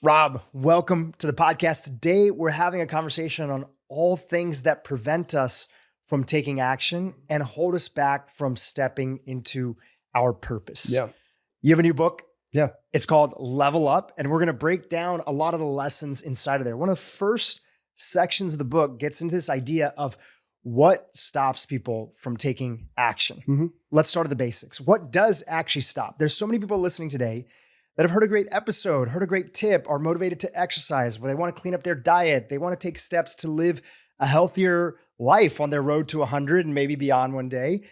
Rob, welcome to the podcast. Today, we're having a conversation on all things that prevent us from taking action and hold us back from stepping into our purpose. Yeah. You have a new book. Yeah. It's called Level Up, and we're going to break down a lot of the lessons inside of there. One of the first sections of the book gets into this idea of what stops people from taking action. Mm-hmm. Let's start at the basics. What does actually stop? There's so many people listening today that have heard a great episode, heard a great tip, are motivated to exercise, where they want to clean up their diet. They want to take steps to live a healthier life on their road to 100 and maybe beyond one day,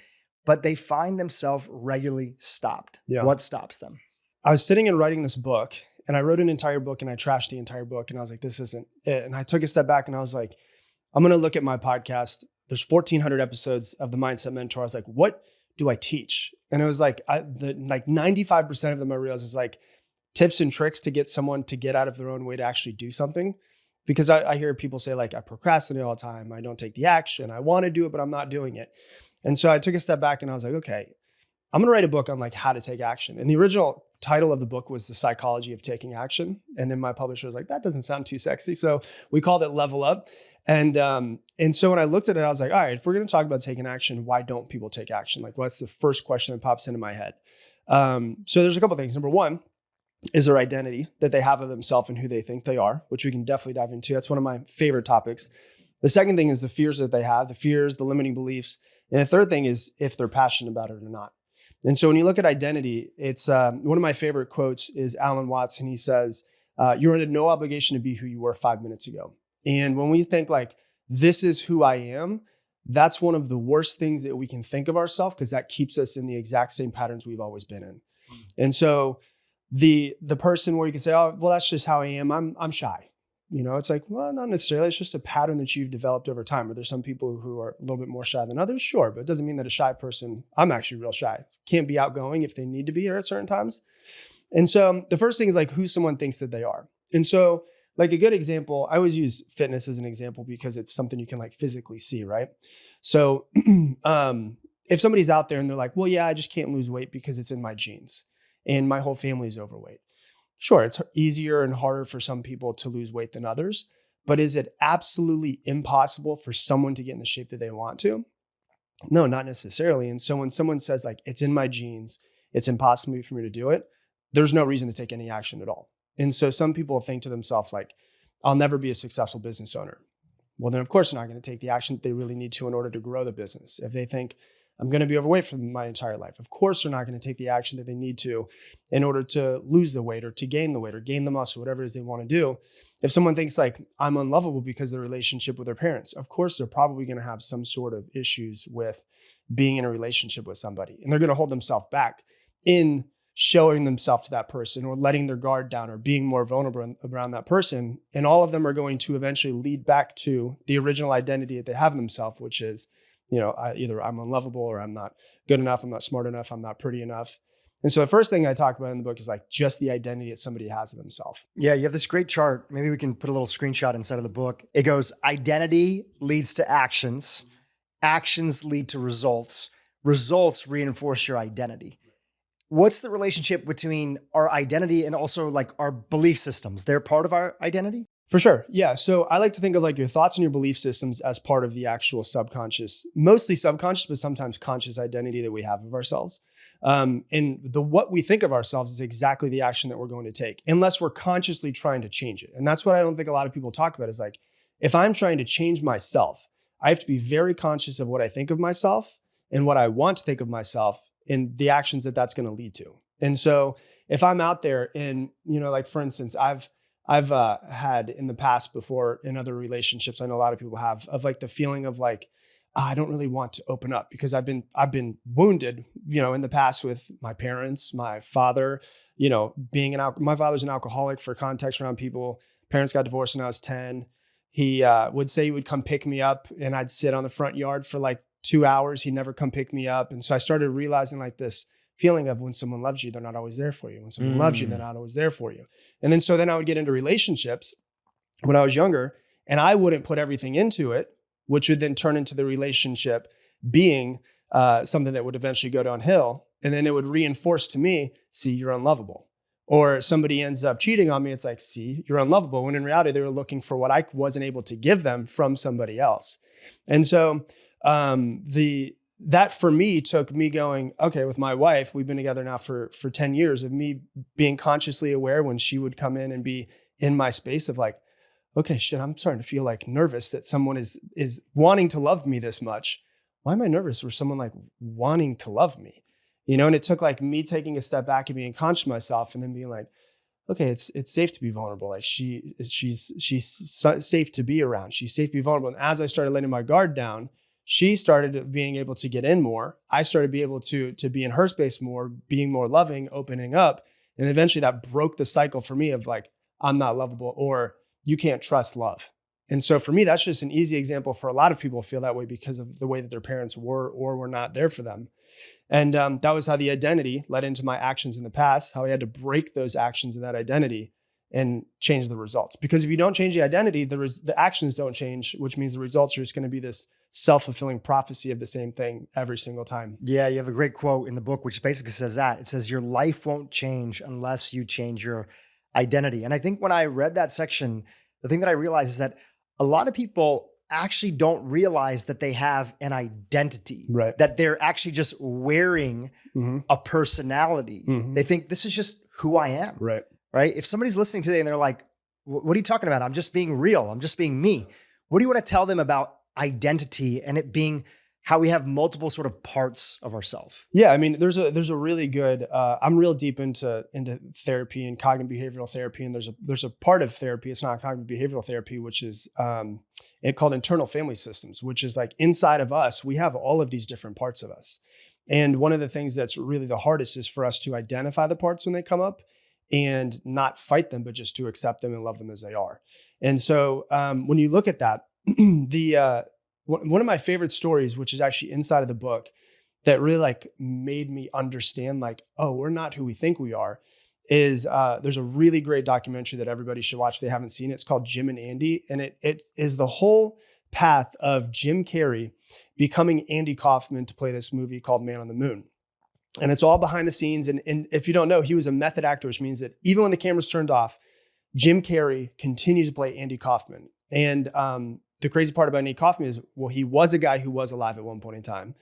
but they find themselves regularly stopped. Yeah. What stops them? I was sitting and writing this book, and I wrote an entire book and I trashed the entire book, and I was like, this isn't it. And I took a step back and I was like, I'm going to look at my podcast. There's 1,400 episodes of the Mindset Mentor. I was like, what do I teach? And it was like, 95% of them I realized is like tips and tricks to get someone to get out of their own way to actually do something. Because I hear people say like, I procrastinate all the time. I don't take the action. I want to do it, but I'm not doing it. And so I took a step back and I was like, okay, I'm going to write a book on like how to take action. And the original title of the book was The Psychology of Taking Action. And then my publisher was like, that doesn't sound too sexy. So we called it Level Up. And so when I looked at it, I was like, all right, if we're going to talk about taking action, why don't people take action? Like, what's the first question that pops into my head? So there's a couple of things. Number one is their identity that they have of themselves and who they think they are, which we can definitely dive into. That's one of my favorite topics. The second thing is the fears that they have, the fears, the limiting beliefs. And the third thing is if they're passionate about it or not. And so when you look at identity, it's one of my favorite quotes is Alan Watts, and he says, you're under no obligation to be who you were 5 minutes ago. And when we think like, this is who I am, that's one of the worst things that we can think of ourselves, because that keeps us in the exact same patterns we've always been in. And so the person where you can say, oh, well, that's just how I am. I'm shy. You know, it's like, well, not necessarily. It's just a pattern that you've developed over time. Are there some people who are a little bit more shy than others? Sure. But it doesn't mean that a shy person, I'm actually real shy, can't be outgoing if they need to be at certain times. And so the first thing is like who someone thinks that they are. And so like a good example, I always use fitness as an example because it's something you can like physically see, right? So if somebody's out there and they're like, well, yeah, I just can't lose weight because it's in my genes and my whole family is overweight. Sure, it's easier and harder for some people to lose weight than others, but is it absolutely impossible for someone to get in the shape that they want to? No, not necessarily. And so when someone says like, it's in my genes, it's impossible for me to do it, there's no reason to take any action at all. And so some people think to themselves like, I'll never be a successful business owner. Well, then of course they're not going to take the action that they really need to in order to grow the business. If they think I'm going to be overweight for my entire life, of course they're not going to take the action that they need to in order to lose the weight or to gain the weight or gain the muscle, whatever it is they want to do. If someone thinks like I'm unlovable because of the relationship with their parents, of course they're probably going to have some sort of issues with being in a relationship with somebody. And they're going to hold themselves back in showing themselves to that person or letting their guard down or being more vulnerable around that person. And all of them are going to eventually lead back to the original identity that they have in themselves, which is, you know, either I'm unlovable or I'm not good enough, I'm not smart enough, I'm not pretty enough. And so the first thing I talk about in the book is like just the identity that somebody has of themselves. Yeah, you have this great chart. Maybe we can put a little screenshot inside of the book. It goes, identity leads to actions. Actions lead to results. Results reinforce your identity. What's the relationship between our identity and also like our belief systems? They're part of our identity? For sure. Yeah. So I like to think of like your thoughts and your belief systems as part of the actual subconscious, mostly subconscious, but sometimes conscious identity that we have of ourselves. And what we think of ourselves is exactly the action that we're going to take, unless we're consciously trying to change it. And that's what I don't think a lot of people talk about is like, if I'm trying to change myself, I have to be very conscious of what I think of myself and what I want to think of myself and the actions that that's going to lead to. And so if I'm out there and, you know, like for instance, I've had in the past before in other relationships, I know a lot of people have, of like the feeling of like, I don't really want to open up because I've been wounded, you know, in the past with my parents, my father, you know, my father's an alcoholic. For context around people, parents got divorced when I was 10. He would say he would come pick me up and I'd sit on the front yard for like 2 hours. He'd never come pick me up. And so I started realizing like this feeling of when someone loves you, they're not always there for you. When someone loves you, they're not always there for you. And then I would get into relationships when I was younger and I wouldn't put everything into it, which would then turn into the relationship being something that would eventually go downhill. And then it would reinforce to me, see, you're unlovable. Or somebody ends up cheating on me. It's like, see, you're unlovable. When in reality, they were looking for what I wasn't able to give them from somebody else. And so that for me took me going, okay, with my wife, we've been together now for 10 years, of me being consciously aware when she would come in and be in my space of like, okay, shit, I'm starting to feel like nervous that someone is wanting to love me this much. Why am I nervous for someone like wanting to love me? And it took like me taking a step back and being conscious of myself and then being like, okay, it's safe to be vulnerable. Like she's safe to be around. She's safe to be vulnerable. And as I started letting my guard down, she started being able to get in more. I started being able to be in her space more, being more loving, opening up. And eventually that broke the cycle for me of like, I'm not lovable or you can't trust love. And so for me, that's just an easy example for a lot of people feel that way because of the way that their parents were or were not there for them. And that was how the identity led into my actions in the past, how I had to break those actions and that identity and change the results. Because if you don't change the identity, the actions don't change, which means the results are just going to be this self-fulfilling prophecy of the same thing every single time. Yeah, you have a great quote in the book, which basically says that. It says, your life won't change unless you change your identity. And I think when I read that section, the thing that I realized is that a lot of people actually don't realize that they have an identity, right? That they're actually just wearing a personality. They think this is just who I am, right? If somebody's listening today and they're like, what are you talking about? I'm just being real. I'm just being me. What do you want to tell them about identity and it being how we have multiple sort of parts of ourselves? Yeah, I mean, there's a really good. I'm real deep into therapy and cognitive behavioral therapy, and there's a part of therapy. It's not cognitive behavioral therapy, which is it called internal family systems, which is like inside of us, we have all of these different parts of us. And one of the things that's really the hardest is for us to identify the parts when they come up and not fight them, but just to accept them and love them as they are. And so when you look at that, one of my favorite stories, which is actually inside of the book, that really like made me understand like, oh, we're not who we think we are, is there's a really great documentary that everybody should watch if they haven't seen it. It's called Jim and Andy. And it is the whole path of Jim Carrey becoming Andy Kaufman to play this movie called Man on the Moon. And it's all behind the scenes. And if you don't know, he was a method actor, which means that even when the camera's turned off, Jim Carrey continues to play Andy Kaufman. And the crazy part about Andy Kaufman is, well, he was a guy who was alive at one point in time.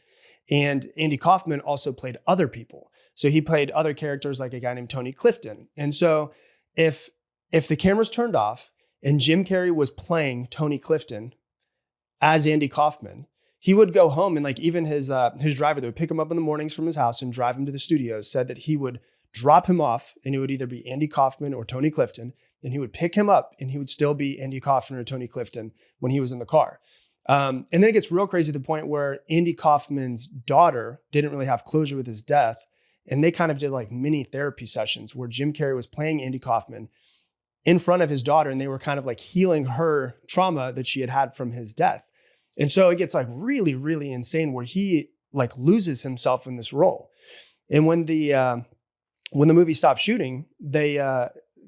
And Andy Kaufman also played other people. So he played other characters like a guy named Tony Clifton. And so if the camera's turned off and Jim Carrey was playing Tony Clifton as Andy Kaufman, he would go home and like even his driver that would pick him up in the mornings from his house and drive him to the studios said that he would drop him off and it would either be Andy Kaufman or Tony Clifton. And he would pick him up and he would still be Andy Kaufman or Tony Clifton when he was in the car. And then it gets real crazy to the point where Andy Kaufman's daughter didn't really have closure with his death. And they kind of did like mini therapy sessions where Jim Carrey was playing Andy Kaufman in front of his daughter. And they were kind of like healing her trauma that she had from his death. And so it gets like really, really insane where he like loses himself in this role. And when the movie stopped shooting,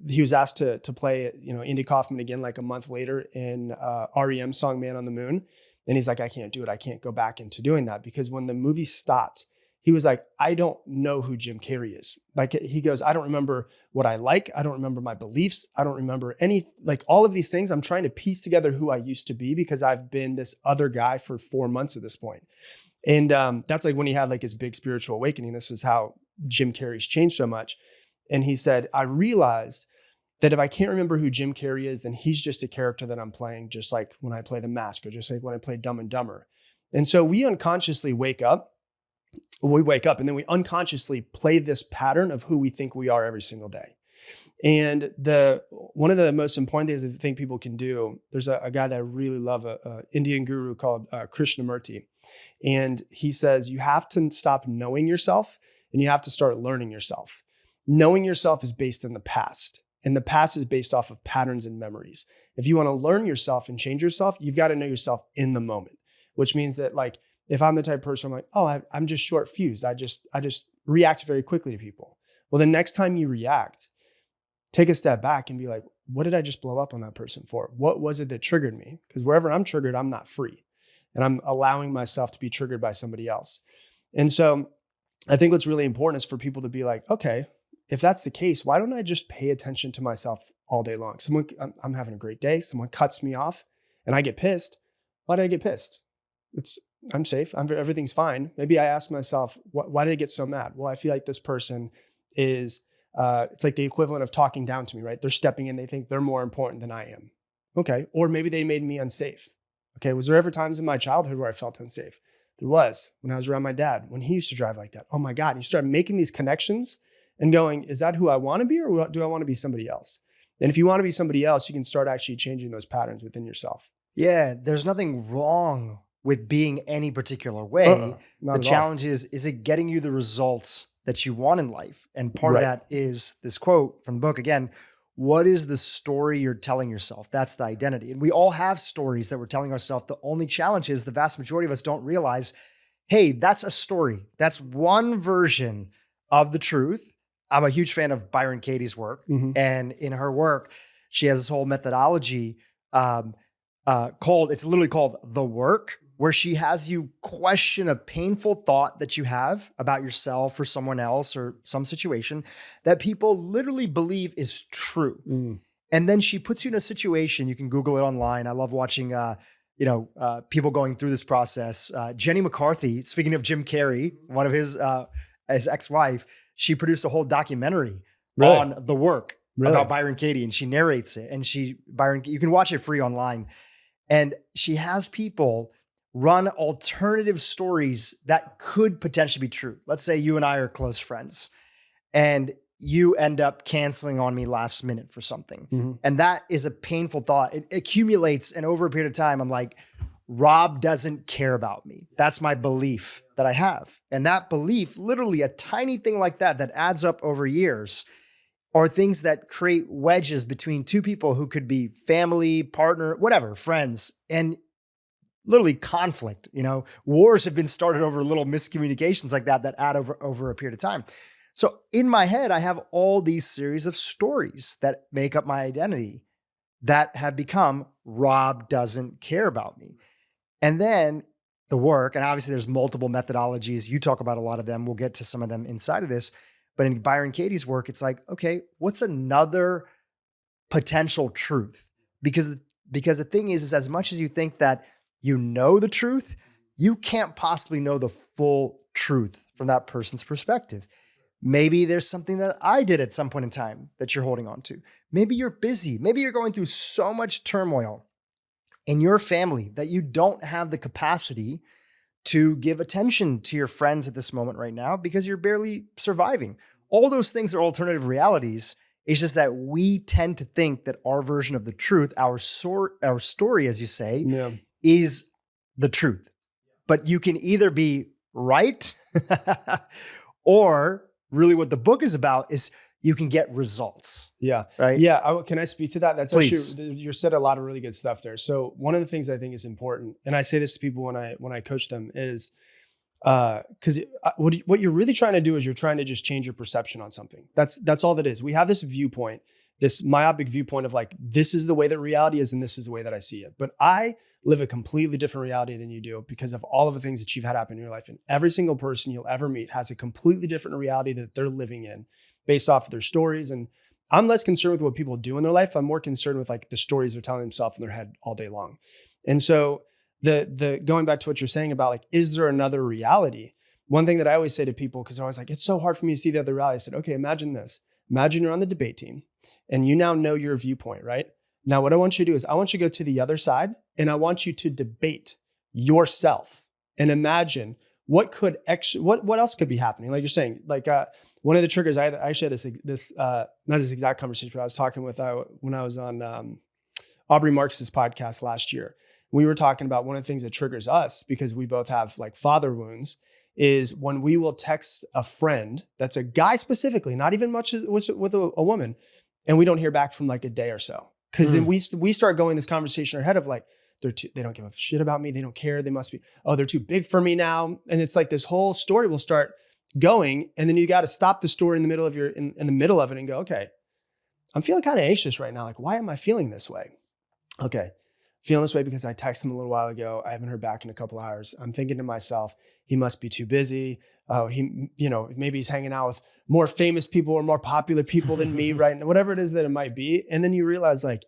he was asked to play, Andy Kaufman again, like a month later in REM's song Man on the Moon. And he's like, I can't do it. I can't go back into doing that because when the movie stopped, he was like, I don't know who Jim Carrey is. Like he goes, I don't remember what I like. I don't remember my beliefs. I don't remember like all of these things. I'm trying to piece together who I used to be because I've been this other guy for 4 months at this point. And that's like when he had like his big spiritual awakening. This is how Jim Carrey's changed so much. And he said, I realized that if I can't remember who Jim Carrey is, then he's just a character that I'm playing, just like when I play The Mask or just like when I play Dumb and Dumber. And so we unconsciously wake up and then we unconsciously play this pattern of who we think we are every single day. And one of the most important things that I think people can do, there's a guy that I really love, a Indian guru called Krishnamurti. And he says, you have to stop knowing yourself and you have to start learning yourself. Knowing yourself is based in the past. And the past is based off of patterns and memories. If you want to learn yourself and change yourself, you've got to know yourself in the moment, which means that like, if I'm the type of person, I'm like, oh, I'm just short fused. I just react very quickly to people. Well, the next time you react, take a step back and be like, what did I just blow up on that person for? What was it that triggered me? Because wherever I'm triggered, I'm not free. And I'm allowing myself to be triggered by somebody else. And so I think what's really important is for people to be like, okay, if that's the case, why don't I just pay attention to myself all day long? I'm having a great day. Someone cuts me off and I get pissed. Why did I get pissed? I'm safe. Everything's fine. Maybe I ask myself, why did I get so mad? Well, I feel like this person is, it's like the equivalent of talking down to me, right? They're stepping in. They think they're more important than I am. Okay. Or maybe they made me unsafe. Okay. Was there ever times in my childhood where I felt unsafe? There was, when I was around my dad, when he used to drive like that. Oh my God. And you start making these connections and going, is that who I want to be, or do I want to be somebody else? And if you want to be somebody else, you can start actually changing those patterns within yourself. Yeah, there's nothing wrong with being any particular way. The challenge is it getting you the results that you want in life? And part of that is this quote from the book again. What is the story you're telling yourself? That's the identity. And we all have stories that we're telling ourselves. The only challenge is the vast majority of us don't realize, hey, that's a story. That's one version of the truth. I'm a huge fan of Byron Katie's work. And in her work, she has this whole methodology it's literally called The Work, where she has you question a painful thought that you have about yourself or someone else or some situation that people literally believe is true. And then she puts you in a situation, you can Google it online. I love watching, people going through this process. Jenny McCarthy, speaking of Jim Carrey, one of his ex-wife, she produced a whole documentary on The Work about Byron Katie, and she narrates it. And you can watch it free online. And she has people run alternative stories that could potentially be true. Let's say you and I are close friends and you end up canceling on me last minute for something. And that is a painful thought. It accumulates, and over a period of time, I'm like, Rob doesn't care about me. That's my belief that I have. And that belief, literally a tiny thing like that adds up over years, are things that create wedges between two people who could be family, partner, whatever, friends, and literally conflict. Wars have been started over little miscommunications like that add over a period of time. So in my head, I have all these series of stories that make up my identity that have become Rob doesn't care about me. And then The Work, and obviously there's multiple methodologies. You talk about a lot of them. We'll get to some of them inside of this. But in Byron Katie's work, it's like, okay, what's another potential truth? Because the thing is as much as you think that you know the truth, you can't possibly know the full truth from that person's perspective. Maybe there's something that I did at some point in time that you're holding on to. Maybe you're busy. Maybe you're going through so much turmoil in your family that you don't have the capacity to give attention to your friends at this moment right now because you're barely surviving. All those things are alternative realities. It's just that we tend to think that our version of the truth, our story, as you say, is the truth. But you can either be right or really what the book is about is you can get results. Yeah. Right. Yeah. Can I speak to that? That's Please. Actually, you said a lot of really good stuff there. So one of the things I think is important, and I say this to people when I coach them, is because what you're really trying to do is you're trying to just change your perception on something. That's all that is. We have this viewpoint, this myopic viewpoint of like, this is the way that reality is and this is the way that I see it. But I live a completely different reality than you do because of all of the things that you've had happen in your life. And every single person you'll ever meet has a completely different reality that they're living in based off of their stories. And I'm less concerned with what people do in their life. I'm more concerned with like the stories they're telling themselves in their head all day long. And so the going back to what you're saying about like, is there another reality? One thing that I always say to people, because I was like, it's so hard for me to see the other reality. I said, okay, imagine this. Imagine you're on the debate team and you now know your viewpoint, right? Now, what I want you to do is I want you to go to the other side and I want you to debate yourself and imagine what else could be happening. Like you're saying, like one of the triggers, I actually had this not this exact conversation, but I was talking with when I was on Aubrey Marx's podcast last year. We were talking about one of the things that triggers us because we both have like father wounds is when we will text a friend that's a guy specifically, not even much with a woman, and we don't hear back from like a day or so. Because then we start going this conversation in our head of like, they don't give a shit about me. They don't care. They must be, they're too big for me now. And it's like this whole story will start going. And then you got to stop the story in the middle of in the middle of it and go, okay, I'm feeling kind of anxious right now. Like, why am I feeling this way? Okay. Feeling this way because I texted him a little while ago. I haven't heard back in a couple hours. I'm thinking to myself, he must be too busy. oh, maybe he's hanging out with more famous people or more popular people than me, right? And whatever it is that it might be. And then you realize like,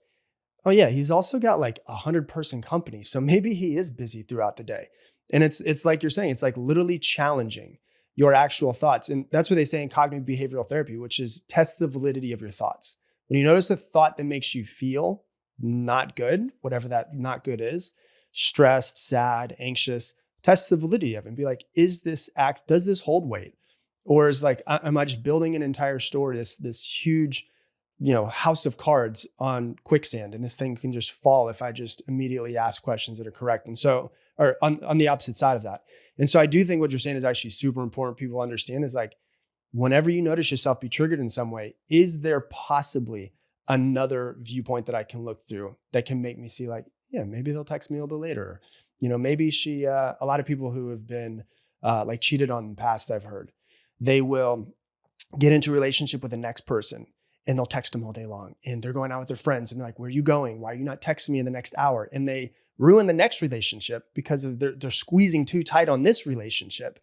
oh yeah, he's also got like 100-person company. So maybe he is busy throughout the day. And it's like you're saying, it's like literally challenging your actual thoughts. And that's what they say in cognitive behavioral therapy, which is test the validity of your thoughts. When you notice a thought that makes you feel not good, whatever that not good is, stressed, sad, anxious, test the validity of it and be like, does this hold weight? Or is like, am I just building an entire story, this huge, house of cards on quicksand, and this thing can just fall if I just immediately ask questions that are correct. And so, or on the opposite side of that. And so I do think what you're saying is actually super important. People understand is like, whenever you notice yourself be triggered in some way, is there possibly another viewpoint that I can look through that can make me see like, yeah, maybe they'll text me a little bit later. Maybe a lot of people who have been like cheated on in the past, I've heard, they will get into a relationship with the next person and they'll text them all day long. And they're going out with their friends and they're like, where are you going? Why are you not texting me in the next hour? And they ruin the next relationship because they're squeezing too tight on this relationship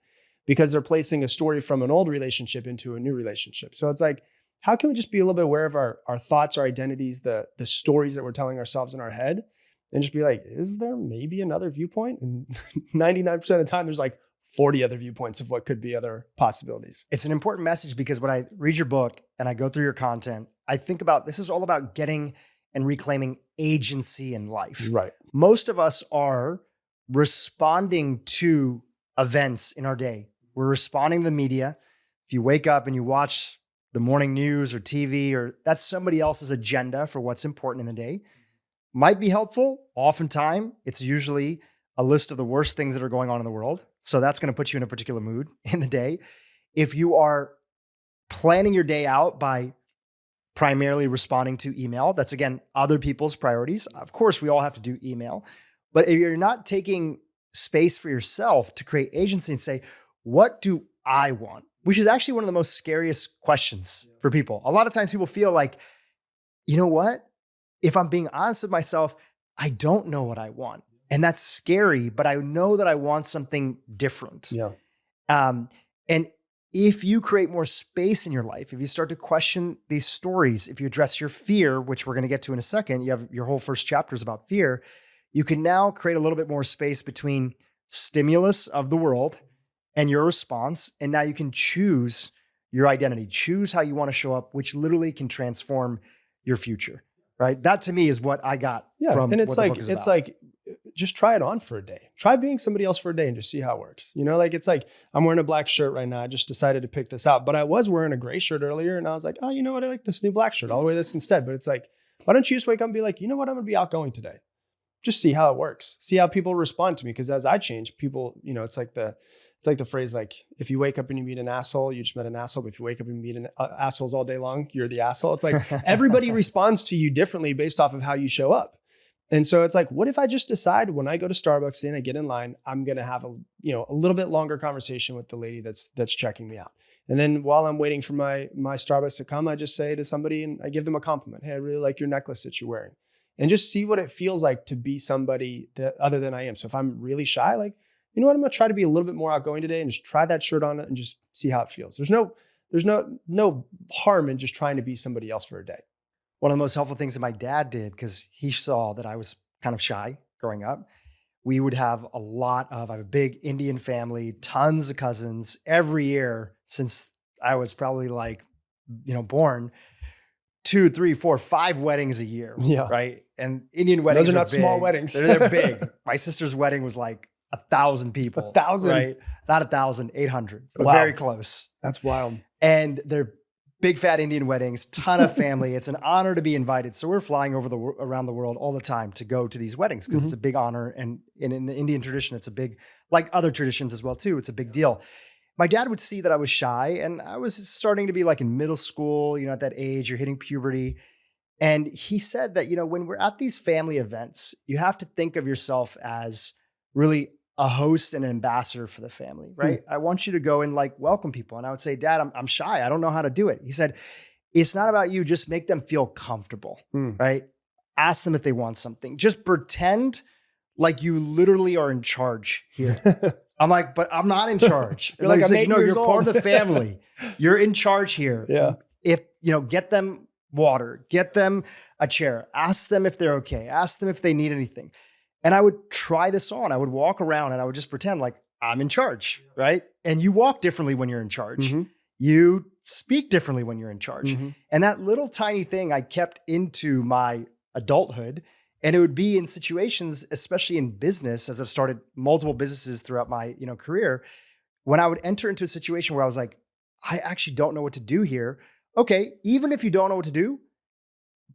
because they're placing a story from an old relationship into a new relationship. So it's like, how can we just be a little bit aware of our thoughts, our identities, the stories that we're telling ourselves in our head, and just be like, is there maybe another viewpoint? And 99% of the time, there's like 40 other viewpoints of what could be other possibilities. It's an important message because when I read your book and I go through your content, I think about this is all about getting and reclaiming agency in life. Right. Most of us are responding to events in our day. We're responding to the media. If you wake up and you watch the morning news or TV, or that's somebody else's agenda for what's important in the day, might be helpful. Oftentimes, it's usually a list of the worst things that are going on in the world. So that's going to put you in a particular mood in the day. If you are planning your day out by primarily responding to email, that's again, other people's priorities. Of course, we all have to do email, but if you're not taking space for yourself to create agency and say, what do I want? Which is actually one of the most scariest questions for people. A lot of times people feel like, you know what? If I'm being honest with myself, I don't know what I want. And that's scary, but I know that I want something different. Yeah. And if you create more space in your life, if you start to question these stories, if you address your fear, which we're going to get to in a second, you have your whole first chapter is about fear, you can now create a little bit more space between stimulus of the world and your response. And now you can choose your identity, choose how you want to show up, which literally can transform your future, right? That to me is what I got from and it's what the like, book is it's about. like, just try it on for a day. Try being somebody else for a day and just see how it works. It's like, I'm wearing a black shirt right now. I just decided to pick this out, but I was wearing a gray shirt earlier and I was like, oh, you know what? I like this new black shirt. I'll wear this instead. But it's like, why don't you just wake up and be like, you know what? I'm going to be outgoing today. Just see how it works. See how people respond to me. Because as I change, people, it's like the phrase, like, if you wake up and you meet an asshole, you just met an asshole. But if you wake up and meet assholes all day long, you're the asshole. It's like everybody responds to you differently based off of how you show up. And so it's like, what if I just decide when I go to Starbucks and I get in line, I'm going to have a little bit longer conversation with the lady that's checking me out. And then while I'm waiting for my Starbucks to come, I just say to somebody and I give them a compliment. Hey, I really like your necklace that you're wearing. And just see what it feels like to be somebody that other than I am. So if I'm really shy, like, you know what, I'm going to try to be a little bit more outgoing today and just try that shirt on and just see how it feels. There's no harm in just trying to be somebody else for a day. One of the most helpful things that my dad did, because he saw that I was kind of shy growing up, we would have I have a big Indian family, tons of cousins every year since I was probably born, 2, 3, 4, 5 weddings a year. Yeah. Right. And Indian weddings Those are not big. small weddings. They're big. My sister's wedding was like 1,000 people. 1,000? Right. Not 1,000, 800, but Wow. very close. That's wild. And they're big fat Indian weddings, ton of family. It's an honor to be invited. So we're flying around the world all the time to go to these weddings because it's a big honor. And in the Indian tradition, it's a big, like other traditions as well too, it's a big deal. My dad would see that I was shy and I was starting to be like in middle school, at that age, you're hitting puberty. And he said that, when we're at these family events, you have to think of yourself as really a host and an ambassador for the family, right? I want you to go and welcome people. And I would say, Dad, I'm shy. I don't know how to do it. He said, it's not about you. Just make them feel comfortable, right? Ask them if they want something. Just pretend like you literally are in charge here. I'm like, but I'm not in charge. You're like, he's I'm 8 no, years you're part old. of the family. You're in charge here. Yeah. If, get them water, get them a chair, ask them if they're okay, ask them if they need anything. And I would try this on. I would walk around and I would just pretend like I'm in charge, right? And you walk differently when you're in charge. Mm-hmm. You speak differently when you're in charge. Mm-hmm. And that little tiny thing I kept into my adulthood. And it would be in situations, especially in business, as I've started multiple businesses throughout my career, when I would enter into a situation where I was like, I actually don't know what to do here. Okay, even if you don't know what to do,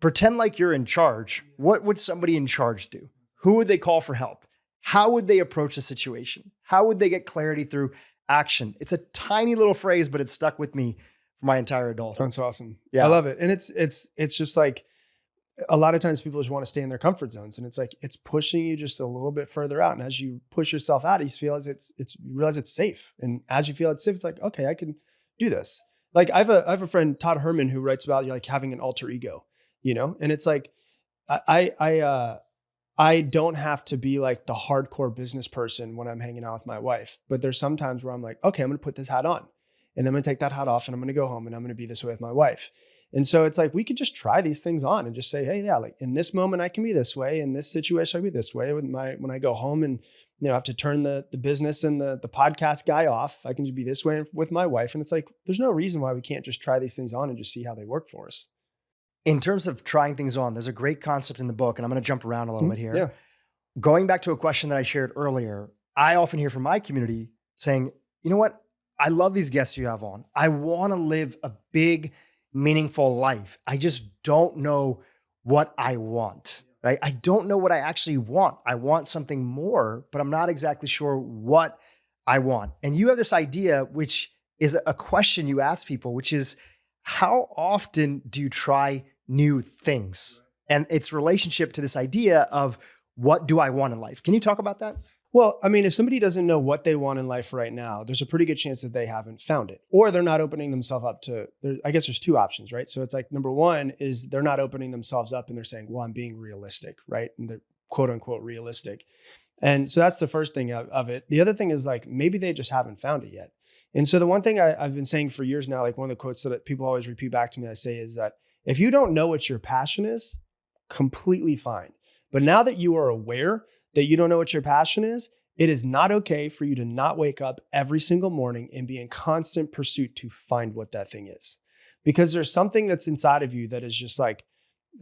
pretend like you're in charge. What would somebody in charge do? Who would they call for help? How would they approach the situation? How would they get clarity through action? It's a tiny little phrase, but it's stuck with me for my entire adulthood. That's awesome. Yeah. I love it. And it's just like, a lot of times people just want to stay in their comfort zones, and it's like, it's pushing you just a little bit further out. And as you push yourself out, you feel you realize it's safe. And as you feel it's safe, it's like, okay, I can do this. Like I have a friend, Todd Herman, who writes about like having an alter ego, and it's like, I don't have to be like the hardcore business person when I'm hanging out with my wife, but there's some times where I'm like, okay, I'm going to put this hat on and I'm going to take that hat off and I'm going to go home and I'm going to be this way with my wife. And so it's like, we could just try these things on and just say, hey, yeah, like in this moment I can be this way. In this situation, I'll be this way. When I go home and, I have to turn the business and the podcast guy off, I can just be this way with my wife. And it's like, there's no reason why we can't just try these things on and just see how they work for us. In terms of trying things on, there's a great concept in the book, and I'm going to jump around a little bit here. Yeah. Going back to a question that I shared earlier, I often hear from my community saying, you know what? I love these guests you have on. I want to live a big, meaningful life. I just don't know what I want, right? I don't know what I actually want. I want something more, but I'm not exactly sure what I want. And you have this idea, which is a question you ask people, which is, how often do you try new things? And its relationship to this idea of, what do I want in life? Can you talk about that? Well, I mean, if somebody doesn't know what they want in life right now, there's a pretty good chance that they haven't found it, or they're not opening themselves up to, I guess there's two options, right? So it's like, number one is they're not opening themselves up and they're saying, well, I'm being realistic, right? And they're quote unquote realistic. And so that's the first thing of it. The other thing is like, maybe they just haven't found it yet. And so the one thing I've been saying for years now, like one of the quotes that people always repeat back to me, I say is that if you don't know what your passion is, completely fine. But now that you are aware that you don't know what your passion is, it is not okay for you to not wake up every single morning and be in constant pursuit to find what that thing is. Because there's something that's inside of you that is just like,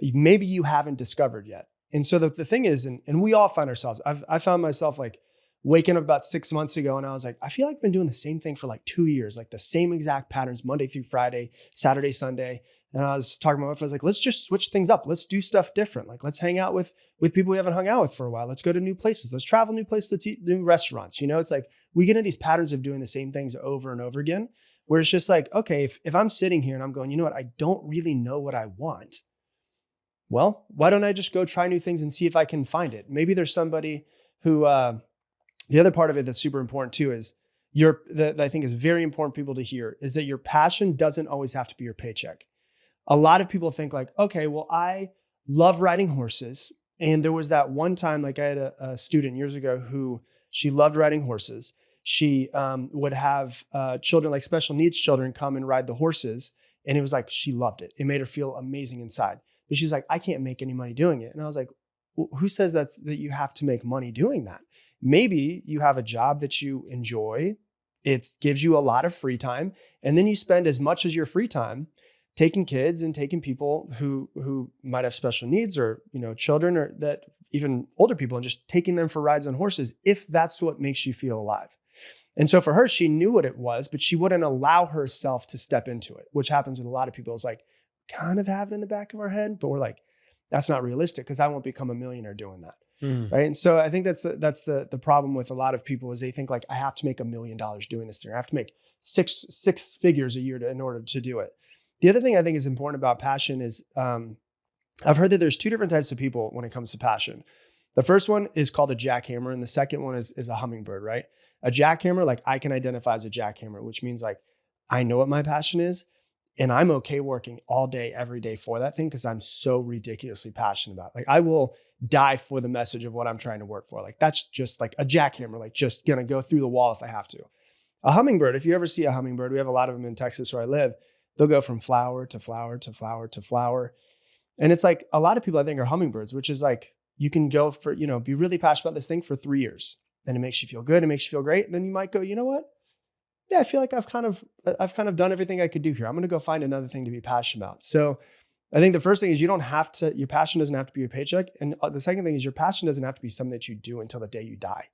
maybe you haven't discovered yet. And so the thing is, and we all find ourselves, I found myself like waking up about 6 months ago and I was like, I feel like I've been doing the same thing for like 2 years, like the same exact patterns, Monday through Friday, Saturday, Sunday. And I was talking to my wife, I was like, let's just switch things up. Let's do stuff different. Like, let's hang out with people we haven't hung out with for a while. Let's go to new places. Let's travel new places, let's eat new restaurants. It's like, we get into these patterns of doing the same things over and over again, where it's just like, okay, if I'm sitting here and I'm going, you know what, I don't really know what I want. Well, why don't I just go try new things and see if I can find it? Maybe there's somebody who, the other part of it that's super important too is that I think is very important for people to hear is that your passion doesn't always have to be your paycheck. A lot of people think like, okay, well, I love riding horses. And there was that one time, like I had a student years ago who she loved riding horses. She would have children, like special needs children, come and ride the horses. And it was like, she loved it. It made her feel amazing inside. But she's like, I can't make any money doing it. And I was like, well, who says that you have to make money doing that? Maybe you have a job that you enjoy. It gives you a lot of free time. And then you spend as much as your free time taking kids and taking people who might have special needs or, children or that even older people and just taking them for rides on horses, if that's what makes you feel alive. And so for her, she knew what it was, but she wouldn't allow herself to step into it, which happens with a lot of people. It's like, kind of have it in the back of our head, but we're like, that's not realistic because I won't become a millionaire doing that. Right. And so I think that's the problem with a lot of people is they think like, I have to make $1 million doing this thing. I have to make six figures a year in order to do it. The other thing I think is important about passion is I've heard that there's two different types of people when it comes to passion. The first one is called a jackhammer, and the second one is a hummingbird, right? A jackhammer, like I can identify as a jackhammer, which means like I know what my passion is. And I'm okay working all day, every day for that thing because I'm so ridiculously passionate about it. Like I will die for the message of what I'm trying to work for. Like that's just like a jackhammer, like just gonna go through the wall if I have to. A hummingbird, if you ever see a hummingbird, we have a lot of them in Texas where I live, they'll go from flower to flower to flower to flower. And it's like a lot of people I think are hummingbirds, which is like you can go for, be really passionate about this thing for 3 years. Then it makes you feel good, it makes you feel great. And then you might go, you know what? Yeah, I feel like I've kind of done everything I could do here. I'm going to go find another thing to be passionate about. So I think the first thing is your passion doesn't have to be your paycheck. And the second thing is your passion doesn't have to be something that you do until the day you die.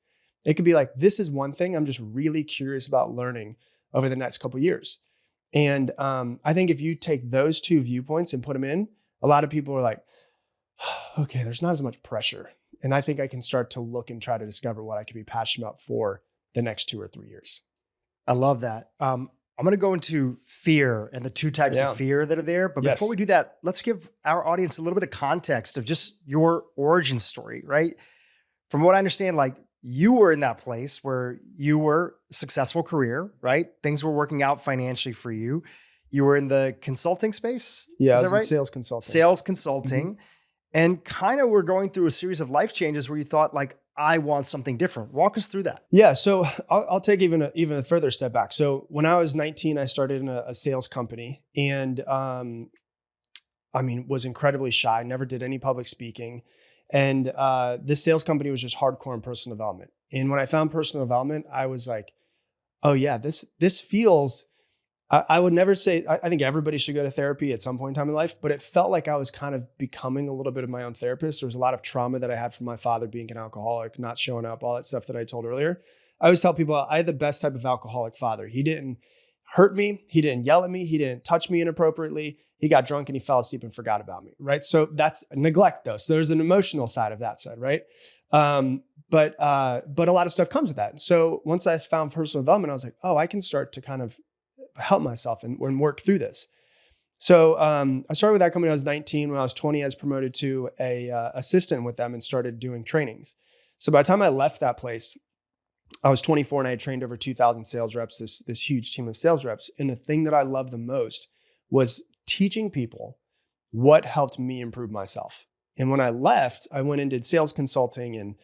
It could be like, this is one thing I'm just really curious about learning over the next couple of years. And I think if you take those two viewpoints and put them in, a lot of people are like, okay, there's not as much pressure. And I think I can start to look and try to discover what I could be passionate about for the next 2 or 3 years. I love that. I'm going to go into fear and the two types of fear that are there. But before we do that, let's give our audience a little bit of context of just your origin story, right? From what I understand, like you were in that place where you were a successful career, right? Things were working out financially for you. You were in the consulting space. Yeah, is that right? Sales consulting. Sales consulting. Mm-hmm. And kind of were going through a series of life changes where you thought like, I want something different. Walk us through that. Yeah. So I'll take even a further step back. So when I was 19, I started in a sales company and, was incredibly shy, never did any public speaking. And this sales company was just hardcore in personal development. And when I found personal development, I was like, oh yeah, this feels, I would never say, I think everybody should go to therapy at some point in time in life, but it felt like I was kind of becoming a little bit of my own therapist. There was a lot of trauma that I had from my father being an alcoholic, not showing up, all that stuff that I told earlier. I always tell people I had the best type of alcoholic father. He didn't hurt me. He didn't yell at me. He didn't touch me inappropriately. He got drunk and he fell asleep and forgot about me, right? So that's neglect though. So there's an emotional side of that side, right? But a lot of stuff comes with that. So once I found personal development, I was like, oh, I can start to kind of help myself and work through this. So I started with that company when I was 19. When I was 20, I was promoted to a assistant with them and started doing trainings. So by the time I left that place, I was 24 and I had trained over 2,000 sales reps, this huge team of sales reps. And the thing that I loved the most was teaching people what helped me improve myself. And when I left, I went and did sales consulting, and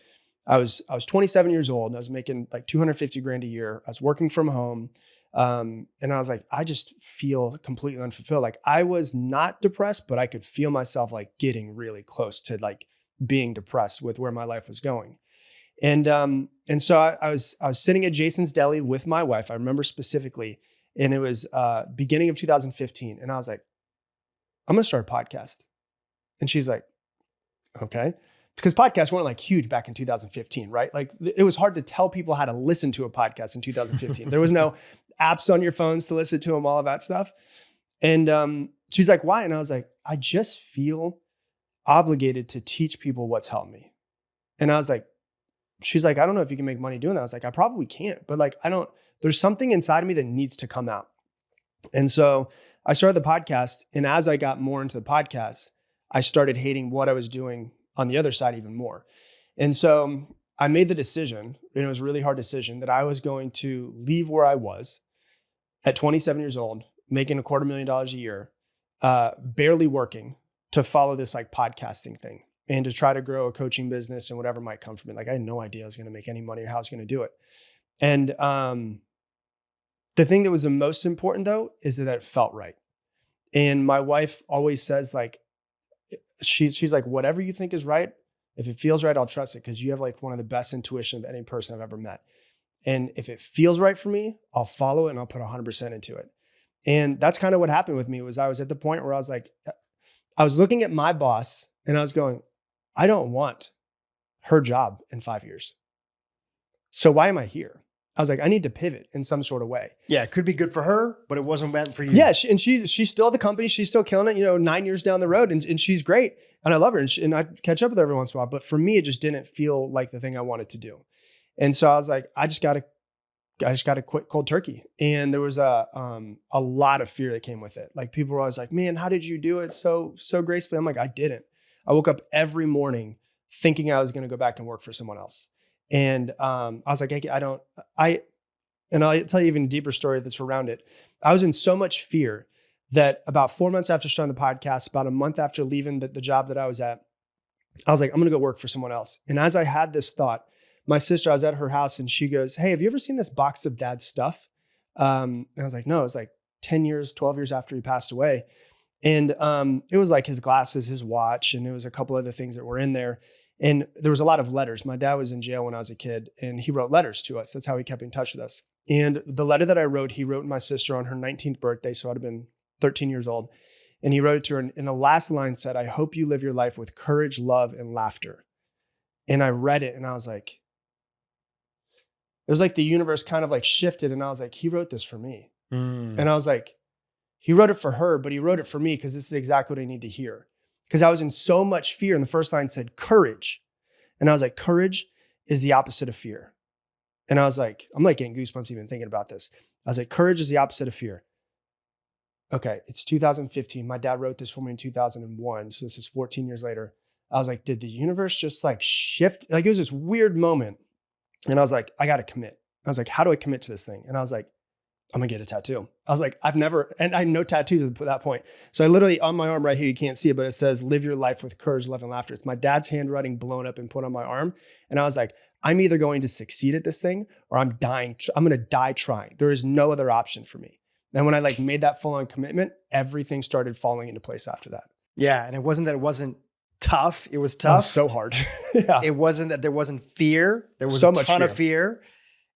I was 27 years old and I was making like 250 grand a year. I was working from home. And I was like, I just feel completely unfulfilled. Like I was not depressed, but I could feel myself like getting really close to like being depressed with where my life was going. And so I was sitting at Jason's Deli with my wife. I remember specifically, and it was beginning of 2015. And I was like, I'm going to start a podcast. And she's like, okay. Because podcasts weren't like huge back in 2015, right? Like it was hard to tell people how to listen to a podcast in 2015. There was no apps on your phones to listen to them, all of that stuff. And she's like, why? And I was like, I just feel obligated to teach people what's helped me. And I was like, she's like, I don't know if you can make money doing that. I was like, I probably can't, but like, there's something inside of me that needs to come out. And so I started the podcast. And as I got more into the podcast, I started hating what I was doing on the other side even more. And so I made the decision, and it was a really hard decision, that I was going to leave where I was at 27 years old, making $250,000 a year, barely working, to follow this like podcasting thing and to try to grow a coaching business and whatever might come from it. Like I had no idea I was going to make any money or how I was going to do it. And the thing that was the most important though, is that it felt right. And my wife always says like, she's like, whatever you think is right, if it feels right, I'll trust it, because you have like one of the best intuition of any person I've ever met. And if it feels right for me, I'll follow it and I'll put 100% into it. And that's kind of what happened with me. Was I was at the point where I was like, I was looking at my boss and I was going, I don't want her job in 5 years. So why am I here? I was like, I need to pivot in some sort of way. Yeah, it could be good for her, but it wasn't meant for you. Yeah, she's still at the company. She's still killing it, 9 years down the road, and she's great. And I love her, and I catch up with her every once in a while. But for me, it just didn't feel like the thing I wanted to do. And so I was like, I just got to quit cold turkey. And there was a lot of fear that came with it. Like people were always like, man, how did you do it so gracefully? I'm like, I didn't. I woke up every morning thinking I was going to go back and work for someone else. And I was like, and I'll tell you even a deeper story that's around it. I was in so much fear that about 4 months after starting the podcast, about a month after leaving the job that I was at, I was like, I'm going to go work for someone else. And as I had this thought, my sister, I was at her house and she goes, hey, have you ever seen this box of dad's stuff? And I was like, no, it's like 10 years, 12 years after he passed away. And it was like his glasses, his watch, and it was a couple other things that were in there. And there was a lot of letters. My dad was in jail when I was a kid and he wrote letters to us. That's how he kept in touch with us. And the letter that I wrote, he wrote my sister on her 19th birthday. So I'd have been 13 years old. And he wrote it to her. And the last line said, I hope you live your life with courage, love, and laughter. And I read it and I was like, it was like the universe kind of like shifted. And I was like, he wrote this for me. And I was like, he wrote it for her, but he wrote it for me because this is exactly what I need to hear. Because I was in so much fear. And the first line said courage. And I was like, courage is the opposite of fear. And I was like, I'm like getting goosebumps even thinking about this. I was like, courage is the opposite of fear. Okay, it's 2015. My dad wrote this for me in 2001. So this is 14 years later. I was like, did the universe just like shift? Like it was this weird moment. And I was like, I got to commit. I was like, how do I commit to this thing? And I was like, I'm going to get a tattoo. I was like, and I had no tattoos at that point. So I literally on my arm right here, you can't see it, but it says, live your life with courage, love, and laughter. It's my dad's handwriting blown up and put on my arm. And I was like, I'm either going to succeed at this thing or I'm dying. I'm going to die trying. There is no other option for me. And when I like made that full on commitment, everything started falling into place after that. Yeah. And it wasn't that it wasn't tough. It was It tough. was so hard. Yeah. It wasn't that there wasn't fear. There was So a much ton fear. of fear.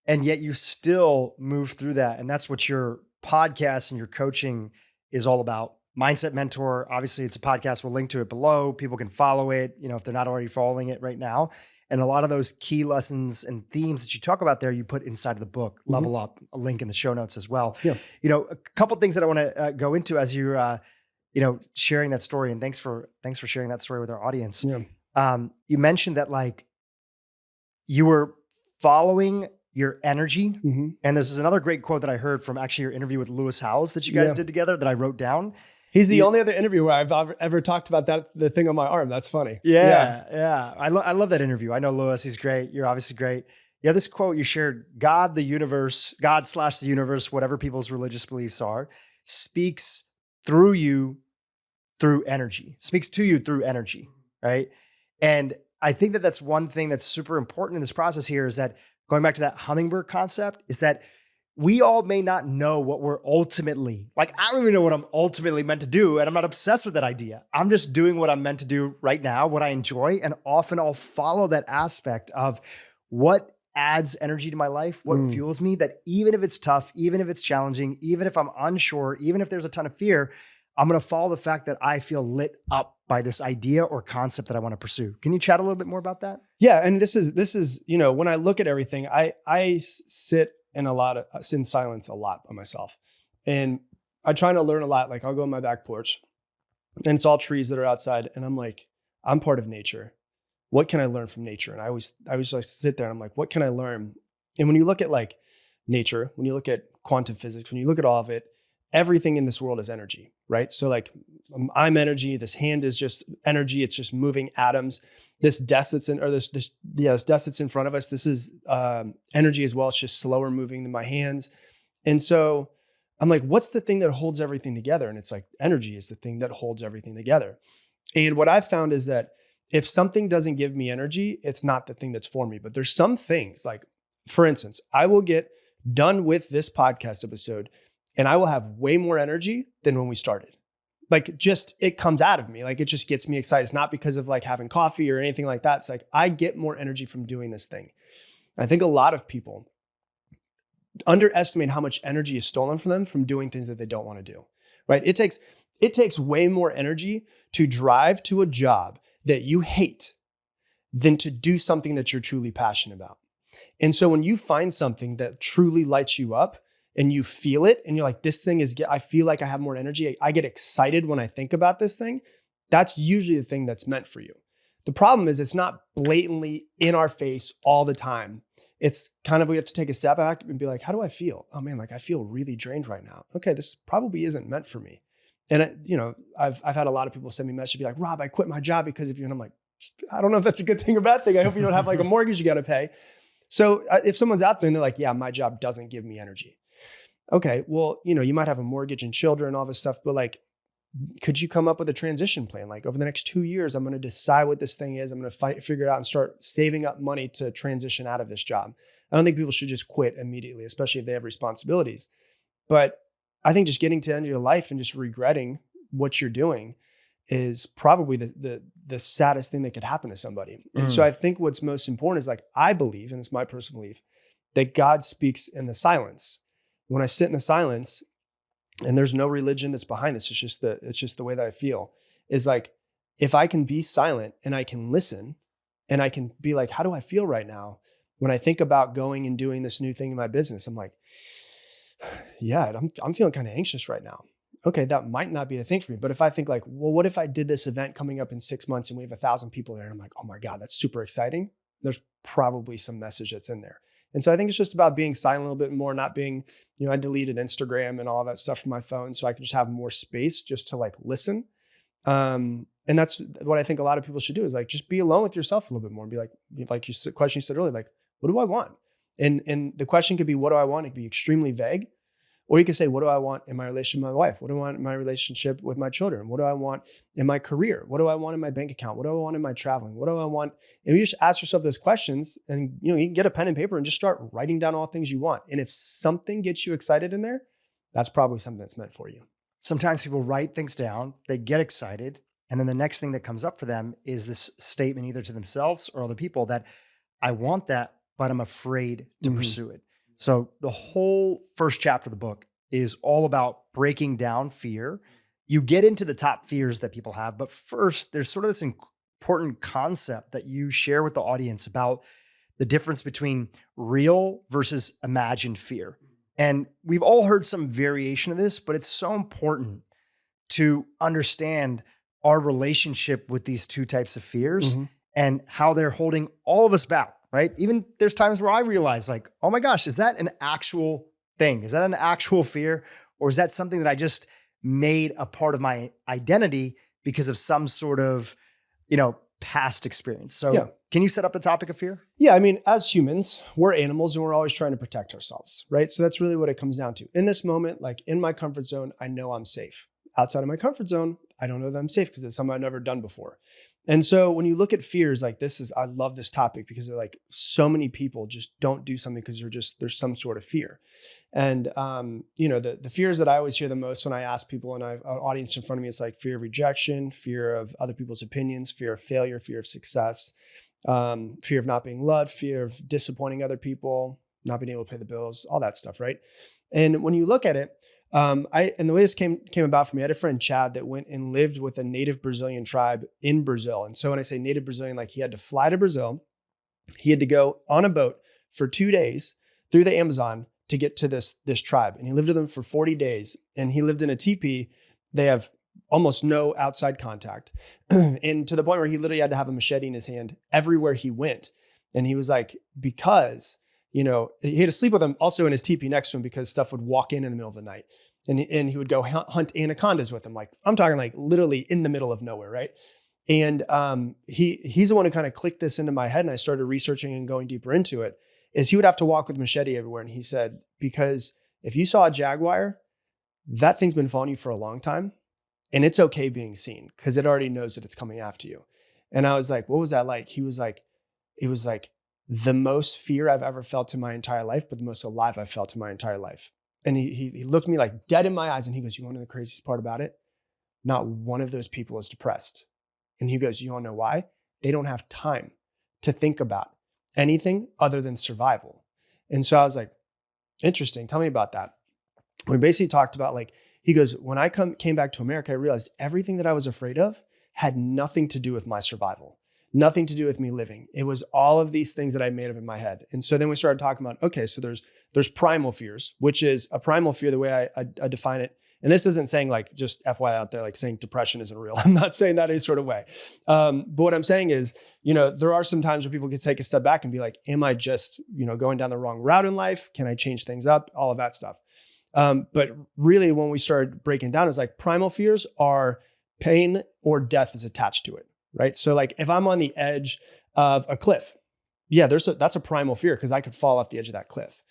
And yet you still move through that. And that's what your podcast and your coaching is all about. Mindset Mentor. Obviously, it's a podcast. We'll link to it below. People can follow it, if they're not already following it right now. And a lot of those key lessons and themes that you talk about there, you put inside of the book, Level Up, a link in the show notes as well. Yeah. A couple things that I want to go into as you're, sharing that story. And thanks for sharing that story with our audience. Yeah. You mentioned that like you were following your energy. Mm-hmm. And this is another great quote that I heard from actually your interview with Lewis Howes that you guys did together that I wrote down. He's the only other interview where I've ever talked about the thing on my arm. That's funny. Yeah. I love that interview. I know Lewis, he's great. You're obviously great. Yeah, this quote you shared, God/the universe, whatever people's religious beliefs are, speaks through you through energy, speaks to you through energy, right? And I think that that's one thing that's super important in this process here is that going back to that hummingbird concept is that we all may not know what we're ultimately, like, I don't even know what I'm ultimately meant to do. And I'm not obsessed with that idea. I'm just doing what I'm meant to do right now, what I enjoy. And often I'll follow that aspect of what adds energy to my life, what fuels me, that even if it's tough, even if it's challenging, even if I'm unsure, even if there's a ton of fear, I'm going to follow the fact that I feel lit up by this idea or concept that I want to pursue. Can you chat a little bit more about that? Yeah. And this is, when I look at everything, I sit in silence a lot by myself. And I try to learn a lot. Like I'll go on my back porch and it's all trees that are outside. And I'm like, I'm part of nature. What can I learn from nature? And I always like sit there and I'm like, what can I learn? And when you look at like nature, when you look at quantum physics, when you look at all of it, everything in this world is energy, right? So like I'm energy, this hand is just energy. It's just moving atoms. This desk that's this desk that's in front of us, this is energy as well. It's just slower moving than my hands. And so I'm like, what's the thing that holds everything together? And it's like energy is the thing that holds everything together. And what I've found is that if something doesn't give me energy, it's not the thing that's for me. But there's some things like, for instance, I will get done with this podcast episode and I will have way more energy than when we started. Like just, it comes out of me. Like it just gets me excited. It's not because of like having coffee or anything like that. It's like, I get more energy from doing this thing. I think a lot of people underestimate how much energy is stolen from them from doing things that they don't want to do, right? It takes way more energy to drive to a job that you hate than to do something that you're truly passionate about. And so when you find something that truly lights you up, and you feel it and you're like, this thing I feel like I have more energy. I get excited when I think about this thing. That's usually the thing that's meant for you. The problem is it's not blatantly in our face all the time. It's kind of, we have to take a step back and be like, how do I feel? Oh man, like I feel really drained right now. Okay, this probably isn't meant for me. And I've had a lot of people send me messages be like, Rob, I quit my job because of you. And I'm like, I don't know if that's a good thing or bad thing. I hope you don't have like a mortgage you got to pay. So if someone's out there and they're like, yeah, my job doesn't give me energy. Okay, well, you might have a mortgage and children, all this stuff, but like, could you come up with a transition plan? Like over the next 2 years, I'm going to decide what this thing is. I'm going to figure it out and start saving up money to transition out of this job. I don't think people should just quit immediately, especially if they have responsibilities. But I think just getting to the end of your life and just regretting what you're doing is probably the saddest thing that could happen to somebody. And so I think what's most important is like, I believe, and it's my personal belief, that God speaks in the silence. When I sit in the silence, and there's no religion that's behind this, it's just the way that I feel, is like, if I can be silent and I can listen and I can be like, how do I feel right now? When I think about going and doing this new thing in my business, I'm like, yeah, I'm feeling kind of anxious right now. Okay, that might not be the thing for me. But if I think like, well, what if I did this event coming up in 6 months and we have 1,000 people there? And I'm like, oh my God, that's super exciting. There's probably some message that's in there. And so I think it's just about being silent a little bit more, not being, I deleted Instagram and all that stuff from my phone so I could just have more space just to like listen. And that's what I think a lot of people should do, is like, just be alone with yourself a little bit more and be like you question you said earlier, like, what do I want? And the question could be, what do I want? It could be extremely vague. Or you could say, what do I want in my relationship with my wife? What do I want in my relationship with my children? What do I want in my career? What do I want in my bank account? What do I want in my traveling? What do I want? And you just ask yourself those questions, and you can get a pen and paper and just start writing down all things you want. And if something gets you excited in there, that's probably something that's meant for you. Sometimes people write things down, they get excited, and then the next thing that comes up for them is this statement either to themselves or other people that I want that, but I'm afraid to pursue it. So the whole first chapter of the book is all about breaking down fear. You get into the top fears that people have, but first there's sort of this important concept that you share with the audience about the difference between real versus imagined fear. And we've all heard some variation of this, but it's so important to understand our relationship with these two types of fears and how they're holding all of us back, right? Even there's times where I realize like, oh my gosh, is that an actual thing? Is that an actual fear? Or is that something that I just made a part of my identity because of some sort of, past experience? So Can you set up the topic of fear? Yeah. I mean, as humans, we're animals and we're always trying to protect ourselves, right? So that's really what it comes down to. In this moment, like in my comfort zone, I know I'm safe. Outside of my comfort zone, I don't know that I'm safe because it's something I've never done before. And so when you look at fears, like I love this topic because they're like, so many people just don't do something because there's some sort of fear. And, the fears that I always hear the most when I ask people and I have an audience in front of me, it's like fear of rejection, fear of other people's opinions, fear of failure, fear of success, fear of not being loved, fear of disappointing other people, not being able to pay the bills, all that stuff. Right. And when you look at it, and the way this came about for me, I had a friend, Chad, that went and lived with a native Brazilian tribe in Brazil. And so when I say native Brazilian, like he had to fly to Brazil, he had to go on a boat for 2 days through the Amazon to get to this tribe. And he lived with them for 40 days and he lived in a teepee. They have almost no outside contact. And to the point where he literally had to have a machete in his hand everywhere he went. And he was like, because he had to sleep with him also in his teepee next to him because stuff would walk in the middle of the night. And he would go hunt anacondas with him. Like I'm talking like literally in the middle of nowhere. Right. And he's the one who kind of clicked this into my head. And I started researching and going deeper into it, is he would have to walk with machete everywhere. And he said, because if you saw a jaguar, that thing's been following you for a long time and it's okay being seen because it already knows that it's coming after you. And I was like, what was that like? He was like, it was like the most fear I've ever felt in my entire life, but the most alive I've felt in my entire life. And he looked me like dead in my eyes and he goes, you want to know the craziest part about it? Not one of those people is depressed. And he goes, you want to know why? They don't have time to think about anything other than survival. And so I was like, interesting. Tell me about that. We basically talked about like, he goes, when I came back to America, I realized everything that I was afraid of had nothing to do with my survival. Nothing to do with me living. It was all of these things that I made up in my head. And so then we started talking about, okay, so there's primal fears, which is a primal fear, the way I define it. And this isn't saying like, just FYI out there, like saying depression isn't real. I'm not saying that any sort of way. But what I'm saying is, there are some times where people can take a step back and be like, am I just, going down the wrong route in life? Can I change things up? All of that stuff. But really when we started breaking down, it's like primal fears are pain or death is attached to it. Right. So like if I'm on the edge of a cliff, yeah, that's a primal fear because I could fall off the edge of that cliff.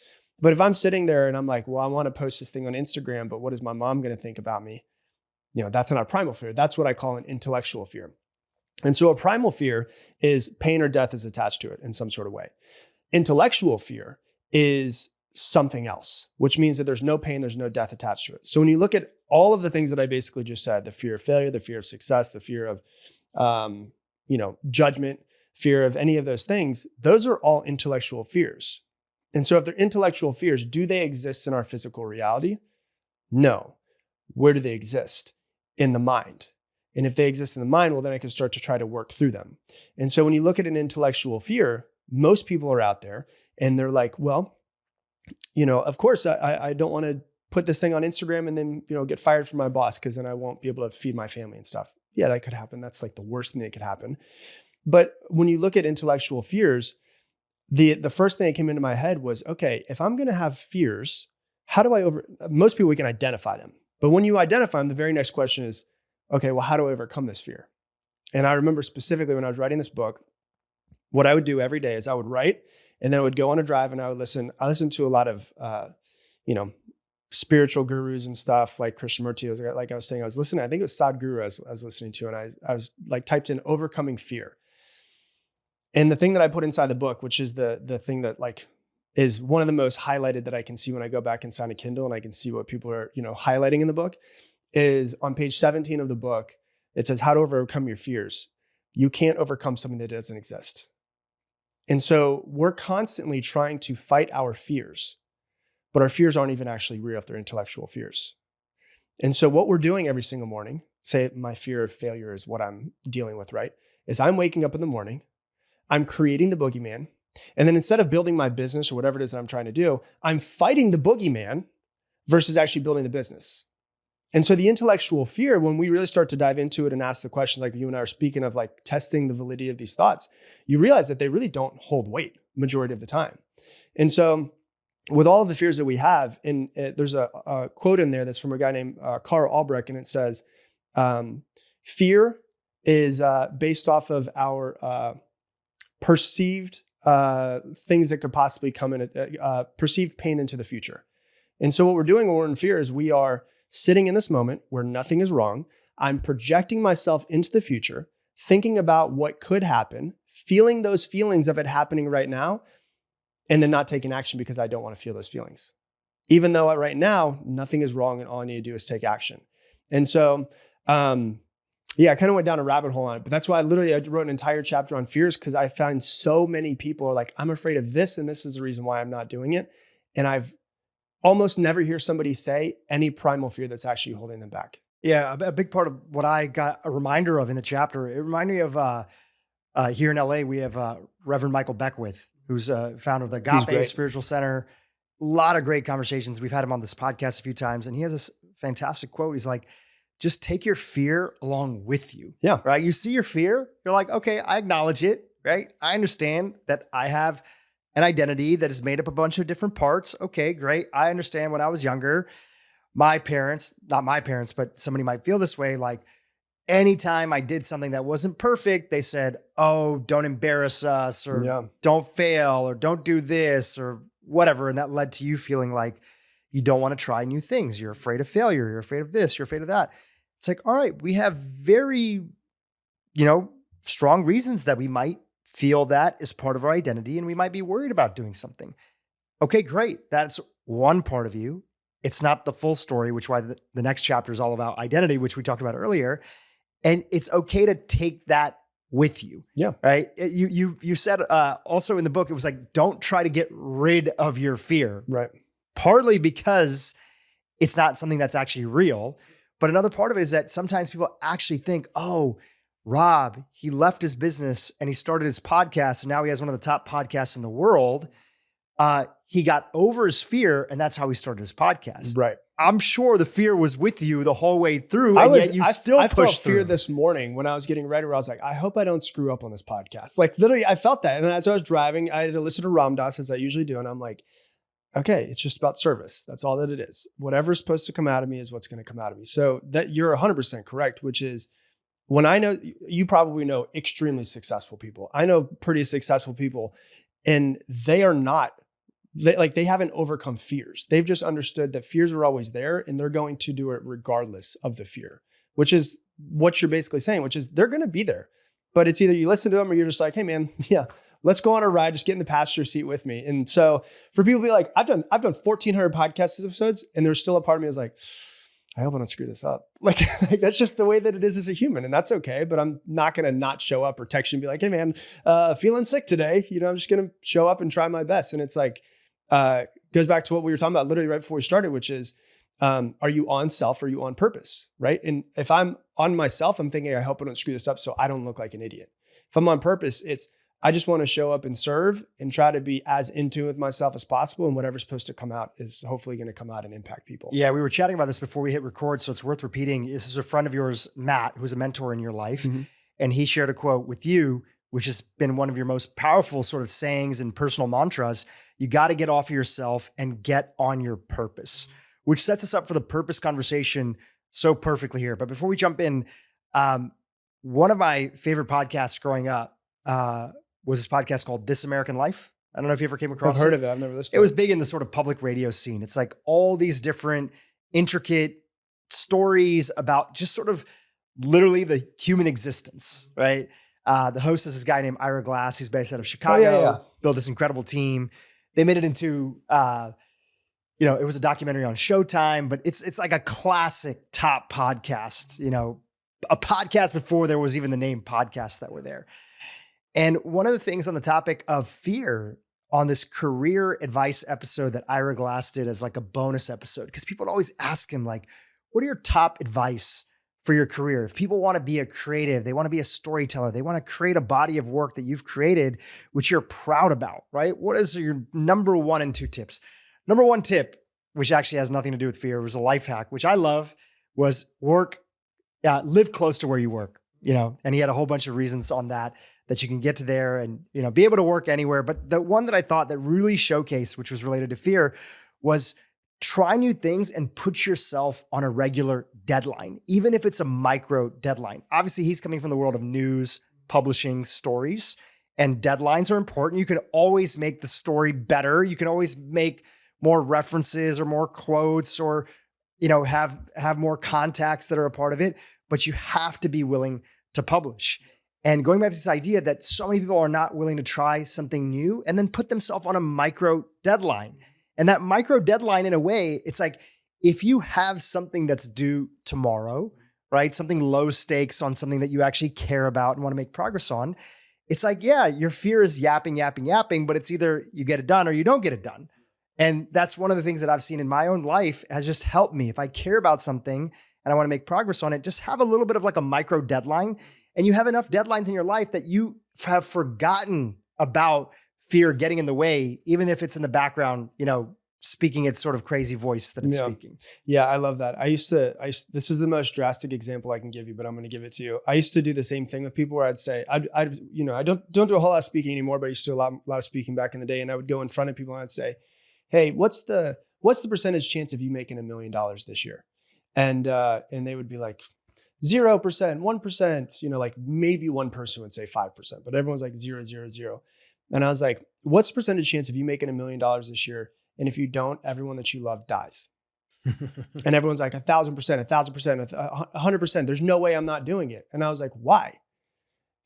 But if I'm sitting there and I'm like, well, I want to post this thing on Instagram, but what is my mom going to think about me? That's not a primal fear. That's what I call an intellectual fear. And so a primal fear is pain or death is attached to it in some sort of way. Intellectual fear is something else, which means that there's no pain, there's no death attached to it. So when you look at all of the things that I basically just said, the fear of failure, the fear of success, the fear of, judgment, fear of any of those things, those are all intellectual fears. And so if they're intellectual fears, do they exist in our physical reality? No. Where do they exist? In the mind. And if they exist in the mind, well, then I can start to try to work through them. And so when you look at an intellectual fear, most people are out there and they're like, well, of course, I don't want to put this thing on Instagram and then, get fired from my boss because then I won't be able to feed my family and stuff. Yeah, that could happen. That's like the worst thing that could happen. But when you look at intellectual fears, the first thing that came into my head was, okay, if I'm going to have fears, how do most people, we can identify them. But when you identify them, the very next question is, okay, well, how do I overcome this fear? And I remember specifically when I was writing this book, what I would do every day is I would write and then I would go on a drive and I would listen. I listened to a lot of, spiritual gurus and stuff like Krishnamurti. Like I was saying, I was listening, I think it was Sadhguru I was listening to, and I was like typed in overcoming fear. And the thing that I put inside the book, which is the thing that like is one of the most highlighted that I can see when I go back inside a Kindle and I can see what people are, highlighting in the book, is on page 17 of the book. It says how to overcome your fears. You can't overcome something that doesn't exist. And so we're constantly trying to fight our fears, but our fears aren't even actually real if they're intellectual fears. And so what we're doing every single morning, say my fear of failure is what I'm dealing with, right? Is I'm waking up in the morning, I'm creating the boogeyman. And then instead of building my business or whatever it is that I'm trying to do, I'm fighting the boogeyman versus actually building the business. And so the intellectual fear, when we really start to dive into it and ask the questions like you and I are speaking of, like testing the validity of these thoughts, you realize that they really don't hold weight majority of the time. And so with all of the fears that we have, and there's a quote in there that's from a guy named Carl Albrecht, and it says, fear is based off of our perceived things that could possibly come in, perceived pain into the future. And so what we're doing when we're in fear is we are sitting in this moment where nothing is wrong. I'm projecting myself into the future, thinking about what could happen, feeling those feelings of it happening right now, and then not taking action because I don't want to feel those feelings. Even though right now, nothing is wrong and all I need to do is take action. And so, I kind of went down a rabbit hole on it, but that's why I wrote an entire chapter on fears, because I find so many people are like, I'm afraid of this, and this is the reason why I'm not doing it. And I've almost never hear somebody say any primal fear that's actually holding them back. Yeah, a big part of what I got a reminder of in the chapter, it reminded me of here in LA, we have Reverend Michael Beckwith, who's founder of the Agape Spiritual Center. A lot of great conversations. We've had him on this podcast a few times, and he has this fantastic quote. He's like, just take your fear along with you. Yeah. Right. You see your fear. You're like, okay, I acknowledge it. Right. I understand that I have an identity that is made up a bunch of different parts. Okay, great. I understand when I was younger, my parents, not my parents, but somebody might feel this way. Like anytime I did something that wasn't perfect, they said, oh, don't embarrass us, or don't fail, or don't do this, or whatever. And that led to you feeling like you don't want to try new things. You're afraid of failure. You're afraid of this. You're afraid of that. It's like, all right, we have very, strong reasons that we might feel that is part of our identity, and we might be worried about doing something. Okay, great. That's one part of you. It's not the full story, which is why the next chapter is all about identity, which we talked about earlier. And it's okay to take that with you. Yeah. Right. You said also in the book, it was like, don't try to get rid of your fear. Right. Partly because it's not something that's actually real. But another part of it is that sometimes people actually think, oh, Rob, he left his business and he started his podcast, and now he has one of the top podcasts in the world. He got over his fear, and that's how he started his podcast. Right. I'm sure the fear was with you the whole way through, and yet you still pushed through. I felt fear this morning when I was getting ready, where I was like, I hope I don't screw up on this podcast. Like literally, I felt that. And as I was driving, I had to listen to Ram Dass, as I usually do. And I'm like, okay, it's just about service. That's all that it is. Whatever's supposed to come out of me is what's going to come out of me. So that you're 100% correct, which is, when I know, you probably know extremely successful people. I know pretty successful people, and they are not they haven't overcome fears. They've just understood that fears are always there and they're going to do it regardless of the fear, which is what you're basically saying, which is they're going to be there. But it's either you listen to them or you're just like, hey man, yeah, let's go on a ride. Just get in the passenger seat with me. And so for people to be like, I've done 1,400 podcast episodes, and there's still a part of me is like, I hope I don't screw this up. Like that's just the way that it is as a human, and that's okay. But I'm not going to not show up or text you and be like, hey man, feeling sick today. I'm just going to show up and try my best. And it's like, goes back to what we were talking about literally right before we started, which is, are you on self or are you on purpose? Right. And if I'm on myself, I'm thinking, I hope I don't screw this up so I don't look like an idiot. If I'm on purpose, it's, I just want to show up and serve and try to be as in tune with myself as possible. And whatever's supposed to come out is hopefully going to come out and impact people. Yeah. We were chatting about this before we hit record, so it's worth repeating. This is a friend of yours, Matt, who's a mentor in your life. Mm-hmm. And he shared a quote with you, which has been one of your most powerful sort of sayings and personal mantras. You got to get off of yourself and get on your purpose, which sets us up for the purpose conversation so perfectly here. But before we jump in, one of my favorite podcasts growing up was this podcast called This American Life. I don't know if you ever came across it. I've heard of it. I've never listened to it. It was big in the sort of public radio scene. It's like all these different intricate stories about just sort of literally the human existence, right? The host is this guy named Ira Glass. He's based out of Chicago, built this incredible team. They made it into, it was a documentary on Showtime, but it's like a classic top podcast, a podcast before there was even the name podcasts that were there. And one of the things on the topic of fear on this career advice episode that Ira Glass did as like a bonus episode, because people would always ask him like, what are your top advice for your career? If people want to be a creative, they want to be a storyteller, they want to create a body of work that you've created, which you're proud about, right? What is your number 1 and 2 tips? Number 1 tip, which actually has nothing to do with fear, was a life hack, which I love, was live close to where you work, and he had a whole bunch of reasons on that you can get to there and, be able to work anywhere. But the one that I thought that really showcased, which was related to fear, was try new things and put yourself on a regular deadline, even if it's a micro deadline. Obviously, he's coming from the world of news, publishing, stories, and deadlines are important. You can always make the story better. You can always make more references or more quotes or, have more contacts that are a part of it, but you have to be willing to publish. And going back to this idea that so many people are not willing to try something new and then put themselves on a micro deadline. And that micro deadline, in a way, it's like if you have something that's due tomorrow, right? Something low stakes on something that you actually care about and want to make progress on. It's like, yeah, your fear is yapping, but it's either you get it done or you don't get it done. And that's one of the things that I've seen in my own life has just helped me. If I care about something and I want to make progress on it, just have a little bit of like a micro deadline. And you have enough deadlines in your life that you have forgotten about fear getting in the way, even if it's in the background, speaking its sort of crazy voice that it's speaking. Yeah, I love that. This is the most drastic example I can give you, but I'm going to give it to you. I used to do the same thing with people where I'd say, I don't do a whole lot of speaking anymore, but I used to do a lot of speaking back in the day. And I would go in front of people and I'd say, hey, what's the percentage chance of you making $1 million this year? And they would be like, 0%, 1%, like maybe one person would say 5%, but everyone's like 0, 0, 0. And I was like, what's the percentage chance of you making $1 million this year? And if you don't, everyone that you love dies. And everyone's like 1,000%, 1,000%, 100%. There's no way I'm not doing it. And I was like, why?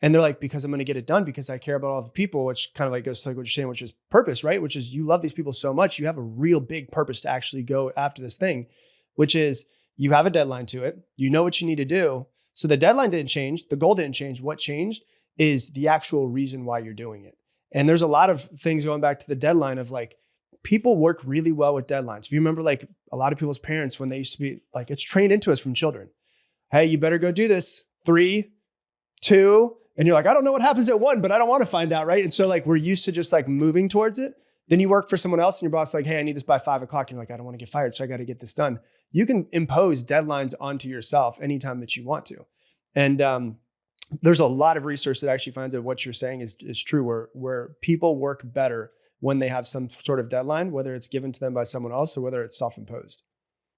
And they're like, because I'm going to get it done because I care about all the people, which kind of like goes to like what you're saying, which is purpose, right? Which is you love these people so much. You have a real big purpose to actually go after this thing, which is you have a deadline to it. You know what you need to do. So the deadline didn't change. The goal didn't change. What changed is the actual reason why you're doing it. And there's a lot of things going back to the deadline of like, people work really well with deadlines. If you remember like a lot of people's parents, when they used to be like, it's trained into us from children. Hey, you better go do this. 3, 2. And you're like, I don't know what happens at 1, but I don't want to find out. Right. And so like, we're used to just like moving towards it. Then you work for someone else and your boss is like, hey, I need this by 5 o'clock. And you're like, I don't want to get fired. So I got to get this done. You can impose deadlines onto yourself anytime that you want to. And there's a lot of research that actually finds that what you're saying is true, where people work better when they have some sort of deadline, whether it's given to them by someone else or whether it's self-imposed.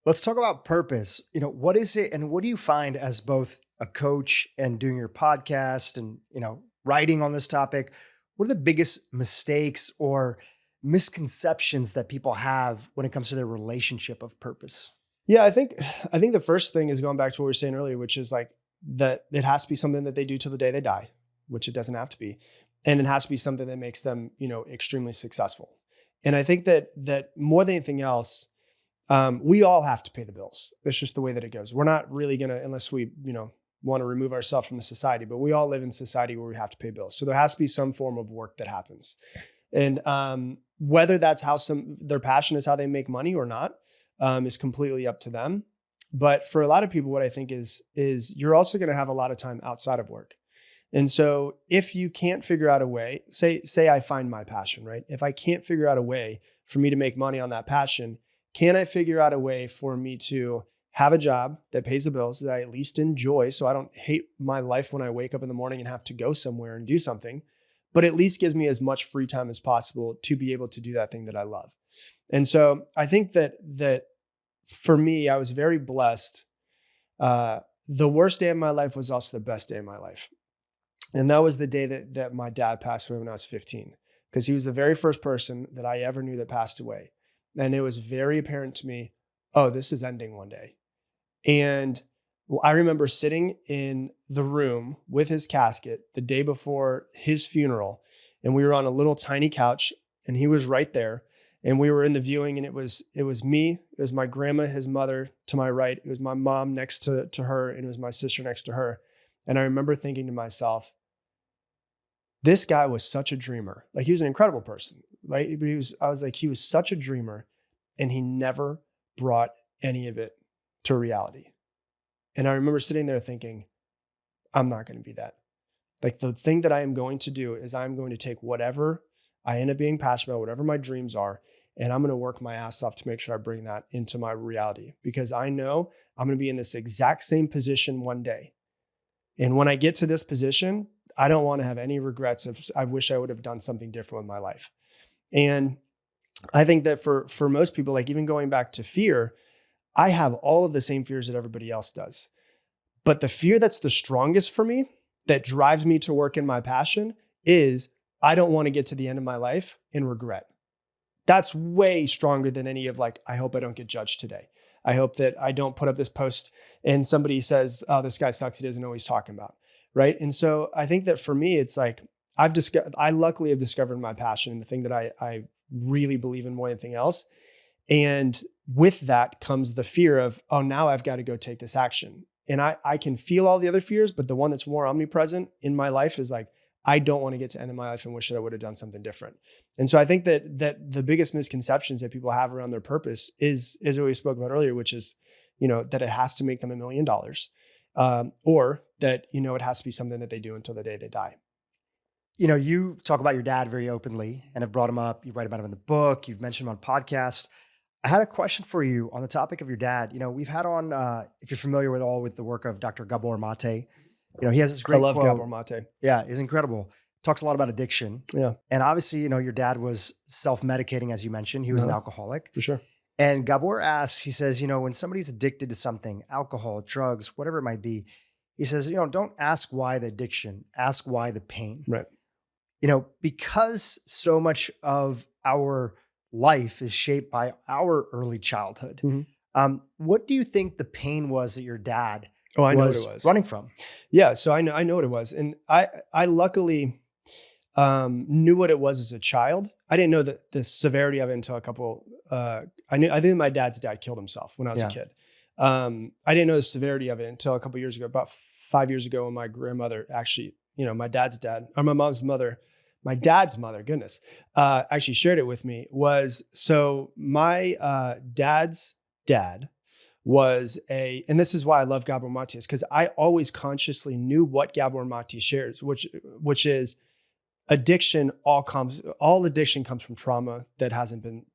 Let's talk about purpose. What is it and what do you find as both a coach and doing your podcast and, writing on this topic? What are the biggest mistakes or misconceptions that people have when it comes to their relationship of purpose? Yeah, I think the first thing is going back to what we were saying earlier, which is like that it has to be something that they do till the day they die, which it doesn't have to be. And it has to be something that makes them, extremely successful. And I think that more than anything else, we all have to pay the bills. That's just the way that it goes. We're not really going to, unless we, want to remove ourselves from the society, but we all live in society where we have to pay bills. So there has to be some form of work that happens. And whether that's how their passion is how they make money or not, is completely up to them. But for a lot of people, what I think is you're also going to have a lot of time outside of work. And so if you can't figure out a way, say I find my passion, right? If I can't figure out a way for me to make money on that passion, can I figure out a way for me to have a job that pays the bills that I at least enjoy, so I don't hate my life when I wake up in the morning and have to go somewhere and do something, but at least gives me as much free time as possible to be able to do that thing that I love. And so I think that for me, I was very blessed. The worst day of my life was also the best day of my life. And that was the day that my dad passed away when I was 15, because he was the very first person that I ever knew that passed away. And it was very apparent to me, oh, this is ending one day. And I remember sitting in the room with his casket the day before his funeral, and we were on a little tiny couch, and he was right there. And we were in the viewing, and it was me, it was my grandma, his mother to my right, it was my mom next to her, and it was my sister next to her. And I remember thinking to myself, this guy was such a dreamer. Like, he was an incredible person, right? But he was such a dreamer, and he never brought any of it to reality. And I remember sitting there thinking, I'm not going to be that. Like, the thing that I am going to do is I'm going to take whatever I end up being passionate about, whatever my dreams are, and I'm going to work my ass off to make sure I bring that into my reality, because I know I'm going to be in this exact same position one day. And when I get to this position, I don't want to have any regrets of, I wish I would have done something different with my life. And I think that for most people, like, even going back to fear, I have all of the same fears that everybody else does. But the fear that's the strongest for me, that drives me to work in my passion, is I don't want to get to the end of my life and regret. That's way stronger than any of, like, I hope I don't get judged today. I hope that I don't put up this post and somebody says, oh, this guy sucks, he doesn't know what he's talking about. Right. And so I think that for me, it's like, I luckily have discovered my passion and the thing that I really believe in more than anything else. And with that comes the fear of, oh, now I've got to go take this action. And I can feel all the other fears, but the one that's more omnipresent in my life is like, I don't want to get to the end of my life and wish that I would have done something different. And so I think that the biggest misconceptions that people have around their purpose is what we spoke about earlier, which is, that it has to make them $1 million, or that, it has to be something that they do until the day they die. You talk about your dad very openly and have brought him up. You write about him in the book. You've mentioned him on podcasts. I had a question for you on the topic of your dad. We've had on, if you're familiar with the work of Dr. Gabor Mate, he has this great quote. I love Gabor Mate. Yeah, he's incredible. Talks a lot about addiction. Yeah. And obviously, your dad was self-medicating, as you mentioned. He was an alcoholic. For sure. And Gabor asks, he says, when somebody's addicted to something, alcohol, drugs, whatever it might be, he says, don't ask why the addiction, ask why the pain. Right. Because so much of our life is shaped by our early childhood. Mm-hmm. What do you think the pain was that your dad I know what it was. running from? Yeah, so I know what it was. And I luckily knew what it was as a child. I didn't know the severity of it until a couple, I think my dad's dad killed himself when I was a kid. I didn't know the severity of it until a couple years ago, about 5 years ago, when my grandmother actually, my dad's dad, or my dad's mother, goodness, actually shared it with me. So my dad's dad was and this is why I love Gabor Mate, is because I always consciously knew what Gabor Mate shares, which is addiction. All addiction comes from trauma that hasn't been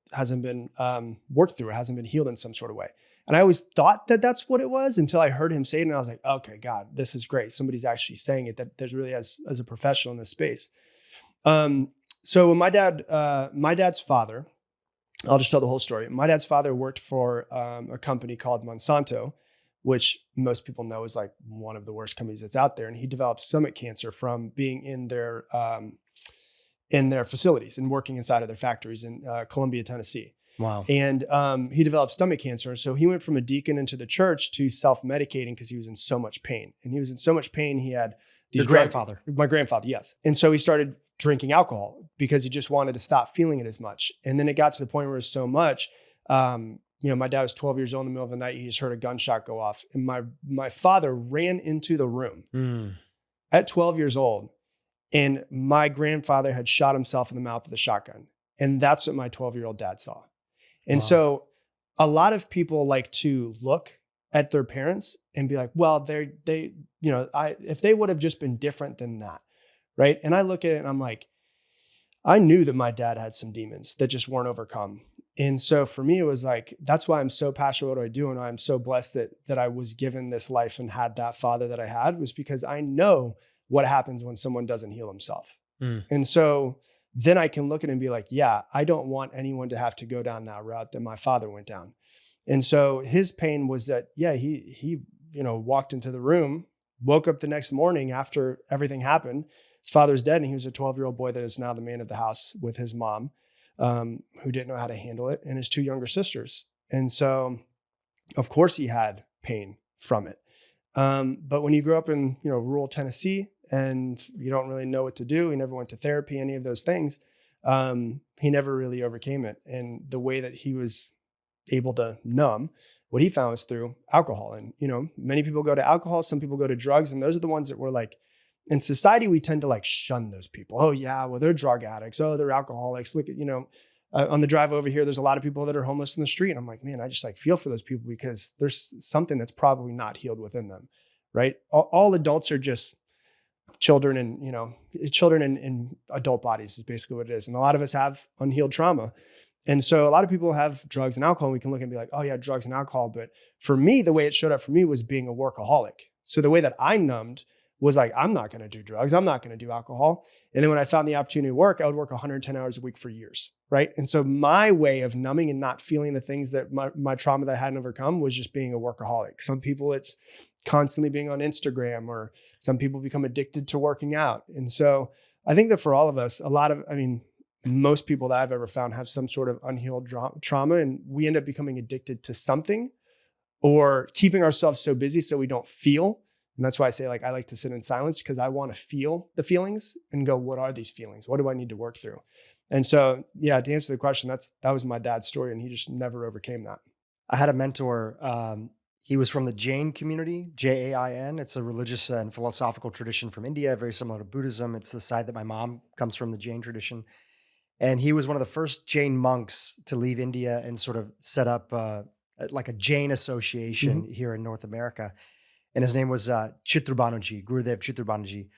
worked through, or hasn't been healed in some sort of way. And I always thought that that's what it was until I heard him say it, and I was like, okay, God, this is great. Somebody's actually saying it, that there's really, as a professional in this space. So when my dad's father, I'll just tell the whole story. My dad's father worked for a company called Monsanto, which most people know is like one of the worst companies that's out there. And he developed stomach cancer from being in their in their facilities and working inside of their factories in Columbia, Tennessee. Wow. And he developed stomach cancer. So he went from a deacon into the church to self-medicating because he was in so much pain. And he was in so much pain, he had these Your grandfather. My grandfather, yes. And so he started drinking alcohol because he just wanted to stop feeling it as much. And then it got to the point where it was so much, my dad was 12 years old in the middle of the night. He just heard a gunshot go off. And my father ran into the room at 12 years old. And my grandfather had shot himself in the mouth with a shotgun. And that's what my 12-year-old dad saw. And so a lot of people like to look at their parents and be like, well, if they would have just been different than that. Right. And I look at it and I'm like, I knew that my dad had some demons that just weren't overcome. And so for me, it was like, that's why I'm so passionate about what I do. And I'm so blessed that I was given this life and had that father that I had, was because I know what happens when someone doesn't heal himself. And so then I can look at it and be like, yeah, I don't want anyone to have to go down that route that my father went down. And so his pain was that, yeah, he walked into the room, woke up the next morning after everything happened. His father's dead, and he was a 12-year-old boy that is now the man of the house with his mom, who didn't know how to handle it, and his two younger sisters. And so, of course, he had pain from it. But when you grow up in rural Tennessee and you don't really know what to do, he never went to therapy, any of those things, he never really overcame it. And the way that he was able to numb, what he found was through alcohol. And many people go to alcohol, some people go to drugs, and those are the ones that were like, in society, we tend to like shun those people. Oh yeah, well, they're drug addicts. Oh, they're alcoholics. Look at, on the drive over here, there's a lot of people that are homeless in the street. And I'm like, man, I just like feel for those people because there's something that's probably not healed within them, right? All adults are just children in adult bodies is basically what it is. And a lot of us have unhealed trauma. And so a lot of people have drugs and alcohol, and we can look and be like, oh yeah, drugs and alcohol. But for me, the way it showed up for me was being a workaholic. So the way that I numbed was like, I'm not going to do drugs. I'm not going to do alcohol. And then when I found the opportunity to work, I would work 110 hours a week for years, right? And so my way of numbing and not feeling the things that my trauma that I hadn't overcome was just being a workaholic. Some people, it's constantly being on Instagram, or some people become addicted to working out. And so I think that for all of us, most people that I've ever found have some sort of unhealed trauma, and we end up becoming addicted to something or keeping ourselves so busy so we don't feel. And that's why I say, like, I like to sit in silence, because I want to feel the feelings and go, what are these feelings? What do I need to work through? And so, yeah, to answer the question, that was my dad's story, and he just never overcame that. I had a mentor. He was from the Jain community, Jain. It's a religious and philosophical tradition from India, very similar to Buddhism. It's the side that my mom comes from, the Jain tradition. And he was one of the first Jain monks to leave India and sort of set up like a Jain association here in North America. And his name was Chitrabanuji, Gurudev Chitrabanuji.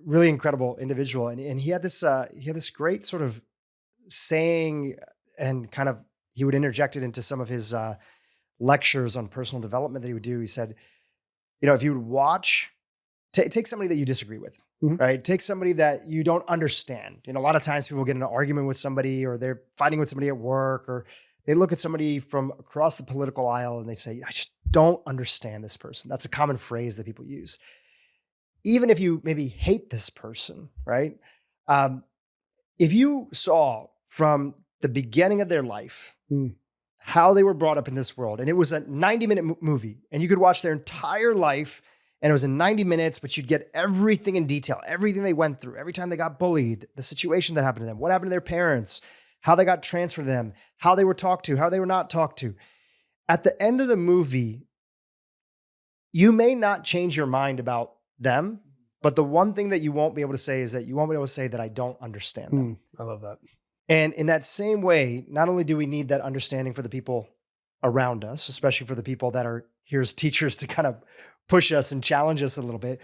Really incredible individual. And he had this great sort of saying, and kind of he would interject it into some of his lectures on personal development that he would do. He said, if you would watch, take somebody that you disagree with, right? Take somebody that you don't understand. A lot of times people get in an argument with somebody, or they're fighting with somebody at work, or they look at somebody from across the political aisle and they say, I just don't understand this person. That's a common phrase that people use. Even if you maybe hate this person, right? If you saw from the beginning of their life, how they were brought up in this world, and it was a 90-minute movie, and you could watch their entire life, and it was in 90 minutes, but you'd get everything in detail, everything they went through, every time they got bullied, the situation that happened to them, what happened to their parents, how they got transferred to them, how they were talked to, how they were not talked to. At the end of the movie, you may not change your mind about them, but the one thing that you won't be able to say is that you won't be able to say that I don't understand them. I love that. And in that same way, not only do we need that understanding for the people around us, especially for the people that are here as teachers to kind of push us and challenge us a little bit,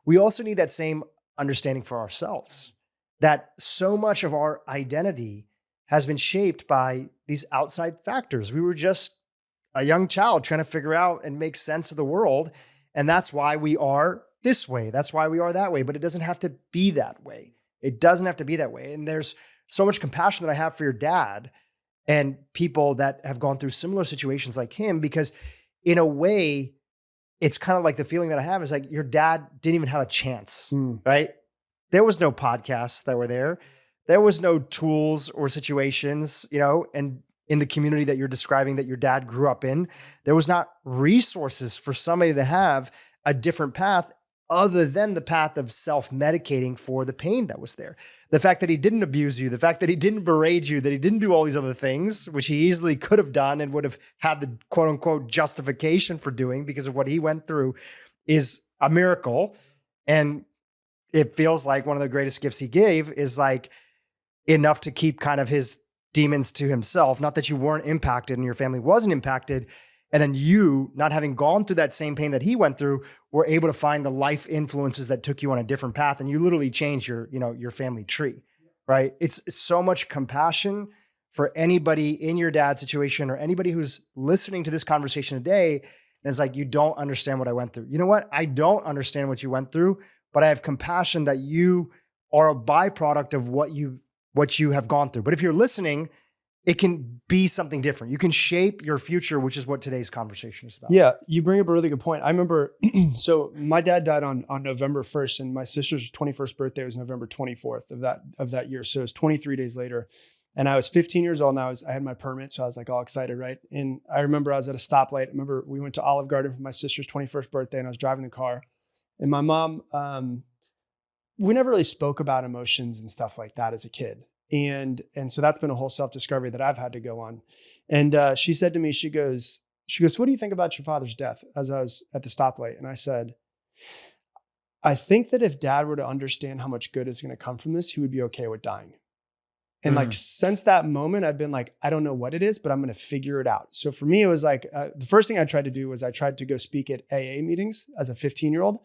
we also need that same understanding for ourselves, that so much of our identity has been shaped by these outside factors. We were just a young child trying to figure out and make sense of the world. And that's why we are this way. That's why we are that way. But it doesn't have to be that way. It doesn't have to be that way. And there's so much compassion that I have for your dad and people that have gone through similar situations like him, because in a way, it's kind of like the feeling that I have is like your dad didn't even have a chance, right? There was no podcasts that were there. There was no tools or situations, and in the community that you're describing that your dad grew up in, there was not resources for somebody to have a different path other than the path of self-medicating for the pain that was there. The fact that he didn't abuse you, the fact that he didn't berate you, that he didn't do all these other things, which he easily could have done and would have had the quote unquote justification for doing because of what he went through, is a miracle. And it feels like one of the greatest gifts he gave is like enough to keep kind of his demons to himself. Not that you weren't impacted and your family wasn't impacted. And then you, not having gone through that same pain that he went through, were able to find the life influences that took you on a different path. And you literally changed your family tree, right? It's so much compassion for anybody in your dad's situation or anybody who's listening to this conversation today. And it's like, you don't understand what I went through. You know what? I don't understand what you went through, but I have compassion that you are a byproduct of what you have gone through. But if you're listening, it can be something different. You can shape your future, which is what today's conversation is about. Yeah, you bring up a really good point. I remember, so my dad died on November 1st, and my sister's 21st birthday was November 24th of that year. So it was 23 days later. And I was 15 years old, and I had my permit, so I was like all excited, right? And I remember I was at a stoplight. I remember we went to Olive Garden for my sister's 21st birthday, and I was driving the car. And my mom, we never really spoke about emotions and stuff like that as a kid. And so that's been a whole self-discovery that I've had to go on. And she said to me, she goes, what do you think about your father's death? As I was at the stoplight. And I said, I think that if dad were to understand how much good is going to come from this, he would be okay with dying. And like, since that moment, I've been like, I don't know what it is, but I'm going to figure it out. So for me, it was like, the first thing I tried to do was I tried to go speak at AA meetings as a 15-year-old.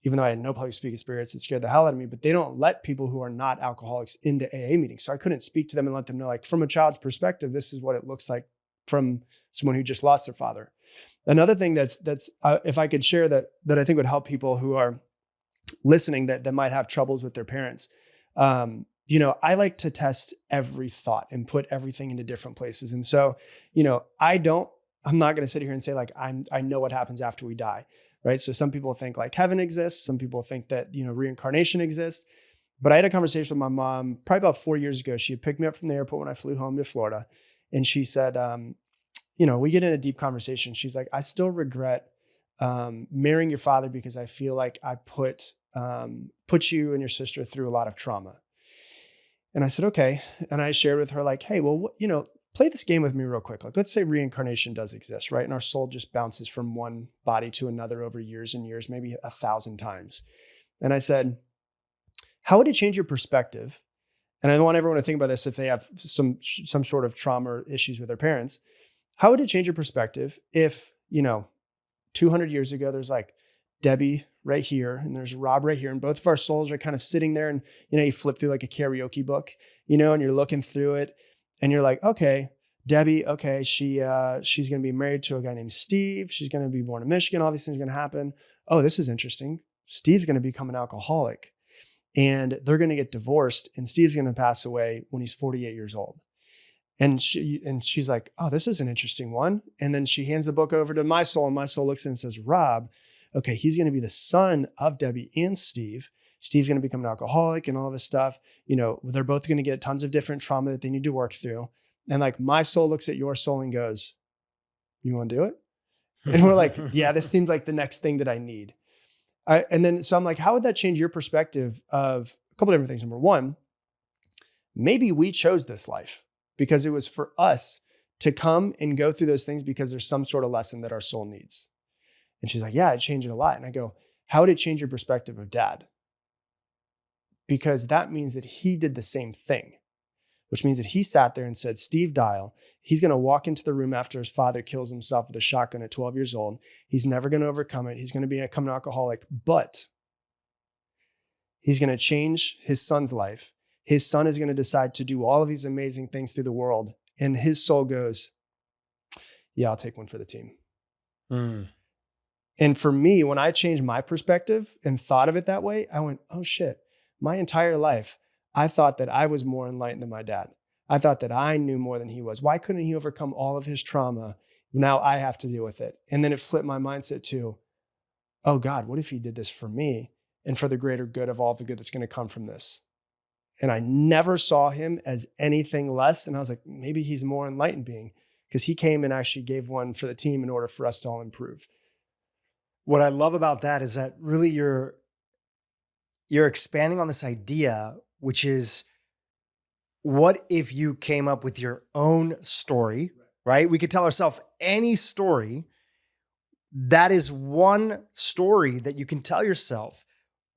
Even though I had no public speaking experience, it scared the hell out of me, but they don't let people who are not alcoholics into AA meetings. So I couldn't speak to them and let them know, like, from a child's perspective, this is what it looks like from someone who just lost their father. Another thing that's if I could share that I think would help people who are listening that might have troubles with their parents. I like to test every thought and put everything into different places. And so, I'm not going to sit here and say like, I know what happens after we die. Right. So some people think like heaven exists. Some people think that, reincarnation exists. But I had a conversation with my mom probably about 4 years ago. She had picked me up from the airport when I flew home to Florida. And she said, we get in a deep conversation. She's like, I still regret marrying your father because I feel like I put you and your sister through a lot of trauma. And I said, okay. And I shared with her like, hey, well, play this game with me real quick. Like, let's say reincarnation does exist, right? And our soul just bounces from one body to another over years and years, maybe 1,000 times. And I said, how would it change your perspective? And I want everyone to think about this if they have some sort of trauma or issues with their parents. How would it change your perspective if, 200 years ago, there's like Debbie right here and there's Rob right here, and both of our souls are kind of sitting there, and, you flip through like a karaoke book, and you're looking through it. And you're like, okay, Debbie, okay, she's going to be married to a guy named Steve. She's going to be born in Michigan. All these things are going to happen. Oh, this is interesting. Steve's going to become an alcoholic, and they're going to get divorced, and Steve's going to pass away when he's 48 years old. And she's like, oh, this is an interesting one. And then she hands the book over to my soul, and my soul looks at it and says, Rob, okay, he's going to be the son of Debbie and Steve. Steve's going to become an alcoholic and all this stuff. They're both going to get tons of different trauma that they need to work through. And like, my soul looks at your soul and goes, you want to do it? And we're like, yeah, this seems like the next thing that I need. So I'm like, how would that change your perspective of a couple different things? Number one, maybe we chose this life because it was for us to come and go through those things because there's some sort of lesson that our soul needs. And she's like, yeah, it changed it a lot. And I go, how would it change your perspective of dad? Because that means that he did the same thing, which means that he sat there and said, Steve Dial, he's going to walk into the room after his father kills himself with a shotgun at 12 years old. He's never going to overcome it. He's going to become an alcoholic, but he's going to change his son's life. His son is going to decide to do all of these amazing things through the world. And his soul goes, yeah, I'll take one for the team. And for me, when I changed my perspective and thought of it that way, I went, oh shit. My entire life, I thought that I was more enlightened than my dad. I thought that I knew more than he was. Why couldn't he overcome all of his trauma? Now I have to deal with it. And then it flipped my mindset to, oh God, what if he did this for me? and for the greater good of all the good that's going to come from this. And I never saw him as anything less. And I was like, maybe he's a more enlightened being, because he came and actually gave one for the team in order for us to all improve. What I love about that is that really you're expanding on this idea, which is, what if you came up with your own story, right? We could tell ourselves any story. That is one story that you can tell yourself,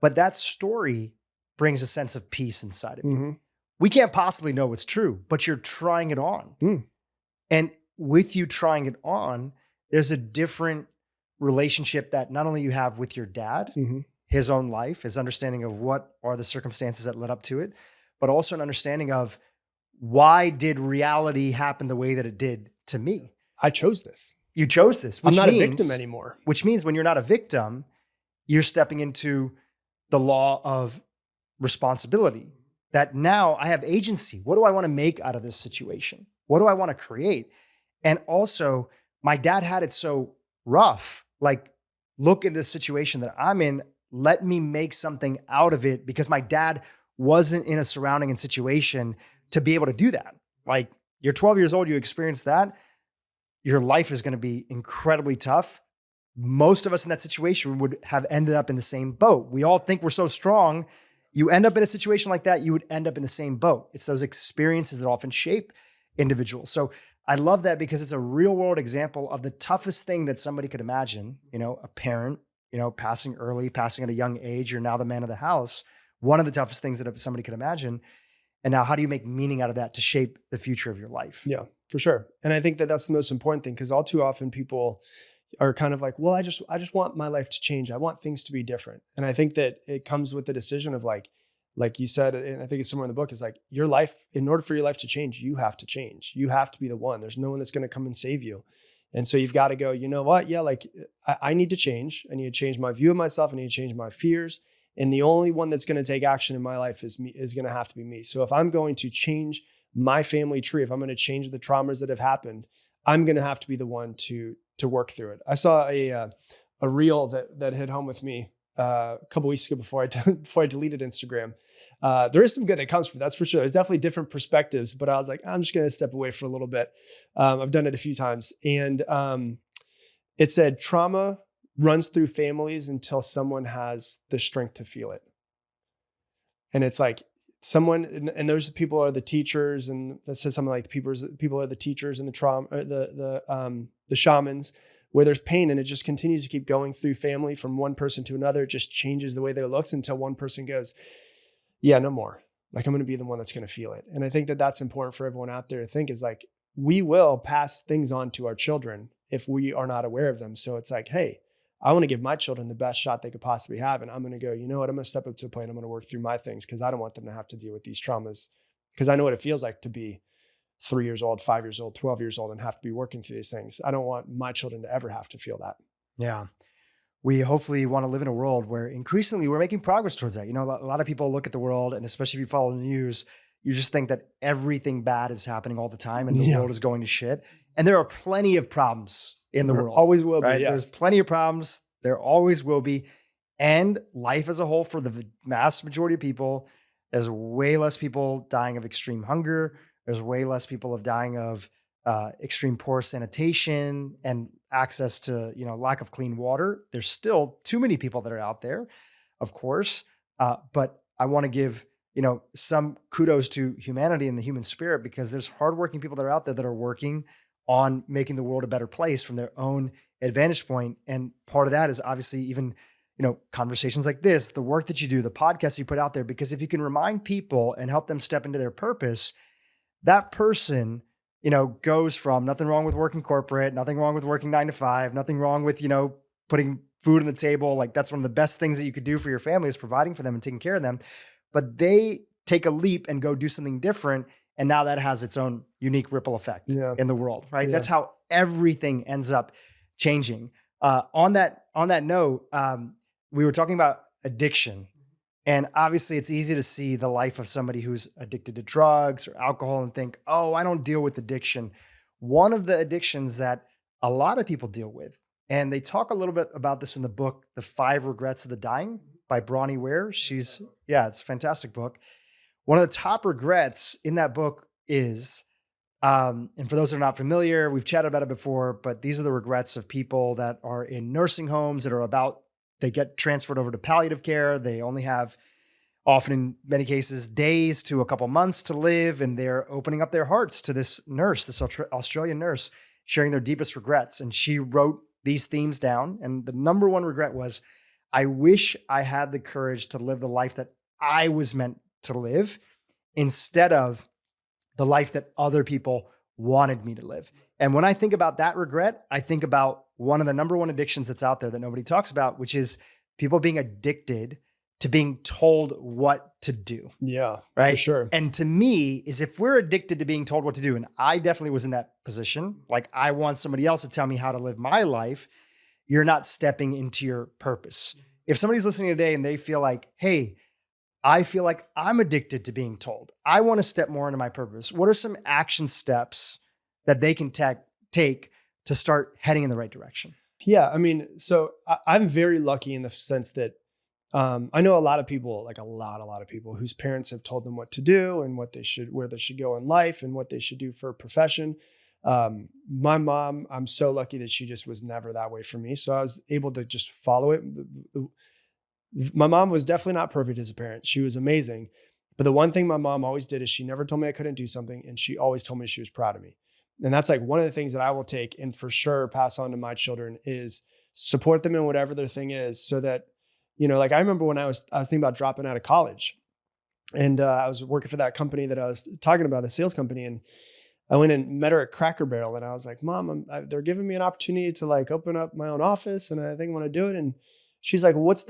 but that story brings a sense of peace inside of you. Mm-hmm. We can't possibly know what's true, but you're trying it on. Mm. And with you trying it on, there's a different relationship that not only you have with your dad, Mm-hmm. his own life, his understanding of what are the circumstances that led up to it, but also an understanding of, why did reality happen the way that it did to me? I chose this. You chose this. I'm not a victim anymore. Which means when you're not a victim, you're stepping into the law of responsibility, that now I have agency. What do I want to make out of this situation? What do I want to create? And also, my dad had it so rough. Like, look at the situation that I'm in. Let me make something out of it, because my dad wasn't in a surrounding and situation to be able to do that. Like, you're 12 years old, you experience that. Your life is going to be incredibly tough. Most of us in that situation would have ended up in the same boat. We all think we're so strong. You end up in a situation like that, you would end up in the same boat. It's those experiences that often shape individuals. So I love that, because it's a real world example of the toughest thing that somebody could imagine. A parent, passing early, passing at a young age. You're now the man of the house. One of the toughest things that somebody could imagine. And now, how do you make meaning out of that to shape the future of your life? Yeah, for sure. And I think that that's the most important thing, because all too often people are kind of like, well, I just want my life to change. I want things to be different. And I think that it comes with the decision of like you said, and I think it's somewhere in the book, is like, your life, in order for your life to change, you have to change. You have to be the one. There's no one that's going to come and save you. And so you've got to go, you know what? Yeah, like I need to change. I need to change my view of myself. I need to change my fears. And the only one that's going to take action in my life is me, is going to have to be me. So if I'm going to change my family tree, if I'm going to change the traumas that have happened, I'm going to have to be the one to work through it. I saw a reel that hit home with me a couple weeks ago before I deleted Instagram. There is some good that comes from it, that's for sure. There's definitely different perspectives, but I was like, I'm just going to step away for a little bit. I've done it a few times, and it said trauma runs through families until someone has the strength to feel it. And it's like someone, and those people are the teachers, and that said something like people are the teachers and the trauma, the shamans, where there's pain and it just continues to keep going through family from one person to another. It just changes the way that it looks until one person goes, yeah, no more. Like, I'm going to be the one that's going to feel it. And I think that that's important for everyone out there to think, is like, we will pass things on to our children if we are not aware of them. So it's like, hey, I want to give my children the best shot they could possibly have. And I'm going to go, you know what? I'm going to step up to the plate. I'm going to work through my things, because I don't want them to have to deal with these traumas, because I know what it feels like to be 3 years old, 5 years old, 12 years old, and have to be working through these things. I don't want my children to ever have to feel that. Yeah. We hopefully want to live in a world where increasingly we're making progress towards that. A lot of people look at the world, and especially if you follow the news, you just think that everything bad is happening all the time and the world is going to shit. And there are plenty of problems in the world. Always will be, right? yes. There's plenty of problems. There always will be. And life as a whole, for the vast majority of people, there's way less people dying of extreme hunger. There's way less people dying of extreme poor sanitation and access to, lack of clean water. There's still too many people that are out there, of course. But I want to give, some kudos to humanity and the human spirit, because there's hardworking people that are out there that are working on making the world a better place from their own advantage point. And part of that is obviously even, conversations like this, the work that you do, the podcast you put out there, because if you can remind people and help them step into their purpose, that person, goes from nothing wrong with working corporate, nothing wrong with working 9 to 5, nothing wrong with, putting food on the table. Like, that's one of the best things that you could do for your family, is providing for them and taking care of them. But they take a leap and go do something different. And now that has its own unique ripple effect in the world, right? Yeah. That's how everything ends up changing. On that note, we were talking about addiction. And obviously it's easy to see the life of somebody who's addicted to drugs or alcohol and think, oh, I don't deal with addiction. One of the addictions that a lot of people deal with, and they talk a little bit about this in the book, The 5 Regrets of the Dying. by Bronnie Ware. It's a fantastic book. One of the top regrets in that book is, and for those that are not familiar, we've chatted about it before, but these are the regrets of people that are in nursing homes they get transferred over to palliative care. They only have, often in many cases, days to a couple months to live, and they're opening up their hearts to this nurse, this Australian nurse, sharing their deepest regrets. And she wrote these themes down. And the number one regret was, I wish I had the courage to live the life that I was meant to live instead of the life that other people wanted me to live. And when I think about that regret, I think about one of the number one addictions that's out there that nobody talks about, which is people being addicted to being told what to do. Yeah, right. For sure. And to me, is if we're addicted to being told what to do, and I definitely was in that position, like I want somebody else to tell me how to live my life, you're not stepping into your purpose. If somebody's listening today and they feel like, hey, I feel like I'm addicted to being told, I want to step more into my purpose, what are some action steps that they can take to start heading in the right direction? Yeah, I mean, so I'm very lucky in the sense that I know a lot of people, like a lot of people whose parents have told them what to do and where they should go in life and what they should do for a profession. My mom, I'm so lucky that she just was never that way for me. So I was able to just follow it. My mom was definitely not perfect as a parent. She was amazing. But the one thing my mom always did is she never told me I couldn't do something. And she always told me she was proud of me. And that's like one of the things that I will take and for sure pass on to my children is support them in whatever their thing is, so that, like I remember when I was thinking about dropping out of college, and I was working for that company that I was talking about, the sales company. And I went and met her at Cracker Barrel, and I was like, Mom, they're giving me an opportunity to like open up my own office, and I think I want to do it. And she's like, I was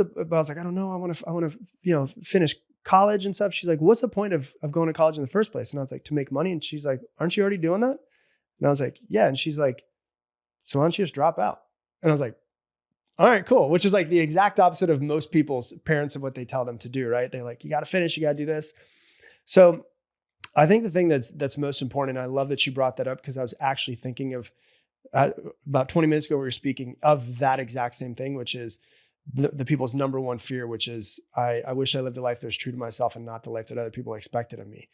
like, I don't know. I want to, finish college and stuff. She's like, what's the point of going to college in the first place? And I was like, to make money. And she's like, aren't you already doing that? And I was like, yeah. And she's like, so why don't you just drop out? And I was like, all right, cool. Which is like the exact opposite of most people's parents of what they tell them to do, right? They're like, you got to finish, you got to do this. So I think the thing that's most important, and I love that you brought that up because I was actually thinking of about 20 minutes ago, we were speaking of that exact same thing, which is the people's number one fear, which is I wish I lived a life that was true to myself and not the life that other people expected of me.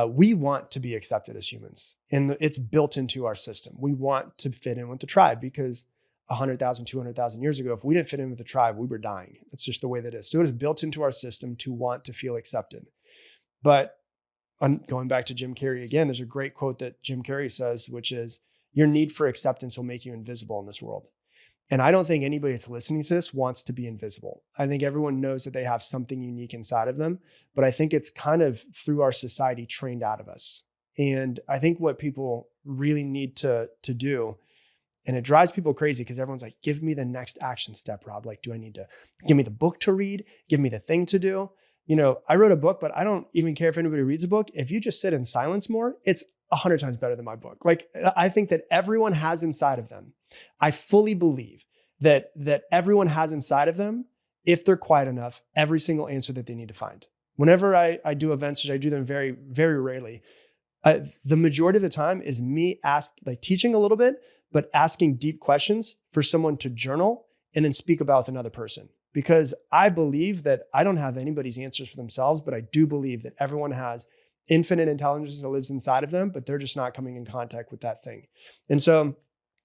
We want to be accepted as humans, and it's built into our system. We want to fit in with the tribe because 100,000, 200,000 years ago, if we didn't fit in with the tribe, we were dying. It's just the way that it is. So it is built into our system to want to feel accepted. But going back to Jim Carrey again, there's a great quote that Jim Carrey says, which is, your need for acceptance will make you invisible in this world. And I don't think anybody that's listening to this wants to be invisible. I think everyone knows that they have something unique inside of them, but I think it's kind of through our society trained out of us. And I think what people really need to do, and it drives people crazy because everyone's like, give me the next action step, Rob. Like, do I need to give me the book to read? Give me the thing to do? I wrote a book, but I don't even care if anybody reads the book. If you just sit in silence more, it's 100 times better than my book. Like, I think that everyone has inside of them. I fully believe that everyone has inside of them, if they're quiet enough, every single answer that they need to find. Whenever I do events, which I do them very, very rarely, the majority of the time is me teaching a little bit, but asking deep questions for someone to journal and then speak about with another person. Because I believe that I don't have anybody's answers for themselves, but I do believe that everyone has infinite intelligence that lives inside of them, but they're just not coming in contact with that thing. And so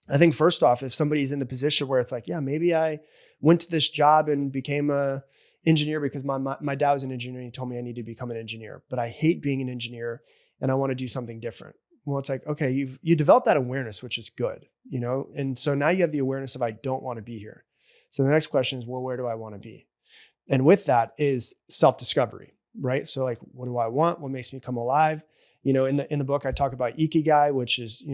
I think first off, if somebody's in the position where it's like, yeah, maybe I went to this job and became a engineer because my dad was an engineer and he told me I need to become an engineer, but I hate being an engineer and I want to do something different. Well, it's like, okay, you developed that awareness, which is good, and so now you have the awareness of I don't want to be here. So the next question is, well, where do I want to be? And with that is self-discovery, right? So like, what do I want? What makes me come alive? In the book, I talk about Ikigai, which is,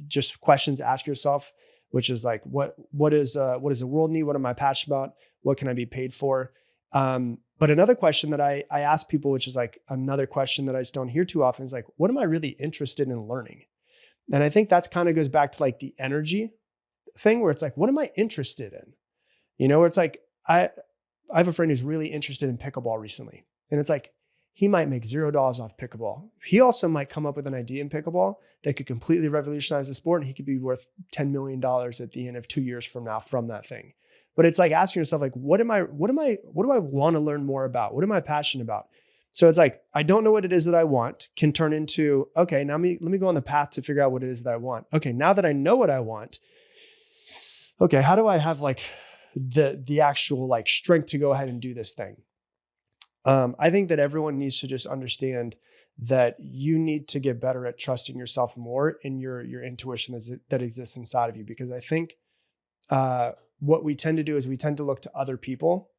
just questions to ask yourself, which is like, what does the world need? What am I passionate about? What can I be paid for? But another question that I ask people, which is like another question that I just don't hear too often, is like, what am I really interested in learning? And I think that's kind of goes back to like the energy thing where it's like, what am I interested in? Where it's like, I have a friend who's really interested in pickleball recently. And it's like, he might make $0 off pickleball. He also might come up with an idea in pickleball that could completely revolutionize the sport. And he could be worth $10 million at the end of 2 years from now from that thing. But it's like asking yourself, like, what do I want to learn more about? What am I passionate about? So it's like, I don't know what it is that I want can turn into, okay, now let me go on the path to figure out what it is that I want. Okay, now that I know what I want, okay, how do I have like the actual like strength to go ahead and do this thing? I think that everyone needs to just understand that you need to get better at trusting yourself more in your intuition that exists inside of you. Because I think what we tend to do is we tend to look to other people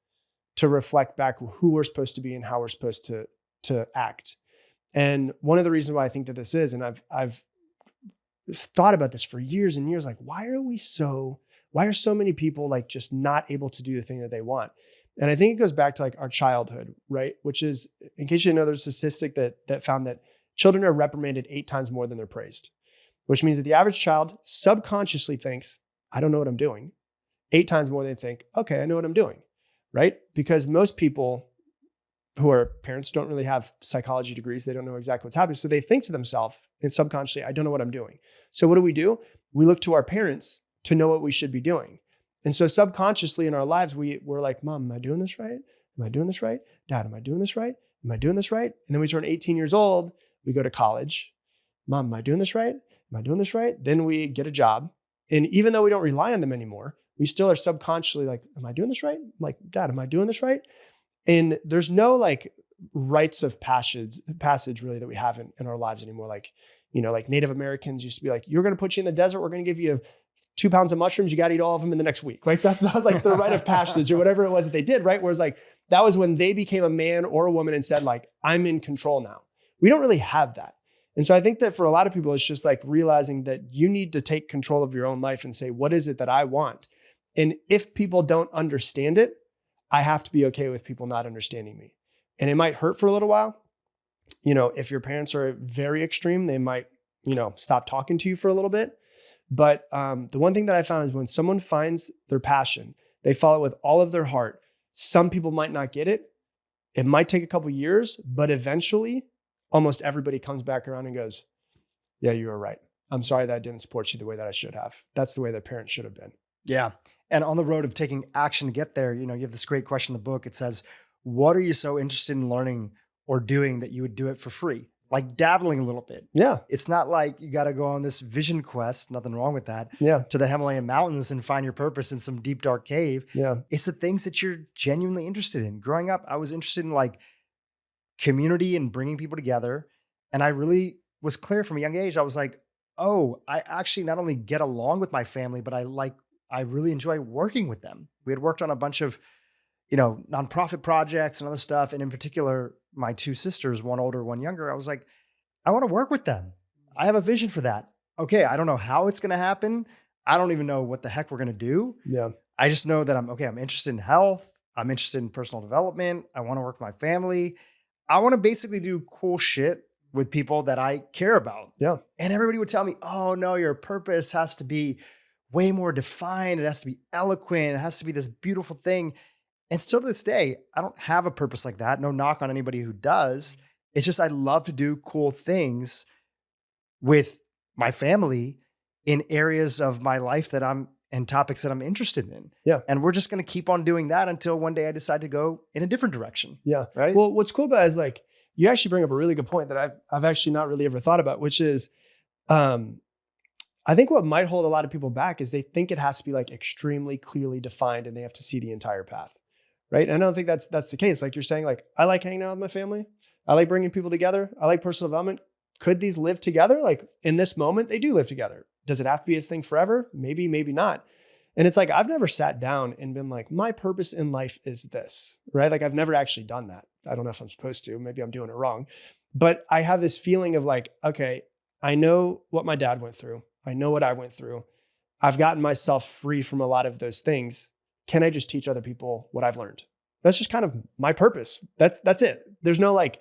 to reflect back who we're supposed to be and how we're supposed to act. And one of the reasons why I think that this is, and I've thought about this for years and years, like, why are so many people like just not able to do the thing that they want? And I think it goes back to like our childhood, right? Which is, in case you know, there's a statistic that found that children are reprimanded 8 times more than they're praised, which means that the average child subconsciously thinks, I don't know what I'm doing, 8 times more than they think, okay, I know what I'm doing, right? Because most people who are parents don't really have psychology degrees. They don't know exactly what's happening. So they think to themselves and subconsciously, I don't know what I'm doing. So what do? We look to our parents to know what we should be doing. And so subconsciously in our lives, we're like, Mom, am I doing this right? Am I doing this right? Dad, am I doing this right? Am I doing this right? And then we turn 18 years old, we go to college. Mom, am I doing this right? Am I doing this right? Then we get a job. And even though we don't rely on them anymore, we still are subconsciously like, am I doing this right? I'm like, Dad, am I doing this right? And there's no like rites of passage really that we have in our lives anymore. Like, you know, like Native Americans used to be like, you're going to put you in the desert. We're going to give you 2 pounds of mushrooms. You got to eat all of them in the next week. Like that was like the rite of passage or whatever it was that they did. Right. Whereas like, that was when they became a man or a woman and said like, I'm in control now. We don't really have that. And so I think that for a lot of people, it's just like realizing that you need to take control of your own life and say, what is it that I want? And if people don't understand it, I have to be okay with people not understanding me. And it might hurt for a little while. You know, if your parents are very extreme, they might, you know, stop talking to you for a little bit. But the one thing that I found is when someone finds their passion, they follow it with all of their heart. Some people might not get it. It might take a couple years, but eventually almost everybody comes back around and goes, yeah, you were right. I'm sorry that I didn't support you the way that I should have. That's the way that parents should have been. Yeah. And on the road of taking action to get there, you know, you have this great question in the book. It says, what are you so interested in learning or doing that you would do it for free? Like dabbling a little bit. Yeah. It's not like you got to go on this vision quest, nothing wrong with that, Yeah. to the Himalayan mountains and find your purpose in some deep, dark cave. Yeah. It's the things that you're genuinely interested in. Growing up, I was interested in like community and bringing people together. And I really was clear from a young age. I was like, oh, I actually not only get along with my family, but I really enjoy working with them. We had worked on a bunch of, you know, nonprofit projects and other stuff. And in particular, my 2 sisters, one older, one younger, I was like, I want to work with them. I have a vision for that. Okay. I don't know how it's going to happen. I don't even know what the heck we're going to do. Yeah. I just know that I'm interested in health. I'm interested in personal development. I want to work with my family. I want to basically do cool shit with people that I care about. Yeah. And everybody would tell me, oh no, your purpose has to be way more defined. It has to be eloquent. It has to be this beautiful thing. And still to this day, I don't have a purpose like that. No knock on anybody who does. It's just, I love to do cool things with my family in areas of my life and topics that I'm interested in. Yeah. And we're just going to keep on doing that until one day I decide to go in a different direction. Yeah. Right. Well, what's cool about it is like, you actually bring up a really good point that I've actually not really ever thought about, which is, I think what might hold a lot of people back is they think it has to be like extremely clearly defined and they have to see the entire path. Right. And I don't think that's the case. Like you're saying, like, I like hanging out with my family. I like bringing people together. I like personal development. Could these live together? Like in this moment, they do live together. Does it have to be this thing forever? Maybe, maybe not. And it's like, I've never sat down and been like, my purpose in life is this, right? Like I've never actually done that. I don't know if I'm supposed to, maybe I'm doing it wrong, but I have this feeling of like, okay, I know what my dad went through. I know what I went through. I've gotten myself free from a lot of those things. Can I just teach other people what I've learned? That's just kind of my purpose. That's it. There's no like,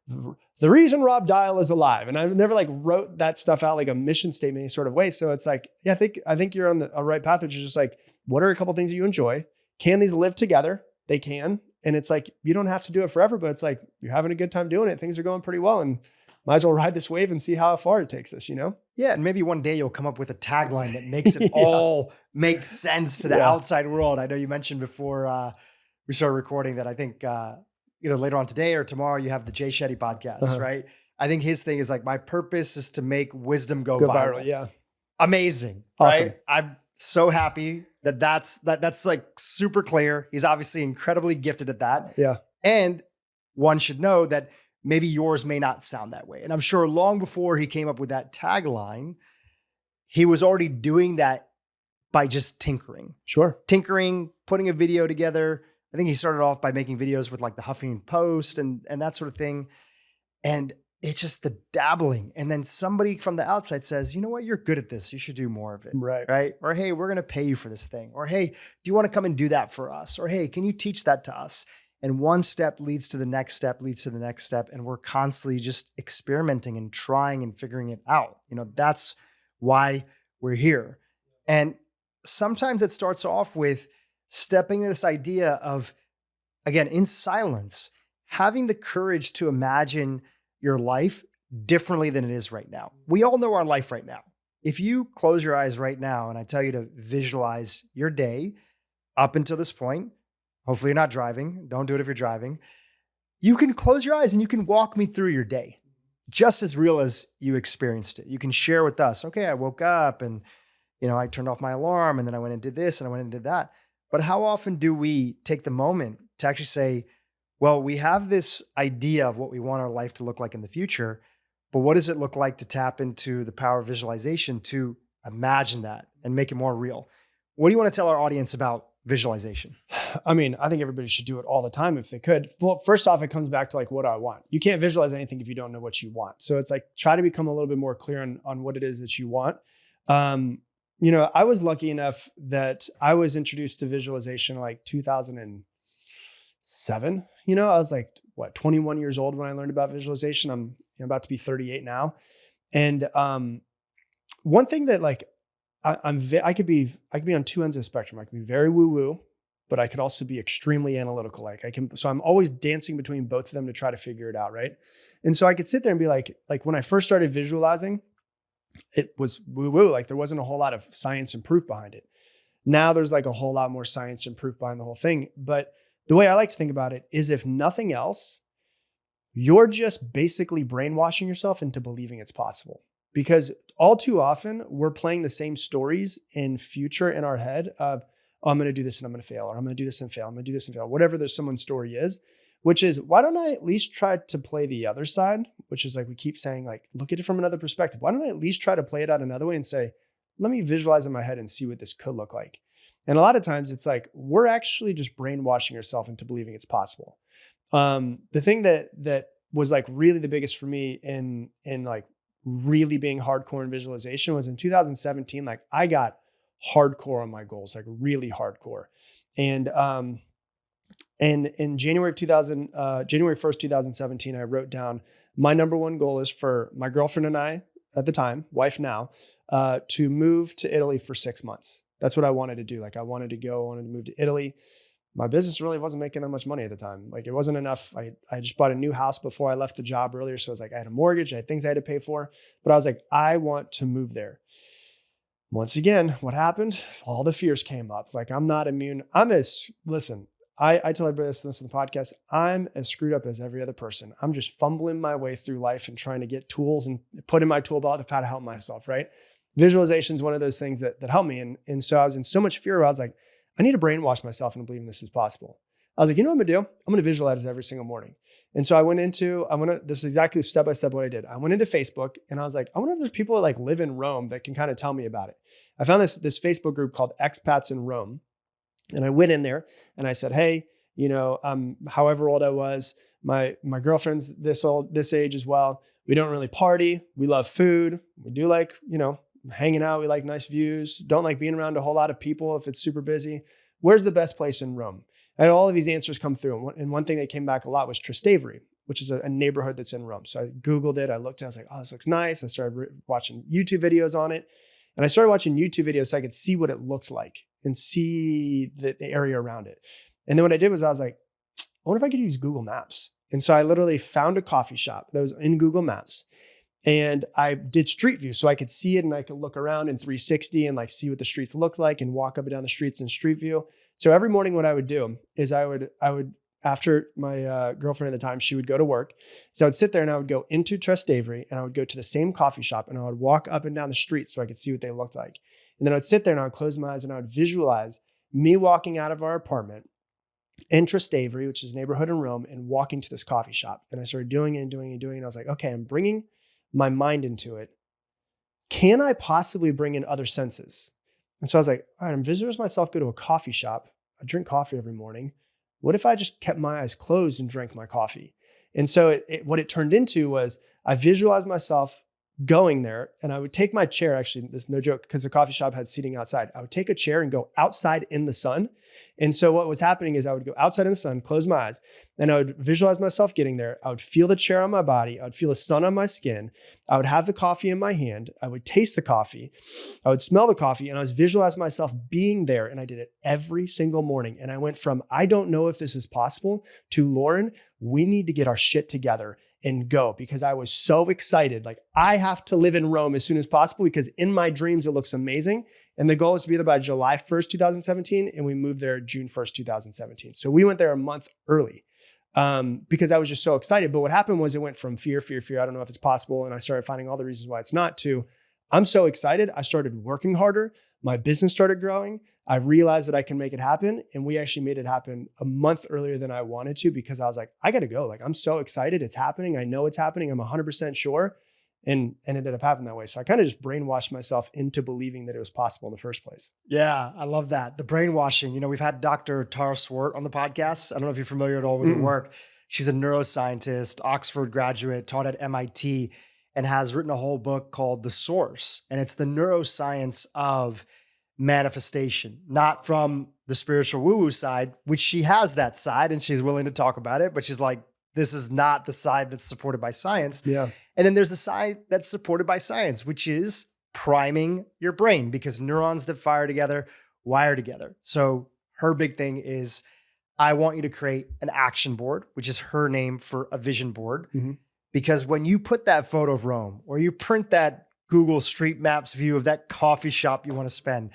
the reason Rob Dial is alive. And I've never like wrote that stuff out like a mission statement any sort of way. So it's like, yeah, I think you're on a right path, which is just like, what are a couple things that you enjoy? Can these live together? They can. And it's like, you don't have to do it forever, but it's like, you're having a good time doing it. Things are going pretty well. And might as well ride this wave and see how far it takes us, Yeah. And maybe one day you'll come up with a tagline that makes it all make sense to the outside world. I know you mentioned before we started recording that I think either later on today or tomorrow you have the Jay Shetty podcast, right? I think his thing is like, my purpose is to make wisdom go viral. Yeah. Amazing. Awesome. Right? I'm so happy that's like super clear. He's obviously incredibly gifted at that. Yeah. And one should know that maybe yours may not sound that way. And I'm sure long before he came up with that tagline, he was already doing that by just tinkering. Sure. Tinkering, putting a video together. I think he started off by making videos with like the Huffington Post and that sort of thing. And it's just the dabbling. And then somebody from the outside says, you know what, you're good at this. You should do more of it. Right. Or, hey, we're going to pay you for this thing. Or, hey, do you want to come and do that for us? Or, hey, can you teach that to us? And one step leads to the next step, leads to the next step. And we're constantly just experimenting and trying and figuring it out. That's why we're here. And sometimes it starts off with stepping into this idea of, again, in silence, having the courage to imagine your life differently than it is right now. We all know our life right now. If you close your eyes right now and I tell you to visualize your day up until this point, hopefully you're not driving. Don't do it if you're driving. You can close your eyes and you can walk me through your day just as real as you experienced it. You can share with us, okay, I woke up and, I turned off my alarm and then I went and did this and I went and did that. But how often do we take the moment to actually say, well, we have this idea of what we want our life to look like in the future, but what does it look like to tap into the power of visualization to imagine that and make it more real? What do you want to tell our audience about visualization? I mean, I think everybody should do it all the time if they could. Well, first off, it comes back to like, what do I want? You can't visualize anything if you don't know what you want. So it's like, try to become a little bit more clear on what it is that you want. I was lucky enough that I was introduced to visualization like 2007. I was like, 21 years old when I learned about visualization. I'm about to be 38 now. And one thing that like, I could be on two ends of the spectrum. I could be very woo-woo, but I could also be extremely analytical. So I'm always dancing between both of them to try to figure it out. Right. And so I could sit there and be like when I first started visualizing, it was woo-woo. Like there wasn't a whole lot of science and proof behind it. Now there's like a whole lot more science and proof behind the whole thing. But the way I like to think about it is, if nothing else, you're just basically brainwashing yourself into believing it's possible. Because all too often we're playing the same stories in future in our head of, oh, I'm going to do this and I'm going to fail, or I'm going to do this and fail. I'm going to do this and fail, whatever someone's story is, which is, why don't I at least try to play the other side? Which is like, we keep saying like, look at it from another perspective. Why don't I at least try to play it out another way and say, let me visualize in my head and see what this could look like. And a lot of times it's like, we're actually just brainwashing ourselves into believing it's possible. The thing that was like really the biggest for me in like really being hardcore in visualization was in 2017. Like I got hardcore on my goals, like really hardcore. And in January 1st, 2017, I wrote down, my number one goal is for my girlfriend and I at the time, wife now, to move to Italy for 6 months. That's what I wanted to do. Like I wanted to move to Italy. My business really wasn't making that much money at the time. Like it wasn't enough. I just bought a new house before I left the job earlier. So it was like, I had a mortgage, I had things I had to pay for, but I was like, I want to move there. Once again, what happened? All the fears came up. Like I'm not immune. I tell everybody this on the podcast, I'm as screwed up as every other person. I'm just fumbling my way through life and trying to get tools and put in my tool belt of how to help myself, right? Visualization is one of those things that helped me. And so I was in so much fear where I was like, I need to brainwash myself into believing this is possible. I was like, you know what I'm gonna do? I'm gonna visualize every single morning. And so this is exactly step-by-step what I did. I went into Facebook and I was like, I wonder if there's people that like live in Rome that can kind of tell me about it. I found this Facebook group called Expats in Rome. And I went in there and I said, hey, however old I was, my girlfriend's this age as well. We don't really party. We love food. We do like, hanging out. We like nice views. Don't like being around a whole lot of people if it's super busy. Where's the best place in Rome? I had all of these answers come through. And one thing that came back a lot was Trastevere, which is a neighborhood that's in Rome. So I Googled it. I looked, I was like, oh, this looks nice. I started watching YouTube videos on it. And I started watching YouTube videos so I could see what it looked like and see the area around it. And then what I did was I was like, I wonder if I could use Google Maps. And so I literally found a coffee shop that was in Google Maps. And I did street view so I could see it and I could look around in 360 and like see what the streets look like and walk up and down the streets in street view. So every morning what I would do is I would after my girlfriend at the time, she would go to work. So I would sit there and I would go into Trastevere and I would go to the same coffee shop and I would walk up and down the street so I could see what they looked like. And then I would sit there and I would close my eyes and I would visualize me walking out of our apartment in Trastevere, which is a neighborhood in Rome, and walking to this coffee shop. And I started doing it and doing it and doing it. And I was like, okay, I'm bringing my mind into it. Can I possibly bring in other senses? And so I was like, all right, I'm visualizing myself go to a coffee shop. I drink coffee every morning. What if I just kept my eyes closed and drank my coffee? And so what it turned into was I visualized myself going there and I would take my chair, actually, this is no joke, because the coffee shop had seating outside. I would take a chair and go outside in the sun. And so what was happening is I would go outside in the sun, close my eyes, and I would visualize myself getting there. I would feel the chair on my body. I would feel the sun on my skin. I would have the coffee in my hand. I would taste the coffee. I would smell the coffee, and I was visualizing myself being there. And I did it every single morning. And I went from, I don't know if this is possible, to Lauren, we need to get our shit together and go, because I was so excited. Like, I have to live in Rome as soon as possible because in my dreams, it looks amazing. And the goal is to be there by July 1st, 2017. And we moved there June 1st, 2017. So we went there a month early because I was just so excited. But what happened was it went from fear, I don't know if it's possible. And I started finding all the reasons why it's not, to I'm so excited. I started working harder. My business started growing. I realized that I can make it happen. And we actually made it happen a month earlier than I wanted to, because I was like, I got to go. Like, I'm so excited. It's happening. I know it's happening. I'm 100% sure. And it ended up happening that way. So I kind of just brainwashed myself into believing that it was possible in the first place. Yeah, I love that. The brainwashing. You know, we've had Dr. Tara Swart on the podcast. I don't know if you're familiar at all with her work. She's a neuroscientist, Oxford graduate, taught at MIT, and has written a whole book called The Source. And it's the neuroscience of manifestation, not from the spiritual woo-woo side, which she has that side and she's willing to talk about it, but she's like, this is not the side that's supported by science. Yeah. And then there's the side that's supported by science, which is priming your brain, because neurons that fire together wire together. So her big thing is, I want you to create an action board, which is her name for a vision board. Mm-hmm. Because when you put that photo of Rome, or you print that Google Street Maps view of that coffee shop you want to spend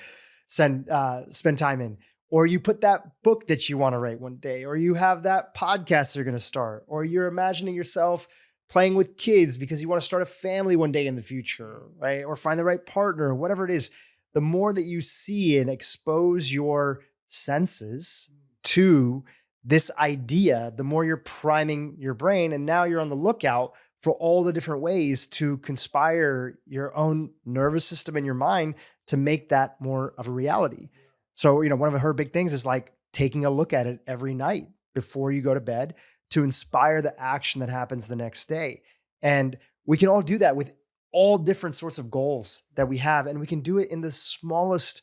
time in, or you put that book that you want to write one day, or you have that podcast you're going to start, or you're imagining yourself playing with kids because you want to start a family one day in the future, right? Or find the right partner, whatever it is. The more that you see and expose your senses to this idea, the more you're priming your brain. And now you're on the lookout for all the different ways to conspire your own nervous system and your mind to make that more of a reality. So, you know, one of her big things is like taking a look at it every night before you go to bed to inspire the action that happens the next day. And we can all do that with all different sorts of goals that we have. And we can do it in the smallest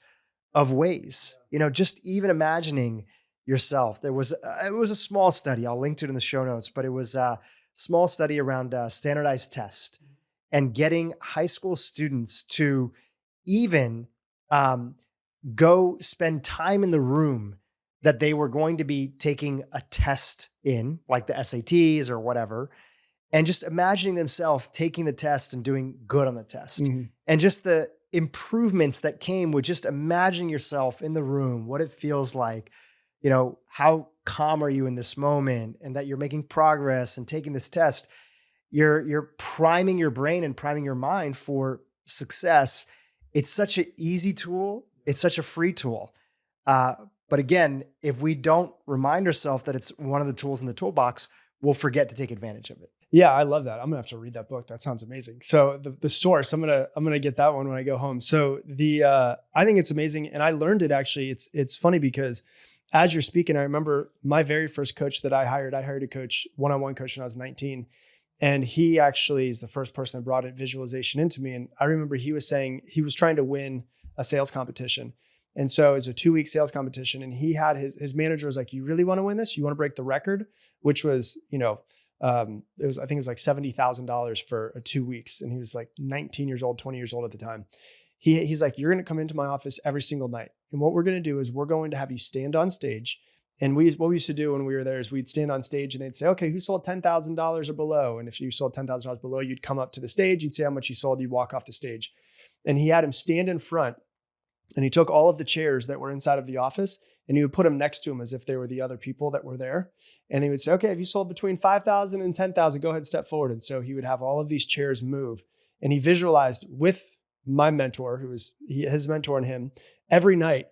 of ways. You know, just even imagining yourself. It was a small study. I'll link to it in the show notes, but it was a small study around standardized test and getting high school students to even go spend time in the room that they were going to be taking a test in, like the SATs or whatever, and just imagining themselves taking the test and doing good on the test. Mm-hmm. And just the improvements that came with just imagining yourself in the room, what it feels like, you know, how calm are you in this moment, and that you're making progress and taking this test. You're priming your brain and priming your mind for success. It's such an easy tool. It's such a free tool. But again, if we don't remind ourselves that it's one of the tools in the toolbox, we'll forget to take advantage of it. Yeah, I love that. I'm gonna have to read that book. That sounds amazing. So the source, I'm gonna get that one when I go home. So I think it's amazing, and I learned it actually. It's funny because as you're speaking, I remember my very first coach that I hired a coach, one-on-one coach when I was 19. And he actually is the first person that brought visualization into me. And I remember he was saying he was trying to win a sales competition. And so it was a 2-week sales competition. And he had his manager was like, you really want to win this? You want to break the record? Which was, you know, I think it was like $70,000 for 2 weeks. And he was like 19 years old, 20 years old at the time. He's like, you're going to come into my office every single night. And what we're going to do is we're going to have you stand on stage And what we used to do when we were there is we'd stand on stage and they'd say, okay, who sold $10,000 or below? And if you sold $10,000 below, you'd come up to the stage, you'd say how much you sold, you'd walk off the stage. And he had him stand in front and he took all of the chairs that were inside of the office and he would put them next to him as if they were the other people that were there. And he would say, okay, if you sold between 5,000 and 10,000, go ahead and step forward. And so he would have all of these chairs move. And he visualized with my mentor, who was his mentor and him, every night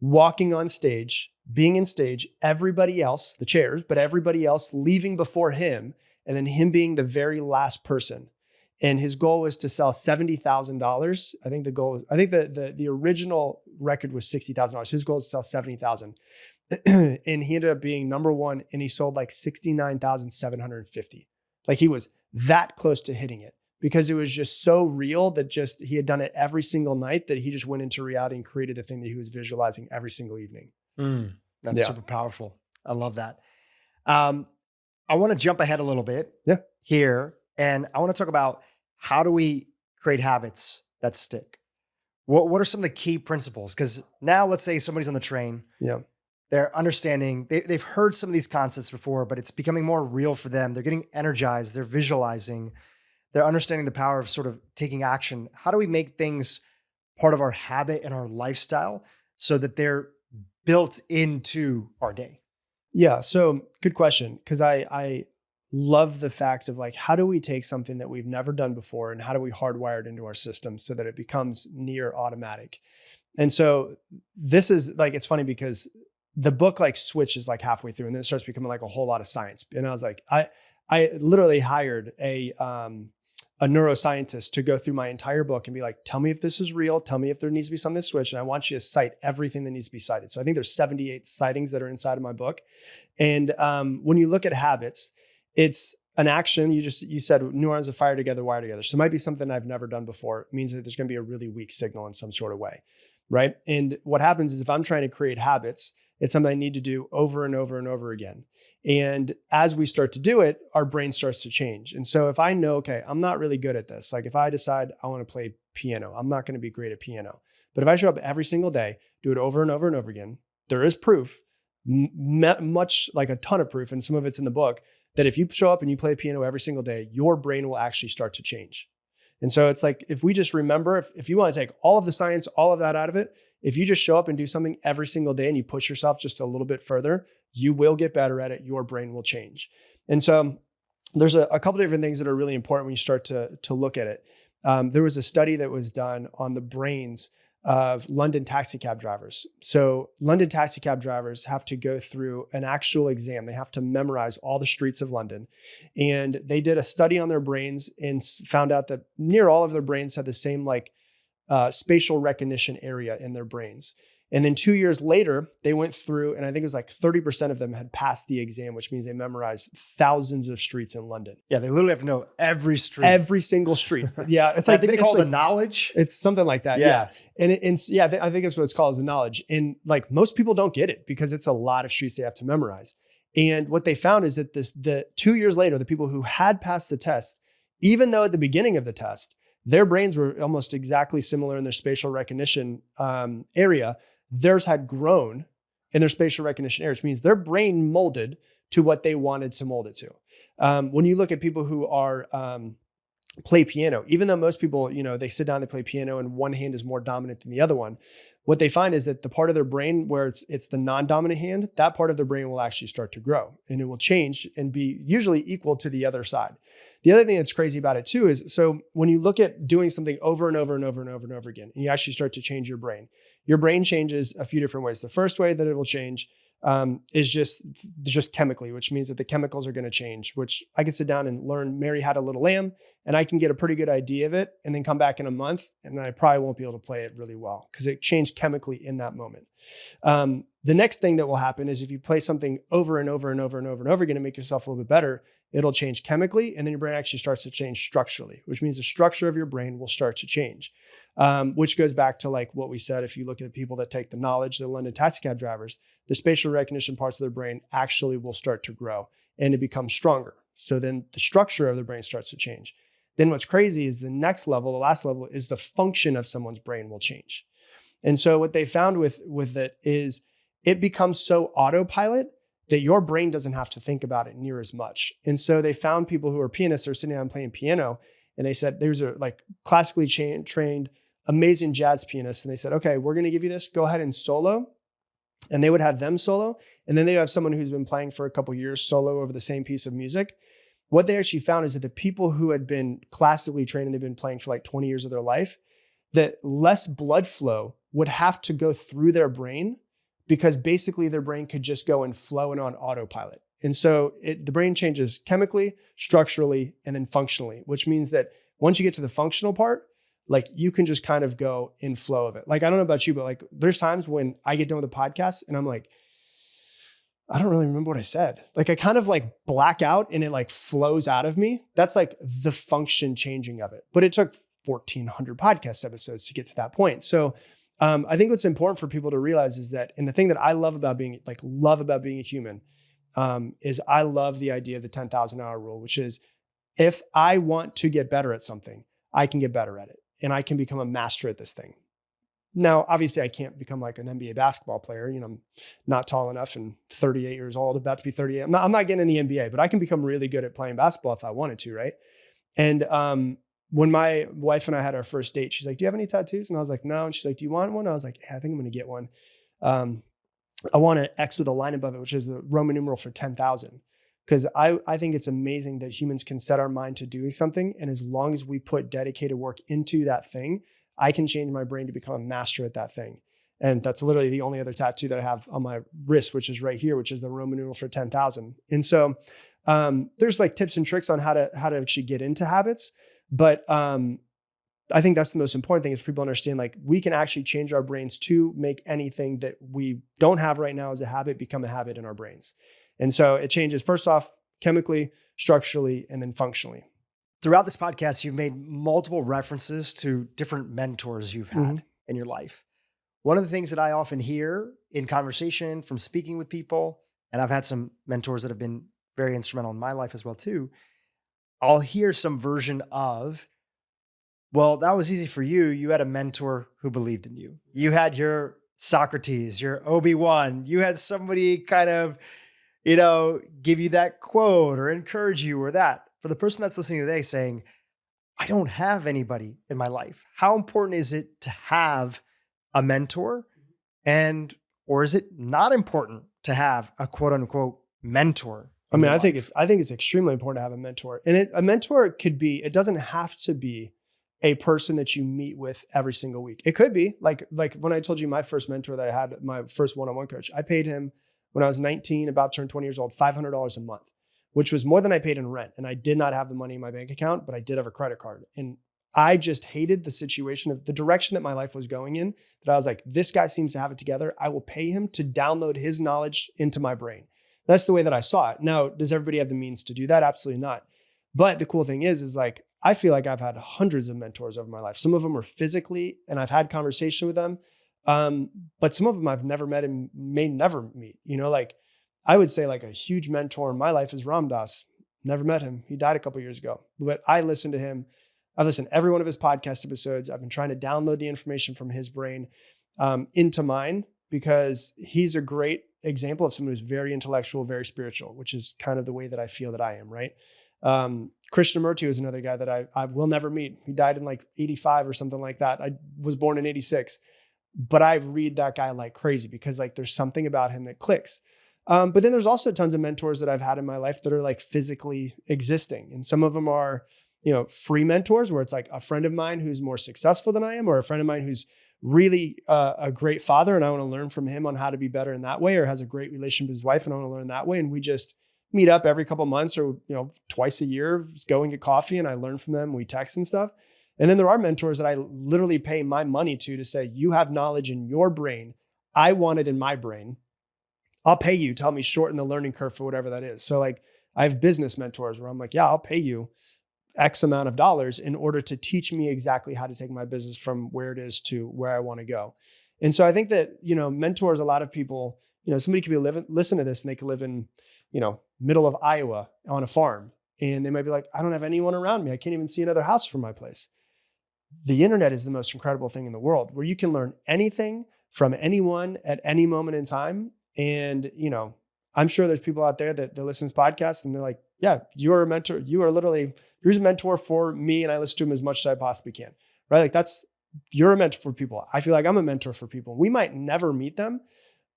walking on stage, being in stage, everybody else, the chairs, but everybody else leaving before him, and then him being the very last person. And his goal was to sell $70,000. I think the original record was $60,000. His goal was to sell 70,000. And he ended up being number one, and he sold like 69,750. Like he was that close to hitting it because it was just so real that just he had done it every single night that he just went into reality and created the thing that he was visualizing every single evening. That's super powerful. I love that. I want to jump ahead a little bit here, and I want to talk about how do we create habits that stick? What are some of the key principles? Because now let's say somebody's on the train. Yeah. They're understanding, they've heard some of these concepts before, but it's becoming more real for them. They're getting energized. They're visualizing. They're understanding the power of sort of taking action. How do we make things part of our habit and our lifestyle so that they're built into our day? Yeah. So good question. Cause I love the fact of like, how do we take something that we've never done before and how do we hardwire it into our system so that it becomes near automatic? And so this is like, it's funny because the book like switches like halfway through and then it starts becoming like a whole lot of science. And I was like, I literally hired a neuroscientist to go through my entire book and be like, tell me if this is real. Tell me if there needs to be something switched. And I want you to cite everything that needs to be cited. So I think there's 78 sightings that are inside of my book. And when you look at habits, it's an action. You said neurons that fire together, wire together. So it might be something I've never done before. It means that there's going to be a really weak signal in some sort of way. Right. And what happens is if I'm trying to create habits, it's something I need to do over and over and over again. And as we start to do it, our brain starts to change. And so if I know, okay, I'm not really good at this. Like if I decide I want to play piano, I'm not going to be great at piano. But if I show up every single day, do it over and over and over again, there is proof, much like a ton of proof, and some of it's in the book, that if you show up and you play piano every single day, your brain will actually start to change. And so it's like, if we just remember, if you want to take all of the science, all of that out of it, if you just show up and do something every single day and you push yourself just a little bit further, you will get better at it. Your brain will change. And so there's a couple different things that are really important when you start to look at it. There was a study that was done on the brains of London taxi cab drivers. So London taxi cab drivers have to go through an actual exam. They have to memorize all the streets of London. And they did a study on their brains and found out that near all of their brains had the same like spatial recognition area in their brains. And then 2 years later, they went through, and I think it was like 30% of them had passed the exam, which means they memorized thousands of streets in London. Yeah, they literally have to know every street. Every single street. Yeah. It's like, I think they call it the knowledge. It's something like that. Yeah. And I think that's what it's called, is the knowledge. And like most people don't get it because it's a lot of streets they have to memorize. And what they found is that the 2 years later, the people who had passed the test, even though at the beginning of the test, their brains were almost exactly similar in their spatial recognition area, theirs had grown in their spatial recognition area, which means their brain molded to what they wanted to mold it to. When you look at people who are play piano, even though most people, they sit down, they play piano and one hand is more dominant than the other one, what they find is that the part of their brain where it's the non-dominant hand, that part of their brain will actually start to grow and it will change and be usually equal to the other side. The other thing that's crazy about it too is, so when you look at doing something over and over and over and over and over again, and you actually start to change your brain changes a few different ways. The first way that it will change is just chemically, which means that the chemicals are going to change, which I can sit down and learn Mary Had a Little Lamb, and I can get a pretty good idea of it and then come back in a month and I probably won't be able to play it really well because it changed chemically in that moment. The next thing that will happen is if you play something over and over and over and over and over again to make yourself a little bit better, it'll change chemically, and then your brain actually starts to change structurally, which means the structure of your brain will start to change, which goes back to like what we said. If you look at the people that take the knowledge, the London taxi cab drivers, the spatial recognition parts of their brain actually will start to grow and it becomes stronger. So then the structure of their brain starts to change. Then what's crazy is the next level, the last level, is the function of someone's brain will change. And so what they found with it is it becomes so autopilot that your brain doesn't have to think about it near as much. And so they found people who are pianists or sitting down playing piano, and they said, there's a like classically trained, amazing jazz pianists. And they said, okay, we're going to give you this, go ahead and solo. And they would have them solo. And then they have someone who's been playing for a couple of years solo over the same piece of music. What they actually found is that the people who had been classically trained and they've been playing for like 20 years of their life, that less blood flow would have to go through their brain because basically their brain could just go and flow in on autopilot. And so the brain changes chemically, structurally, and then functionally, which means that once you get to the functional part, like you can just kind of go in flow of it. Like, I don't know about you, but like there's times when I get done with the podcast and I'm like, I don't really remember what I said. Like I kind of like black out and it like flows out of me. That's like the function changing of it. But it took 1,400 podcast episodes to get to that point. So I think what's important for people to realize is that, and the thing that I love about being a human is I love the idea of the 10,000 hour rule, which is if I want to get better at something, I can get better at it and I can become a master at this thing. Now, obviously I can't become like an NBA basketball player. You know, I'm not tall enough and 38 years old, about to be 38. I'm not getting in the NBA, but I can become really good at playing basketball if I wanted to, right? And when my wife and I had our first date, she's like, do you have any tattoos? And I was like, no. And she's like, do you want one? I was like, yeah, I think I'm going to get one. I want an X with a line above it, which is the Roman numeral for 10,000. Because I think it's amazing that humans can set our mind to doing something. And as long as we put dedicated work into that thing, I can change my brain to become a master at that thing. And that's literally the only other tattoo that I have on my wrist, which is right here, which is the Roman numeral for 10,000. And so there's like tips and tricks on how to actually get into habits. But I think that's the most important thing is people understand like we can actually change our brains to make anything that we don't have right now as a habit become a habit in our brains. And so it changes first off chemically, structurally, and then functionally. Throughout this podcast, you've made multiple references to different mentors you've had in your life. One of the things that I often hear in conversation from speaking with people, and I've had some mentors that have been very instrumental in my life as well too, I'll hear some version of, well, that was easy for you. You had a mentor who believed in you. You had your Socrates, your Obi-Wan. You had somebody kind of, give you that quote or encourage you or that. For the person that's listening today saying, I don't have anybody in my life. How important is it to have a mentor? Or is it not important to have a quote unquote mentor? I mean, I think it's extremely important to have a mentor. And a mentor could be, it doesn't have to be a person that you meet with every single week. It could be like when I told you my first mentor that I had, my first one-on-one coach, I paid him when I was 19, about to turn 20 years old, $500 a month, which was more than I paid in rent. And I did not have the money in my bank account, but I did have a credit card. And I just hated the situation of the direction that my life was going in, that I was like, this guy seems to have it together. I will pay him to download his knowledge into my brain. That's the way that I saw it. Now, does everybody have the means to do that? Absolutely not. But the cool thing is like, I feel like I've had hundreds of mentors over my life. Some of them are physically, and I've had conversation with them. But some of them I've never met and may never meet. Like I would say like a huge mentor in my life is Ram Dass. Never met him. He died a couple of years ago, but I listened to him. I've listened to every one of his podcast episodes. I've been trying to download the information from his brain into mine because he's a great example of someone who's very intellectual, very spiritual, which is kind of the way that I feel that I am, right? Krishnamurti is another guy that I will never meet. He died in like 85 or something like that. I was born in 86, but I read that guy like crazy because like there's something about him that clicks. But then there's also tons of mentors that I've had in my life that are like physically existing. And some of them are, free mentors where it's like a friend of mine who's more successful than I am, or a friend of mine who's really a great father and I want to learn from him on how to be better in that way, or has a great relationship with his wife and I want to learn that way. And we just meet up every couple of months or, twice a year, go and get coffee and I learn from them. We text and stuff. And then there are mentors that I literally pay my money to say, you have knowledge in your brain. I want it in my brain. I'll pay you to help me shorten the learning curve for whatever that is. So like I have business mentors where I'm like, yeah, I'll pay you X amount of dollars in order to teach me exactly how to take my business from where it is to where I want to go. And so I think that, mentors, a lot of people, somebody could be listen to this and they could live in, middle of Iowa on a farm. And they might be like, I don't have anyone around me. I can't even see another house from my place. The internet is the most incredible thing in the world where you can learn anything from anyone at any moment in time. And, I'm sure there's people out there that listen to podcasts and they're like, yeah, you're a mentor. You are literally, Drew's a mentor for me. And I listen to him as much as I possibly can, right? Like you're a mentor for people. I feel like I'm a mentor for people. We might never meet them,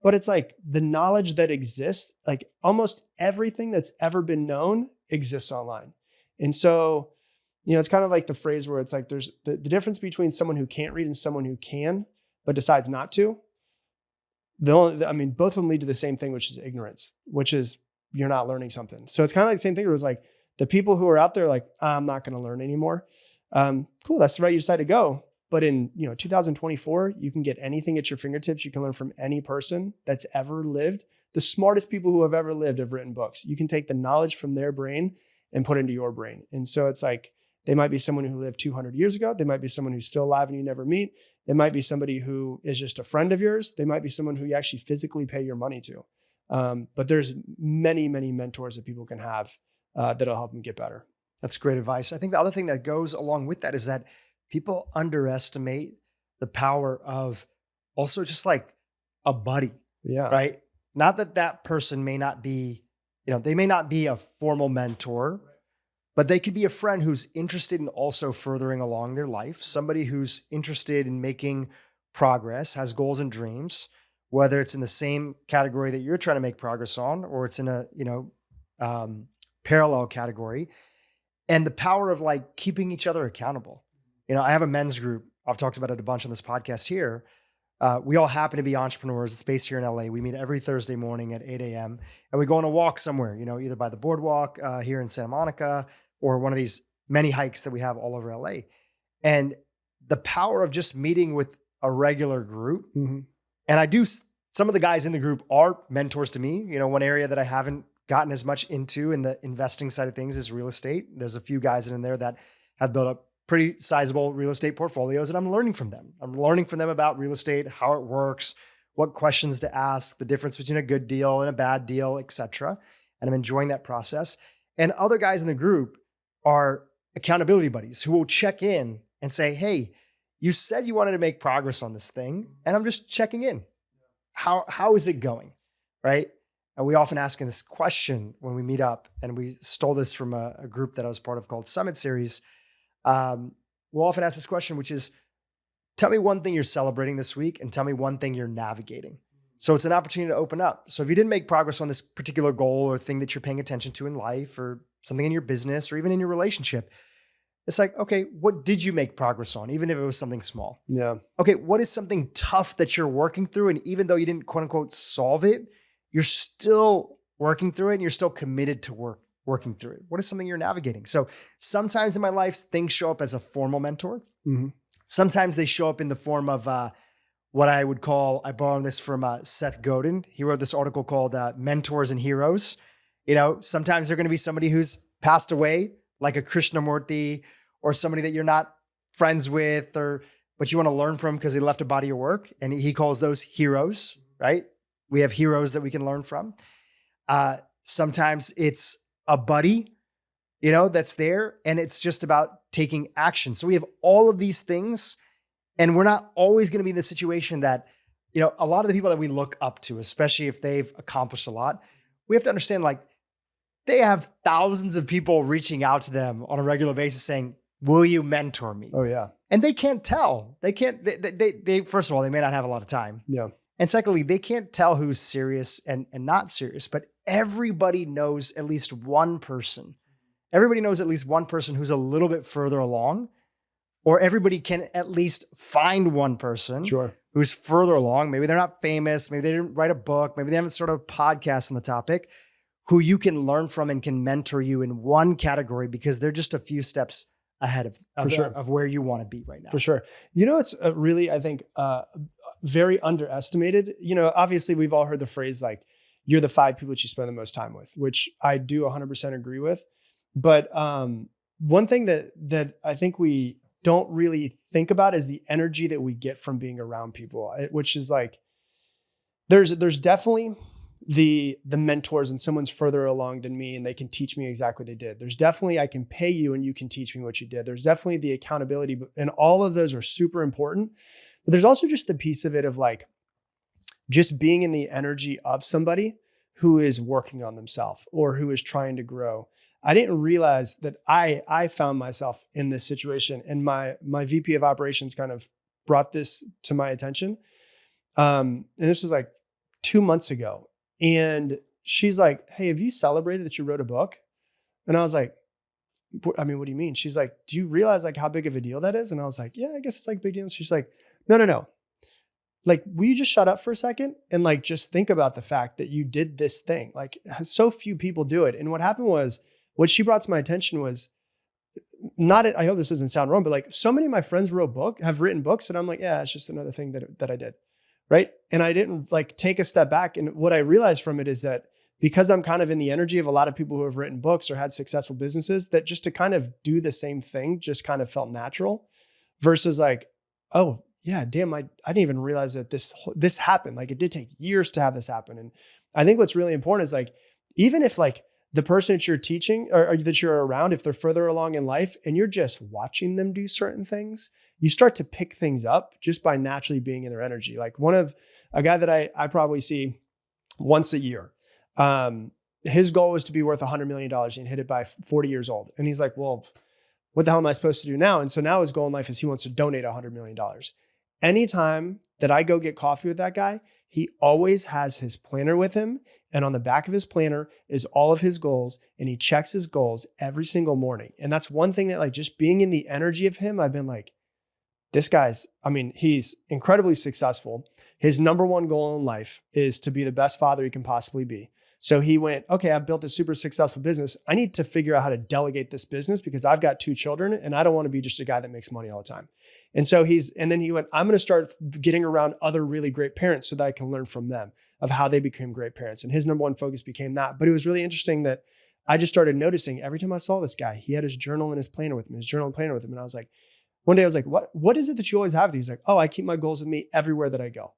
but it's like the knowledge that exists, like almost everything that's ever been known exists online. And so, it's kind of like the phrase where it's like, there's the difference between someone who can't read and someone who can, but decides not to. Both of them lead to the same thing, which is ignorance, which is you're not learning something. So it's kind of like the same thing. It was like the people who are out there like, I'm not going to learn anymore. Cool. That's the right you decide to go. But in 2024, you can get anything at your fingertips. You can learn from any person that's ever lived. The smartest people who have ever lived have written books. You can take the knowledge from their brain and put it into your brain. And so it's like, they might be someone who lived 200 years ago. They might be someone who's still alive and you never meet. It might be somebody who is just a friend of yours. They might be someone who you actually physically pay your money to. But there's many, many mentors that people can have that'll help them get better. That's great advice. I think the other thing that goes along with that is that people underestimate the power of also just like a buddy. Yeah. Right. Not that person may not be, they may not be a formal mentor, but they could be a friend who's interested in also furthering along their life, somebody who's interested in making progress, has goals and dreams, whether it's in the same category that you're trying to make progress on, or it's in a, parallel category. And the power of like keeping each other accountable. I have a men's group. I've talked about it a bunch on this podcast here. We all happen to be entrepreneurs. It's based here in LA. We meet every Thursday morning at 8 a.m. and we go on a walk somewhere, either by the boardwalk here in Santa Monica or one of these many hikes that we have all over LA. And the power of just meeting with a regular group. Mm-hmm. And some of the guys in the group are mentors to me. One area that I haven't gotten as much into in the investing side of things is real estate. There's a few guys in there that have built up pretty sizable real estate portfolios, and I'm learning from them. I'm learning from them about real estate, how it works, what questions to ask, the difference between a good deal and a bad deal, etc. And I'm enjoying that process. And other guys in the group are accountability buddies who will check in and say, hey, you said you wanted to make progress on this thing, and I'm just checking in. How is it going, right? And we often ask this question when we meet up, and we stole this from a group that I was part of called Summit Series. We'll often ask this question, which is, tell me one thing you're celebrating this week and tell me one thing you're navigating. So it's an opportunity to open up. So if you didn't make progress on this particular goal or thing that you're paying attention to in life or something in your business or even in your relationship, it's like, okay, what did you make progress on? Even if it was something small. Yeah. Okay. What is something tough that you're working through? And even though you didn't quote unquote solve it, you're still working through it and you're still committed to working through it. What is something you're navigating? So sometimes in my life, things show up as a formal mentor. Mm-hmm. Sometimes they show up in the form of what I would call, I borrowed this from Seth Godin. He wrote this article called Mentors and Heroes. Sometimes they're going to be somebody who's passed away, like a Krishnamurti, or somebody that you're not friends with, but you want to learn from because they left a body of work. And he calls those heroes, right? We have heroes that we can learn from. Sometimes it's a buddy, that's there, and it's just about taking action. So we have all of these things, and we're not always going to be in the situation that, a lot of the people that we look up to, especially if they've accomplished a lot, we have to understand, like, they have thousands of people reaching out to them on a regular basis saying, will you mentor me? Oh yeah. And they can't tell. They first of all, they may not have a lot of time. Yeah. And secondly, they can't tell who's serious and not serious, but everybody knows at least one person. Everybody knows at least one person who's a little bit further along, or everybody can at least find one person who's further along. Maybe they're not famous. Maybe they didn't write a book. Maybe they haven't started a podcast on the topic, who you can learn from and can mentor you in one category because they're just a few steps ahead of where you want to be right now. For sure. It's really, I think, very underestimated. Obviously we've all heard the phrase, like, you're the 5 people that you spend the most time with, which I do 100% agree with. But one thing that I think we don't really think about is the energy that we get from being around people, which is like, there's definitely the mentors, and someone's further along than me and they can teach me exactly what they did. There's definitely, I can pay you and you can teach me what you did. There's definitely the accountability, and all of those are super important. But there's also just the piece of it of like, just being in the energy of somebody who is working on themselves or who is trying to grow. I didn't realize that I found myself in this situation, and my VP of operations kind of brought this to my attention. And this was like 2 months ago. And she's like, "Hey, have you celebrated that you wrote a book?" And I was like, "I mean, what do you mean?" She's like, "Do you realize like how big of a deal that is?" And I was like, "Yeah, I guess it's like a big deal." She's like, No. Like, will you just shut up for a second and like just think about the fact that you did this thing? Like, so few people do it. And what happened was, what she brought to my attention was I hope this doesn't sound wrong, but like so many of my friends have written books, and I'm like, yeah, it's just another thing that I did. Right. And I didn't like take a step back. And what I realized from it is that because I'm kind of in the energy of a lot of people who have written books or had successful businesses, that just to kind of do the same thing just kind of felt natural versus like, oh yeah, damn, I didn't even realize that this happened. Like, it did take years to have this happen. And I think what's really important is like, even if like the person that you're teaching or that you're around, if they're further along in life and you're just watching them do certain things, you start to pick things up just by naturally being in their energy. Like a guy that I probably see once a year, his goal was to be worth $100 million and hit it by 40 years old. And he's like, well, what the hell am I supposed to do now? And so now his goal in life is he wants to donate $100 million. Anytime that I go get coffee with that guy, he always has his planner with him. And on the back of his planner is all of his goals. And he checks his goals every single morning. And that's one thing that like just being in the energy of him, I've been like, he's incredibly successful. His number one goal in life is to be the best father he can possibly be. So he went, okay, I've built a super successful business. I need to figure out how to delegate this business because I've got 2 children and I don't want to be just a guy that makes money all the time. And then he went, I'm going to start getting around other really great parents so that I can learn from them of how they became great parents. And his number one focus became that. But it was really interesting that I just started noticing every time I saw this guy, he had his journal and his planner with him, And I was like, one day I was like, what is it that you always have? He's like, oh, I keep my goals with me everywhere that I go.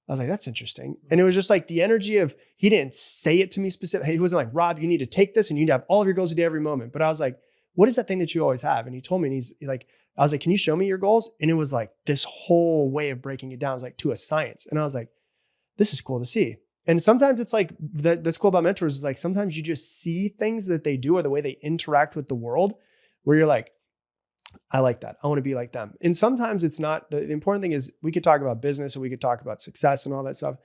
I was like, that's interesting. And it was just like the energy of, he didn't say it to me specifically. He wasn't like, Rob, you need to take this and you need to have all of your goals a day every moment. But I was like, what is that thing that you always have? And he told me, and he's like, I was like, can you show me your goals? And it was like this whole way of breaking it down. It was like to a science. And I was like, this is cool to see. And sometimes it's like, that's cool about mentors is like, sometimes you just see things that they do or the way they interact with the world where you're like, I like that. I want to be like them. And sometimes it's not, the important thing is we could talk about business and we could talk about success and all that stuff,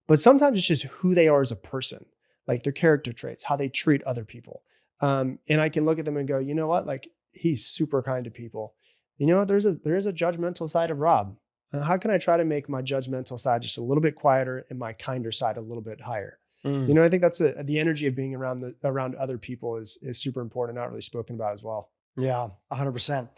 but sometimes it's just who they are as a person, like their character traits, how they treat other people. And I can look at them and go, you know what? Like, he's super kind to people. You know what? There is a judgmental side of Rob. How can I try to make my judgmental side just a little bit quieter and my kinder side a little bit higher? You know, I think that's the energy of being around other people is super important, not really spoken about as well. Yeah, 100%.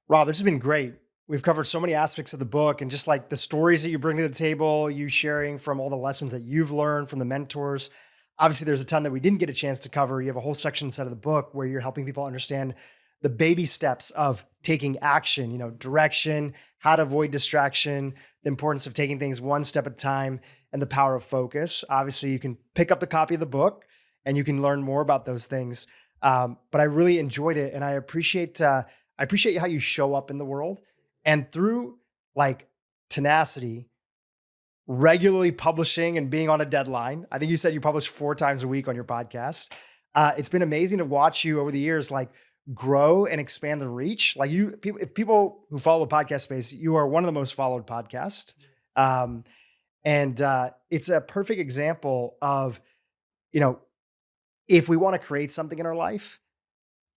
Rob, this has been great. We've covered so many aspects of the book and just like the stories that you bring to the table, you sharing from all the lessons that you've learned from the mentors. Obviously, there's a ton that we didn't get a chance to cover. You have a whole section inside of the book where you're helping people understand the baby steps of taking action, you know, direction, how to avoid distraction, the importance of taking things one step at a time, and the power of focus. Obviously, you can pick up the copy of the book and you can learn more about those things. But I really enjoyed it, and I appreciate how you show up in the world, and through like tenacity, regularly publishing and being on a deadline. I think you said you publish 4 times a week on your podcast. It's been amazing to watch you over the years, like grow and expand the reach. Like if people who follow the podcast space, you are one of the most followed podcasts. And it's a perfect example of, you know, if we want to create something in our life,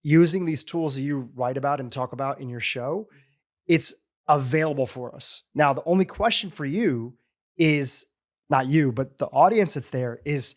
using these tools that you write about and talk about in your show, it's available for us. Now, the only question for you is not you, but the audience that's there is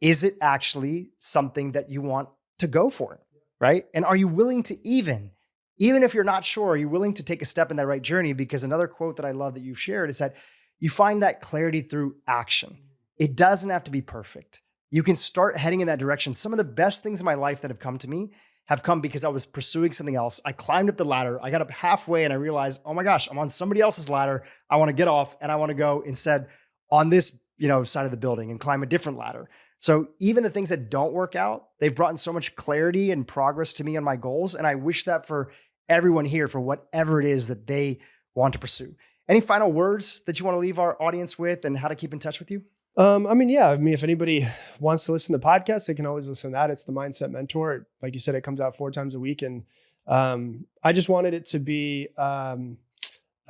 it actually something that you want to go for, right? And are you willing to even if you're not sure, are you willing to take a step in that right journey? Because another quote that I love that you've shared is that you find that clarity through action. It doesn't have to be perfect. You can start heading in that direction. Some of the best things in my life that have come to me have come because I was pursuing something else. I climbed up the ladder. I got up halfway and I realized, oh my gosh, I'm on somebody else's ladder. I want to get off and I want to go instead on this, side of the building and climb a different ladder. So even the things that don't work out, they've brought in so much clarity and progress to me on my goals. And I wish that for everyone here, for whatever it is that they want to pursue. Any final words that you want to leave our audience with and how to keep in touch with you? If anybody wants to listen to the podcast, they can always listen to that. It's the Mindset Mentor. Like you said, it comes out 4 times a week. And I just wanted it to be a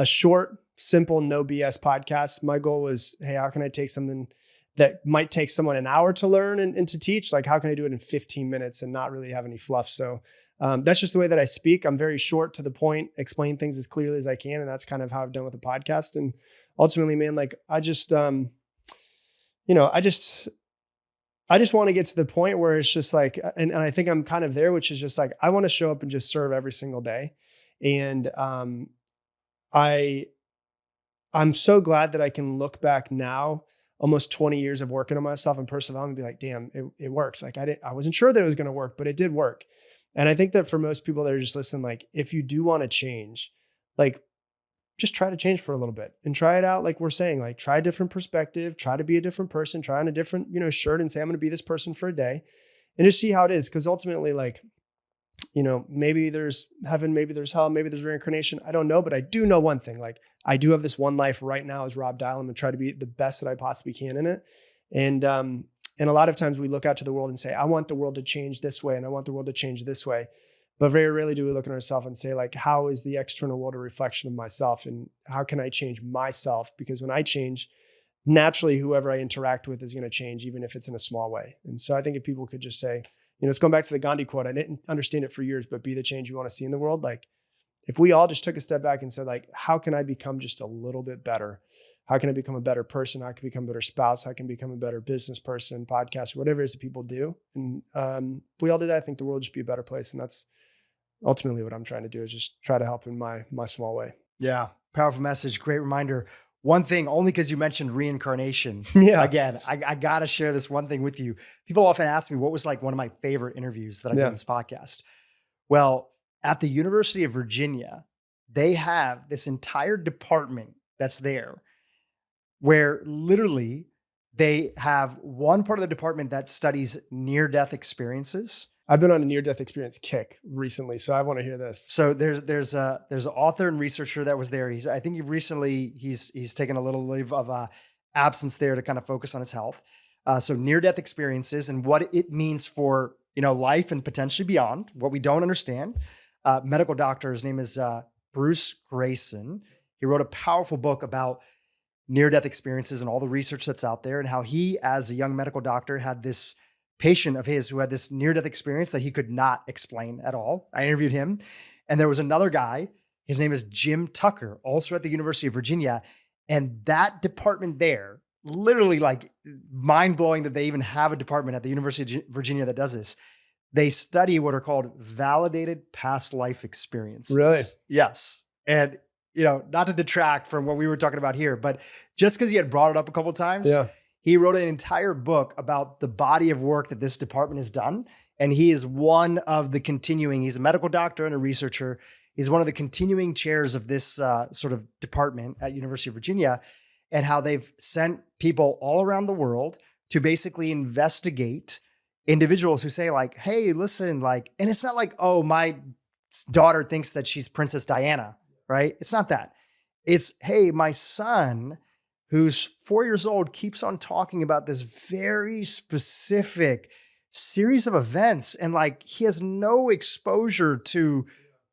short, simple, no BS podcast. My goal was, hey, how can I take something that might take someone an hour to learn and to teach? Like, how can I do it in 15 minutes and not really have any fluff? So that's just the way that I speak. I'm very short, to the point, explain things as clearly as I can. And that's kind of how I've done with the podcast. And ultimately, man, like I just want to get to the point where it's just like, and I think I'm kind of there, which is just like, I want to show up and just serve every single day. And I'm so glad that I can look back now, almost 20 years of working on myself and persevering, and be like, damn, it works. Like I wasn't sure that it was going to work, but it did work. And I think that for most people that are just listening, like if you do want to change, like just try to change for a little bit and try it out. Like we're saying, like try a different perspective, try to be a different person, try on a different, shirt and say, I'm going to be this person for a day and just see how it is. Cause ultimately, like, maybe there's heaven, maybe there's hell, maybe there's reincarnation. I don't know, but I do know one thing. Like I do have this one life right now as Rob Dial. I'm going to try to be the best that I possibly can in it. And a lot of times we look out to the world and say, I want the world to change this way. And I want the world to change this way. But very rarely do we look at ourselves and say, like, how is the external world a reflection of myself? And how can I change myself? Because when I change, naturally, whoever I interact with is going to change, even if it's in a small way. And so I think if people could just say, it's going back to the Gandhi quote. I didn't understand it for years, but be the change you want to see in the world. Like if we all just took a step back and said, like, how can I become just a little bit better? How can I become a better person? How can I become a better spouse? How can I become a better business person, podcaster, whatever it is that people do? And if we all did that, I think the world would just be a better place. And that's ultimately what I'm trying to do, is just try to help in my small way. Yeah. Powerful message. Great reminder. One thing, only because you mentioned reincarnation. Yeah. Again, I got to share this one thing with you. People often ask me what was like one of my favorite interviews that I did on this podcast. Well, at the University of Virginia, they have this entire department that's there where literally they have one part of the department that studies near-death experiences. I've been on a near-death experience kick recently, so I want to hear this. So there's an author and researcher that was there. He's taken a little leave of absence there to kind of focus on his health. So near-death experiences and what it means for life and potentially beyond, what we don't understand. Medical doctor, his name is Bruce Grayson. He wrote a powerful book about near-death experiences and all the research that's out there, and how he, as a young medical doctor, had this patient of his who had this near-death experience that he could not explain at all. I interviewed him. And there was another guy, his name is Jim Tucker, also at the University of Virginia. And that department there, literally like mind-blowing that they even have a department at the University of Virginia that does this. They study what are called validated past life experiences. Really? Yes. And, not to detract from what we were talking about here, but just because he had brought it up a couple of times, he wrote an entire book about the body of work that this department has done. And he is one of the he's a medical doctor and a researcher. He's one of the continuing chairs of this sort of department at University of Virginia, and how they've sent people all around the world to basically investigate individuals who say like, hey, listen, like, and it's not like, oh, my daughter thinks that she's Princess Diana, right? It's not that. It's, hey, my son, who's 4 years old, keeps on talking about this very specific series of events. And like, he has no exposure to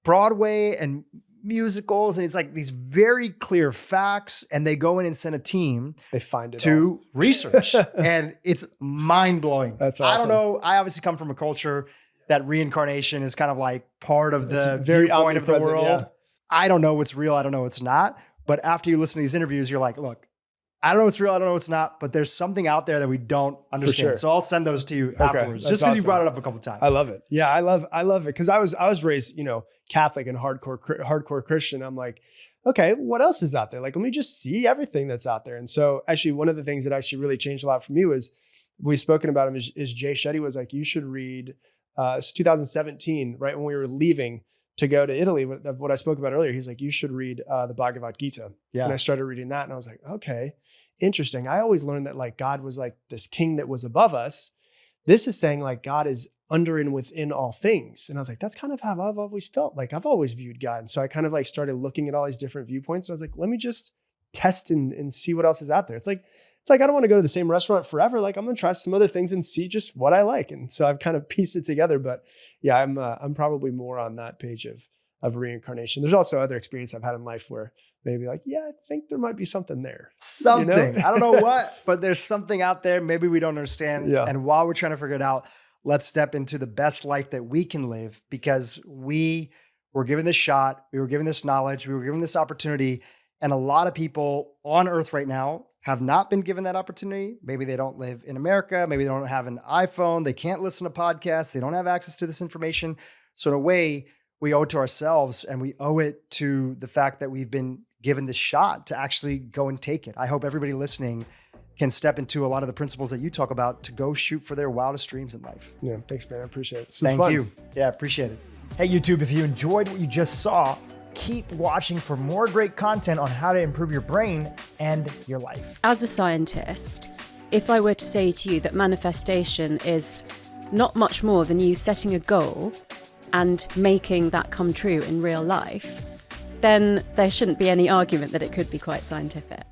Broadway and musicals. And it's like these very clear facts. And they go in and send a team they find it to research. And it's mind blowing. That's awesome. I don't know. I obviously come from a culture that reincarnation is kind of like part of the very viewpoint of the world. Yeah. I don't know what's real. I don't know what's not. But after you listen to these interviews, you're like, look, I don't know what's real. I don't know what's not, but there's something out there that we don't understand. Sure. So I'll send those to you afterwards, That's just because awesome. you brought it up a couple of times. I love it. Yeah, I love it. Cause I was raised, Catholic and hardcore Christian. I'm like, okay, what else is out there? Like, let me just see everything that's out there. And so actually one of the things that actually really changed a lot for me was, we've spoken about him, is Jay Shetty was like, you should read, it's 2017, right when we were leaving to go to Italy, what I spoke about earlier. He's like, you should read the Bhagavad Gita. Yeah. And I started reading that and I was like, okay, interesting. I always learned that like God was like this king that was above us. This is saying like God is under and within all things. And I was like, that's kind of how I've always felt. Like I've always viewed God. And so I kind of like started looking at all these different viewpoints. And I was like, let me just test and see what else is out there. It's like, I don't want to go to the same restaurant forever. Like I'm going to try some other things and see just what I like. And so I've kind of pieced it together, but yeah, I'm probably more on that page of reincarnation. There's also other experience I've had in life where maybe like, yeah, I think there might be something there. Something. You know? I don't know what, but there's something out there. Maybe we don't understand. Yeah. And while we're trying to figure it out, let's step into the best life that we can live, because we were given this shot. We were given this knowledge. We were given this opportunity. And a lot of people on earth right now have not been given that opportunity. Maybe they don't live in America. Maybe they don't have an iPhone. They can't listen to podcasts. They don't have access to this information. So in a way, we owe it to ourselves, and we owe it to the fact that we've been given this shot to actually go and take it. I hope everybody listening can step into a lot of the principles that you talk about to go shoot for their wildest dreams in life. Yeah, thanks, man. I appreciate it. Thank you. Yeah, appreciate it. Hey, YouTube, if you enjoyed what you just saw, keep watching for more great content on how to improve your brain and your life. As a scientist, if I were to say to you that manifestation is not much more than you setting a goal and making that come true in real life, then there shouldn't be any argument that it could be quite scientific.